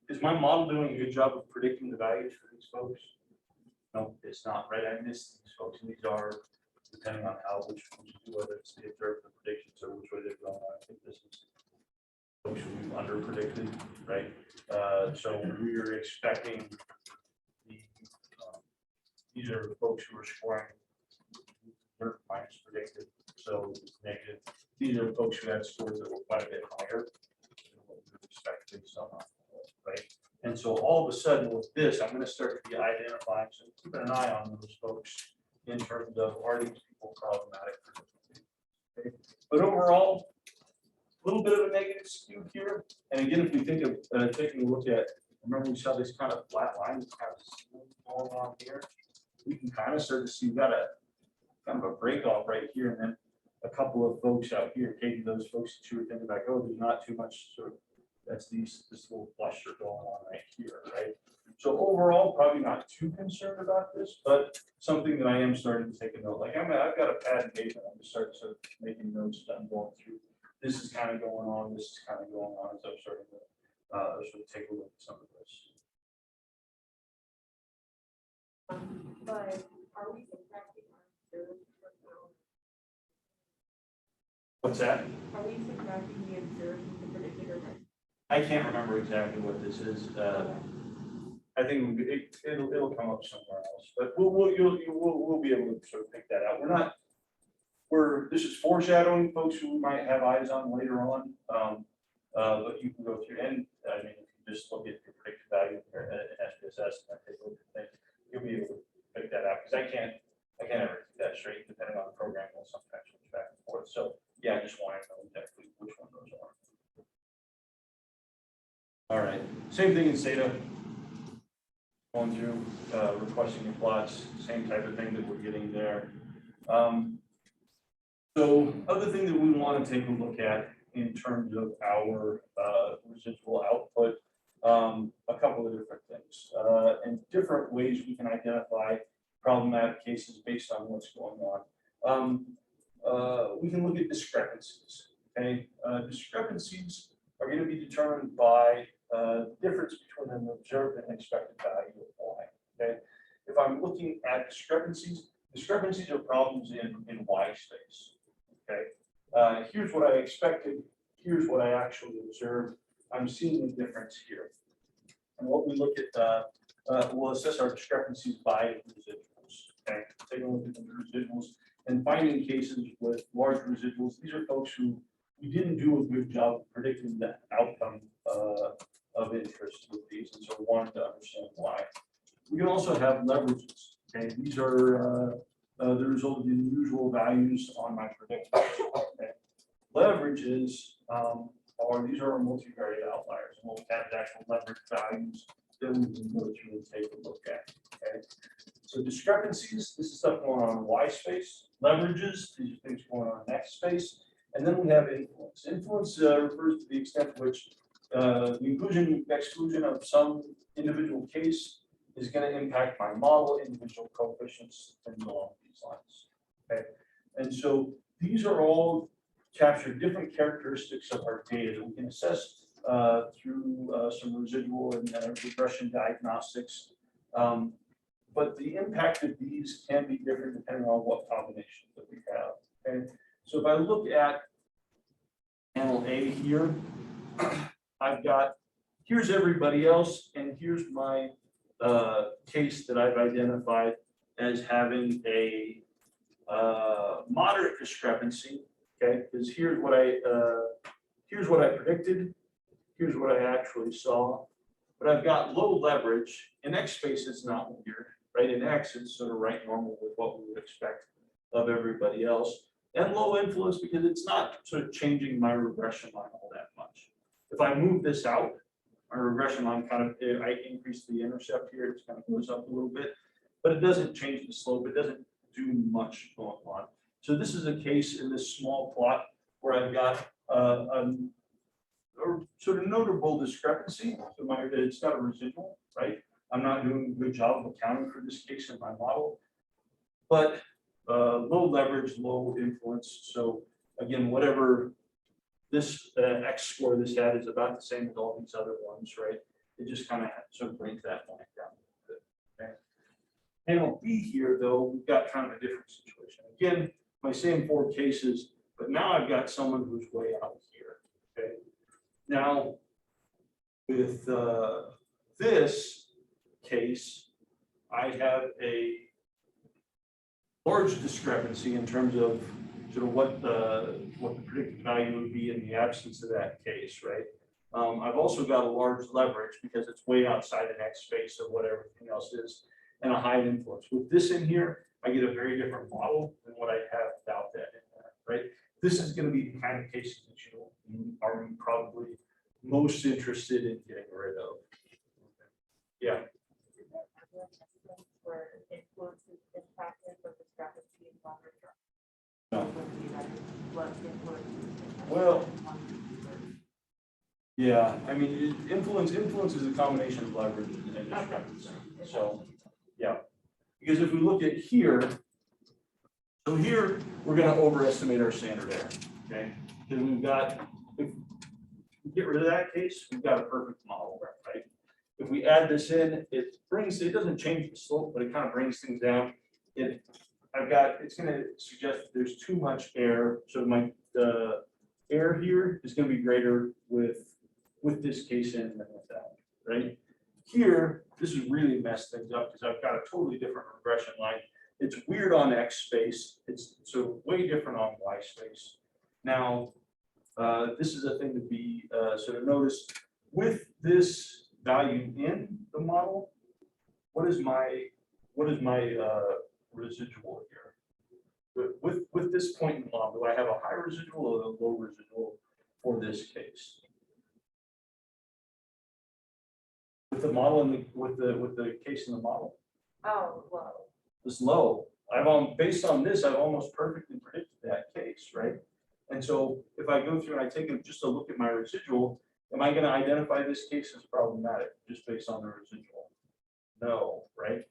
is my model doing a good job of predicting the values for these folks? No, it's not, right? I missed these folks, and these are, depending on which ones you do, whether it's the observed predictions or which way they're going. I think this is folks we've under predicted, right? So we're expecting these are folks who are scoring minus predicted, so negative. These are folks who had scores that were quite a bit higher than what we were expecting, right? And so all of a sudden with this, I'm going to start to be identifying, so keeping an eye on those folks in terms of are these people problematic? Okay. But overall, a little bit of a negative skew here. And again, if we think of taking a look at, remember we saw this kind of flat line kind of going on here. We can kind of start to see that kind of a break off right here, and then a couple of folks out here, Katie, those folks that you were thinking like, oh, there's not too much sort of, that's this little cluster going on right here, right? So overall, probably not too concerned about this, but something that I am starting to take a note. Like I've got a pad and paper, I'm just starting to making notes that I'm going through. This is kind of going on, this is kind of going on, so I'm starting to sort of take a look at some of this. But are we subtracting our observed from our? What's that? Are we subtracting the observed from the predicted or not? I can't remember exactly what this is. I think it'll come up somewhere else, but we'll be able to sort of pick that out. This is foreshadowing folks who we might have eyes on later on. But you can go through, and I mean, if you just look at your predicted value here in SPSS and take a look at things, you'll be able to pick that out, because I can't ever keep that straight depending on the program, will sometimes switch back and forth. So yeah, I just want to know exactly which one those are. All right, same thing in SATA. Going through, requesting your plots, same type of thing that we're getting there. So other thing that we want to take a look at in terms of our residual output, a couple of different things, and different ways we can identify problematic cases based on what's going on. We can look at discrepancies. Okay, discrepancies are going to be determined by the difference between an observed and expected value of y. Okay, if I'm looking at discrepancies are problems in y space. Okay, here's what I expected. Here's what I actually observed. I'm seeing a difference here. And what we look at, we'll assess our discrepancies by residuals. Okay, take a look at the residuals and finding cases with large residuals. These are folks who we didn't do a good job of predicting the outcome of interest with these, and so we wanted to understand why. We can also have leverages. Okay, these are the result of unusual values on my predictors. Okay. Leverages these are our multivariate outliers, and we'll have actual leverage values that we can go through and take a look at. Okay. So discrepancies, this is stuff going on in Y space. Leverages, these are things going on in X space. And then we have influence. Influence refers to the extent to which the inclusion, exclusion of some individual case is going to impact my model, individual coefficients, and along these lines. Okay, and so these are all capture different characteristics of our data that we can assess through some residual and regression diagnostics. But the impact of these can be different depending on what combination that we have. Okay, so if I look at panel A here, I've got, here's everybody else, and here's my case that I've identified as having a moderate discrepancy. Okay, because here's what I predicted, here's what I actually saw, but I've got low leverage. In X space, it's not weird, right? In X, it's sort of right normal with what we would expect of everybody else, and low influence because it's not sort of changing my regression line all that much. If I move this out, my regression line kind of, I increase the intercept here, it kind of goes up a little bit, but it doesn't change the slope. It doesn't do much going on. So this is a case in this small plot where I've got a sort of notable discrepancy. So it's got a residual, right? I'm not doing a good job of accounting for this case in my model, but low leverage, low influence. So again, whatever this X score this had is about the same as all these other ones, right? It just kind of sort of brings that line down a little bit. Okay. Panel B here, though, we've got kind of a different situation. Again, my same 4 cases, but now I've got someone who's way out here. Okay. Now, with this case, I have a large discrepancy in terms of sort of what the predicted value would be in the absence of that case, right? I've also got a large leverage because it's way outside an X space of what everything else is, and a high influence. With this in here, I get a very different model than what I have without that in there, right? This is going to be the kind of cases that you are probably most interested in getting rid of. Yeah. Where influence is impacted, but discrepancy is longer term. No. What influence is Well, yeah, I mean, influence is a combination of leverage and discrepancy. So, yeah, because if we look at here, so here we're going to overestimate our standard error, okay? Because we've got, if we get rid of that case, we've got a perfect model, right? If we add this in, it doesn't change the slope, but it kind of brings things down. It's going to suggest that there's too much error. So the error here is going to be greater with this case in than without, right? Here, this has really messed things up because I've got a totally different regression line. It's weird on X space. It's so way different on Y space. Now, this is a thing to be sort of noticed with this value in the model, what is my residual here? With this point in the model, do I have a high residual or a low residual for this case? With the model and with the case in the model, Oh, well, it's low. Based on this, I've almost perfectly predicted that case, right? And so if I go through and I take just a look at my residual, am I going to identify this case as problematic just based on the residual? No, right?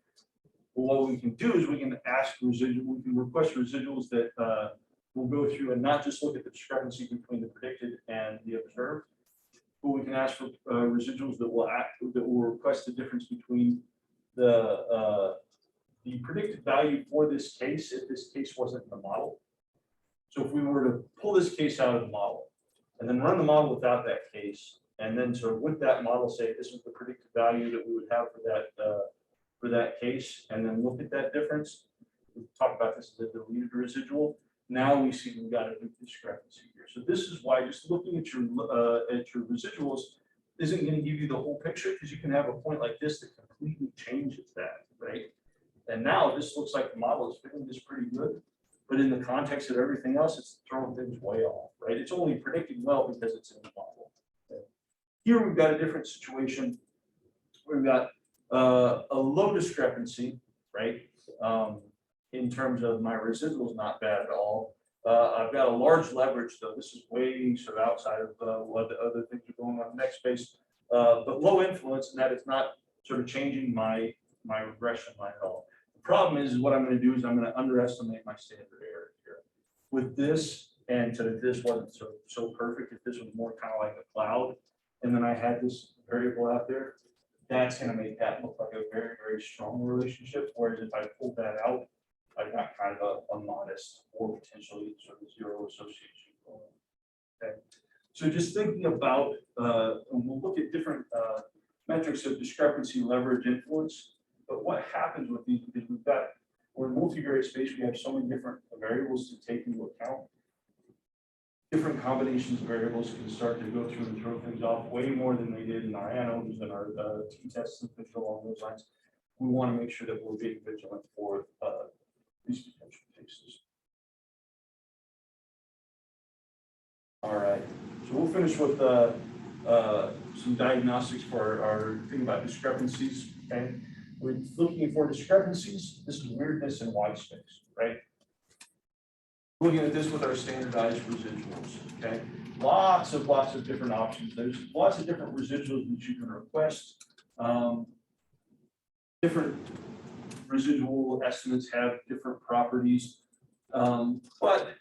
Well, what we can do is we can ask residual, we can request residuals that will go through and not just look at the discrepancy between the predicted and the observed, but we can ask for residuals that will request the difference between the predicted value for this case if this case wasn't in the model. So if we were to pull this case out of the model and then run the model without that case, and then sort of with that model say this is the predicted value that we would have for that case, and then look at that difference. We talk about this as a deleted residual. Now we see we've got a big discrepancy here. So this is why just looking at your residuals isn't going to give you the whole picture, because you can have a point like this that completely changes that, right? And now this looks like the model is fitting this pretty good, but in the context of everything else, it's throwing things way off, right? It's only predicting well because it's in the model. Okay. Here we've got a different situation. We've got a low discrepancy, right? In terms of my residuals, not bad at all. I've got a large leverage, though. This is way sort of outside of what the other things are going on in the next space, but low influence in that it's not sort of changing my regression line at all. The problem is what I'm going to do is I'm going to underestimate my standard error here. With this, and so if this wasn't so perfect, if this was more kind of like a cloud, and then I had this variable out there, that's going to make that look like a very, very strong relationship. Whereas if I pulled that out, I've got kind of a modest or potentially sort of zero association going on. Okay. So just thinking about, and we'll look at different metrics of discrepancy, leverage, influence. But what happens with these, because we're in multivariate space, we have so many different variables to take into account. Different combinations of variables can start to go through and throw things off way more than they did in our anodes and our t-tests and things along those lines. We want to make sure that we're being vigilant for these potential cases. All right, so we'll finish with some diagnostics for our thing about discrepancies. Okay, we're looking for discrepancies. This is weirdness in white space, right? Looking at this with our standardized residuals. Okay, lots of different options. There's lots of different residuals that you can request. Different residual estimates have different properties, but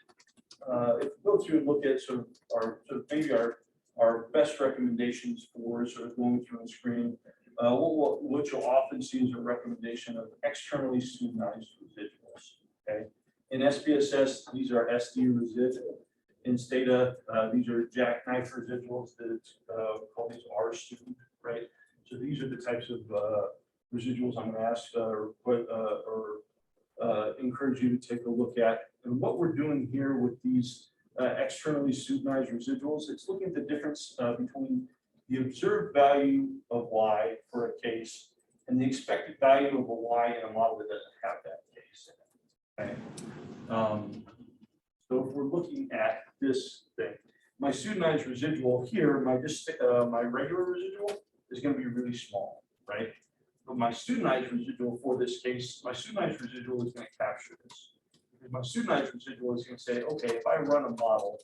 if we go through and look at sort of maybe our best recommendations for sort of going through and screening, what you'll often see is a recommendation of externally studentized residuals. Okay, in SPSS these are SD residual. In Stata these are jackknife residuals that call these R student, right? So these are the types of residuals I'm going to ask or encourage you to take a look at. And what we're doing here with these externally studentized residuals, it's looking at the difference between the observed value of Y for a case and the expected value of a Y in a model that doesn't have that case in it. Okay. So if we're looking at this thing, my studentized residual here, my regular residual is going to be really small, right? But my studentized residual for this case, my studentized residual is going to capture this. Because my studentized residual is going to say, okay, if I run a model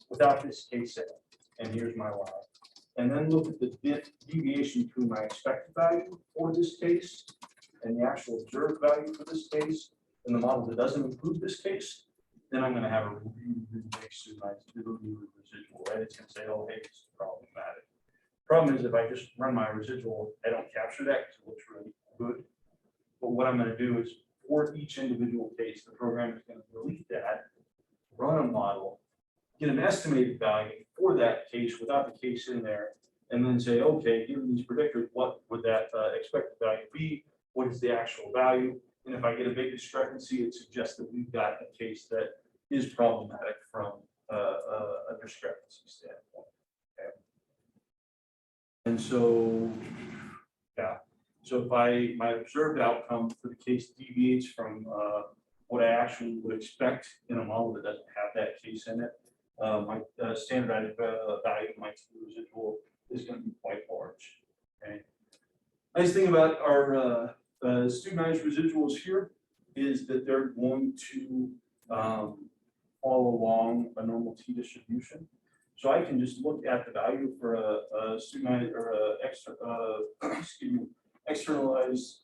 without this case in it, and here's my Y, and then look at the deviation between my expected value for this case and the actual observed value for this case, and the model that doesn't include this case, then I'm going to have a really, really big studentized residual, right? It's going to say, oh, hey, this is problematic. Problem is, if I just run my residual, I don't capture that because it looks really good. But what I'm going to do is, for each individual case, the program is going to delete that, run a model, get an estimated value for that case without the case in there, and then say, okay, given these predictors, what would that expected value be? What is the actual value? And if I get a big discrepancy, it suggests that we've got a case that is problematic from a discrepancy standpoint. And so, yeah, so if my observed outcome for the case deviates from what I actually would expect in a model that doesn't have that case in it, my standardized value of my T residual is going to be quite large. Okay. Nice thing about our studentized residuals here is that they're going to follow along a normal T distribution. So I can just look at the value for a student or a extra, excuse me, externalized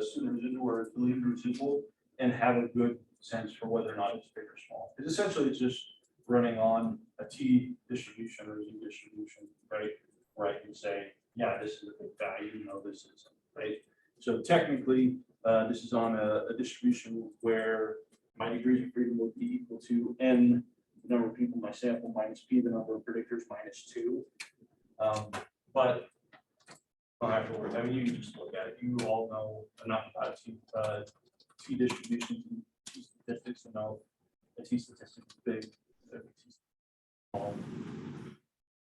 student residual or deleted residual and have a good sense for whether or not it's big or small. Because essentially it's just running on a T distribution or Z distribution, right? Where I can say, yeah, this is a big value, no, this isn't, right? So technically, this is on a distribution where my degrees of freedom would be equal to N, the number of people in my sample, minus P, the number of predictors, minus 2. But I don't have to worry. I mean, you can just look at it. You all know enough about T distribution, T statistics to know a T statistic is big.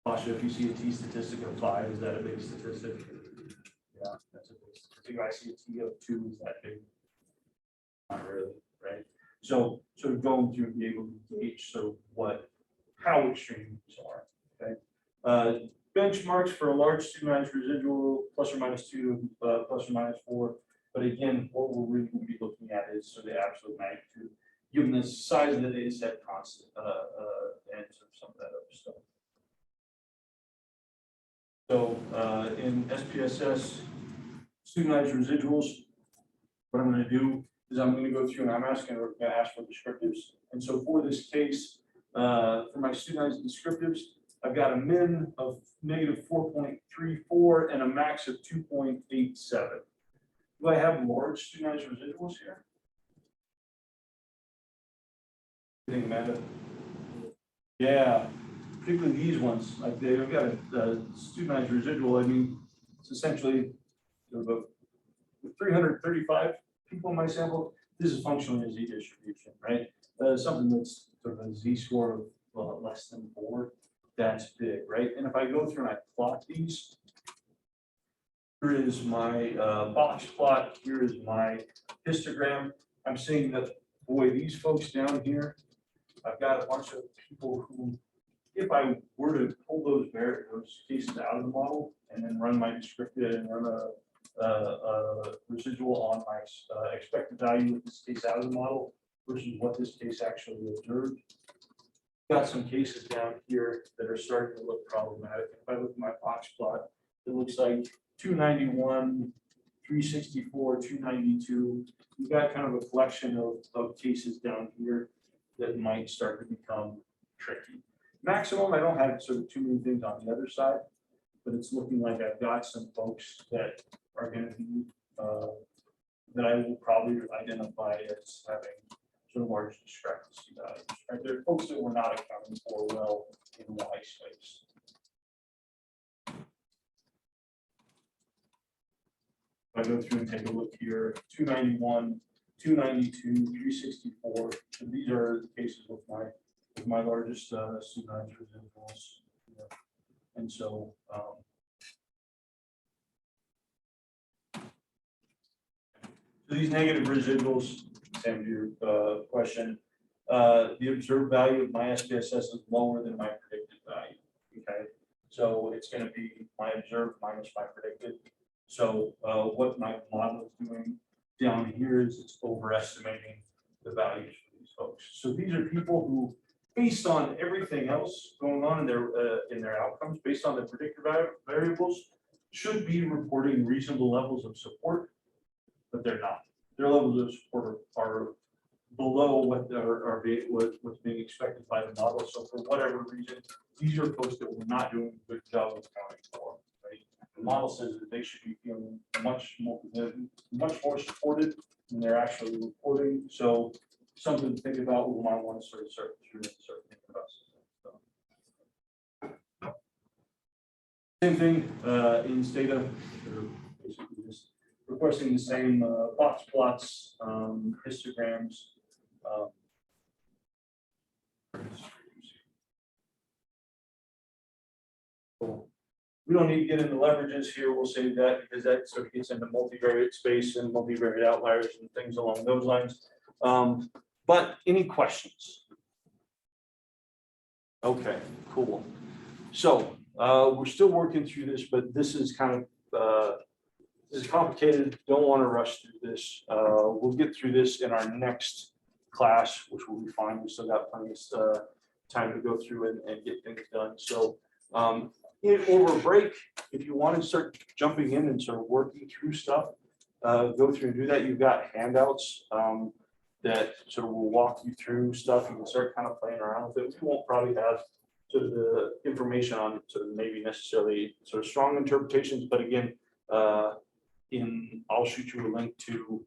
Pasha, if you see a T statistic of 5, is that a big statistic? Yeah, that's a big statistic. If I see a T of 2, is that big? Not really, right? So going to be able to gauge how extreme these are. Okay. Benchmarks for a large studentized residual ±2 to ±4. But again, what we're really going to be looking at is the absolute magnitude, given the size of the data set, constant, and some of that other stuff. So in SPSS studentized residuals, what I'm going to do is I'm going to go through and I'm going to ask for descriptives. And so for this case, for my studentized descriptives, I've got a min of -4.34 and a max of 2.87. Do I have large studentized residuals here? Anything, Amanda? Yeah, particularly these ones. Like they've got a studentized residual. I mean, it's essentially about 335 people in my sample. This is functionally a Z distribution, right? Something that's sort of a Z score of less than 4. That's big, right? And if I go through and I plot these, here is my box plot. Here is my histogram. I'm seeing that, boy, these folks down here, I've got a bunch of people who, if I were to pull those cases out of the model and then run my descriptive and run a residual on my expected value of this case out of the model versus what this case actually observed. Got some cases down here that are starting to look problematic. If I look at my box plot, it looks like 291, 364, 292. We've got kind of a collection of cases down here that might start to become tricky. Maximum, I don't have sort of too many things on the other side, but it's looking like I've got some folks that are going to be, that I will probably identify as having sort of large discrepancy values. Right? There are folks that we're not accounting for well in Y space. If I go through and take a look here, 291, 292, 364. And these are the cases with my largest student residuals. And so these negative residuals, Sam, to your question, the observed value of my SPSS is lower than my predicted value. Okay, so it's going to be my observed minus my predicted. So what my model is doing down here is it's overestimating the values for these folks. So these are people who, based on everything else going on in their outcomes, based on the predictor variables, should be reporting reasonable levels of support, but they're not. Their levels of support are below what's being expected by the model. So for whatever reason, these are folks that we're not doing a good job of accounting for. Right? The model says that they should be feeling much more supported than they're actually reporting. So something to think about. We might want to start thinking about. So. Same thing in Stata. Basically just requesting the same box plots, histograms. So We don't need to get into leverages here. We'll save that because that sort of gets into multivariate space and multivariate outliers and things along those lines. But any questions? Okay, cool. So we're still working through this, but this is kind of this is complicated. Don't want to rush through this. We'll get through this in our next class, which will be fine. We still got plenty of time to go through and get things done. So over break, if you want to start jumping in and sort of working through stuff, go through and do that. You've got handouts that sort of will walk you through stuff. You can start kind of playing around with it. We won't probably have sort of the information on sort of maybe necessarily sort of strong interpretations, but again, I'll shoot you a link to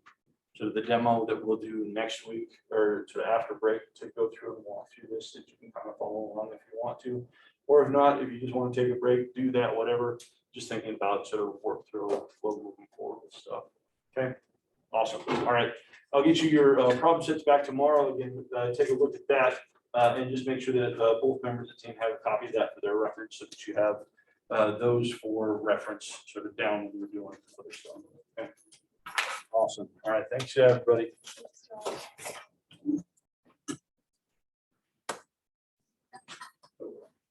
sort of the demo that we'll do next week or sort of after break to go through and walk through this, that you can kind of follow along if you want to. Or if not, if you just want to take a break, do that, whatever. Just thinking about sort of work through flow moving forward with stuff. Okay, awesome. All right, I'll get you your problem sets back tomorrow. Again, take a look at that and just make sure that both members of the team have a copy of that for their records so that you have those for reference sort of down when you're doing other stuff. Okay, awesome. All right, thanks everybody.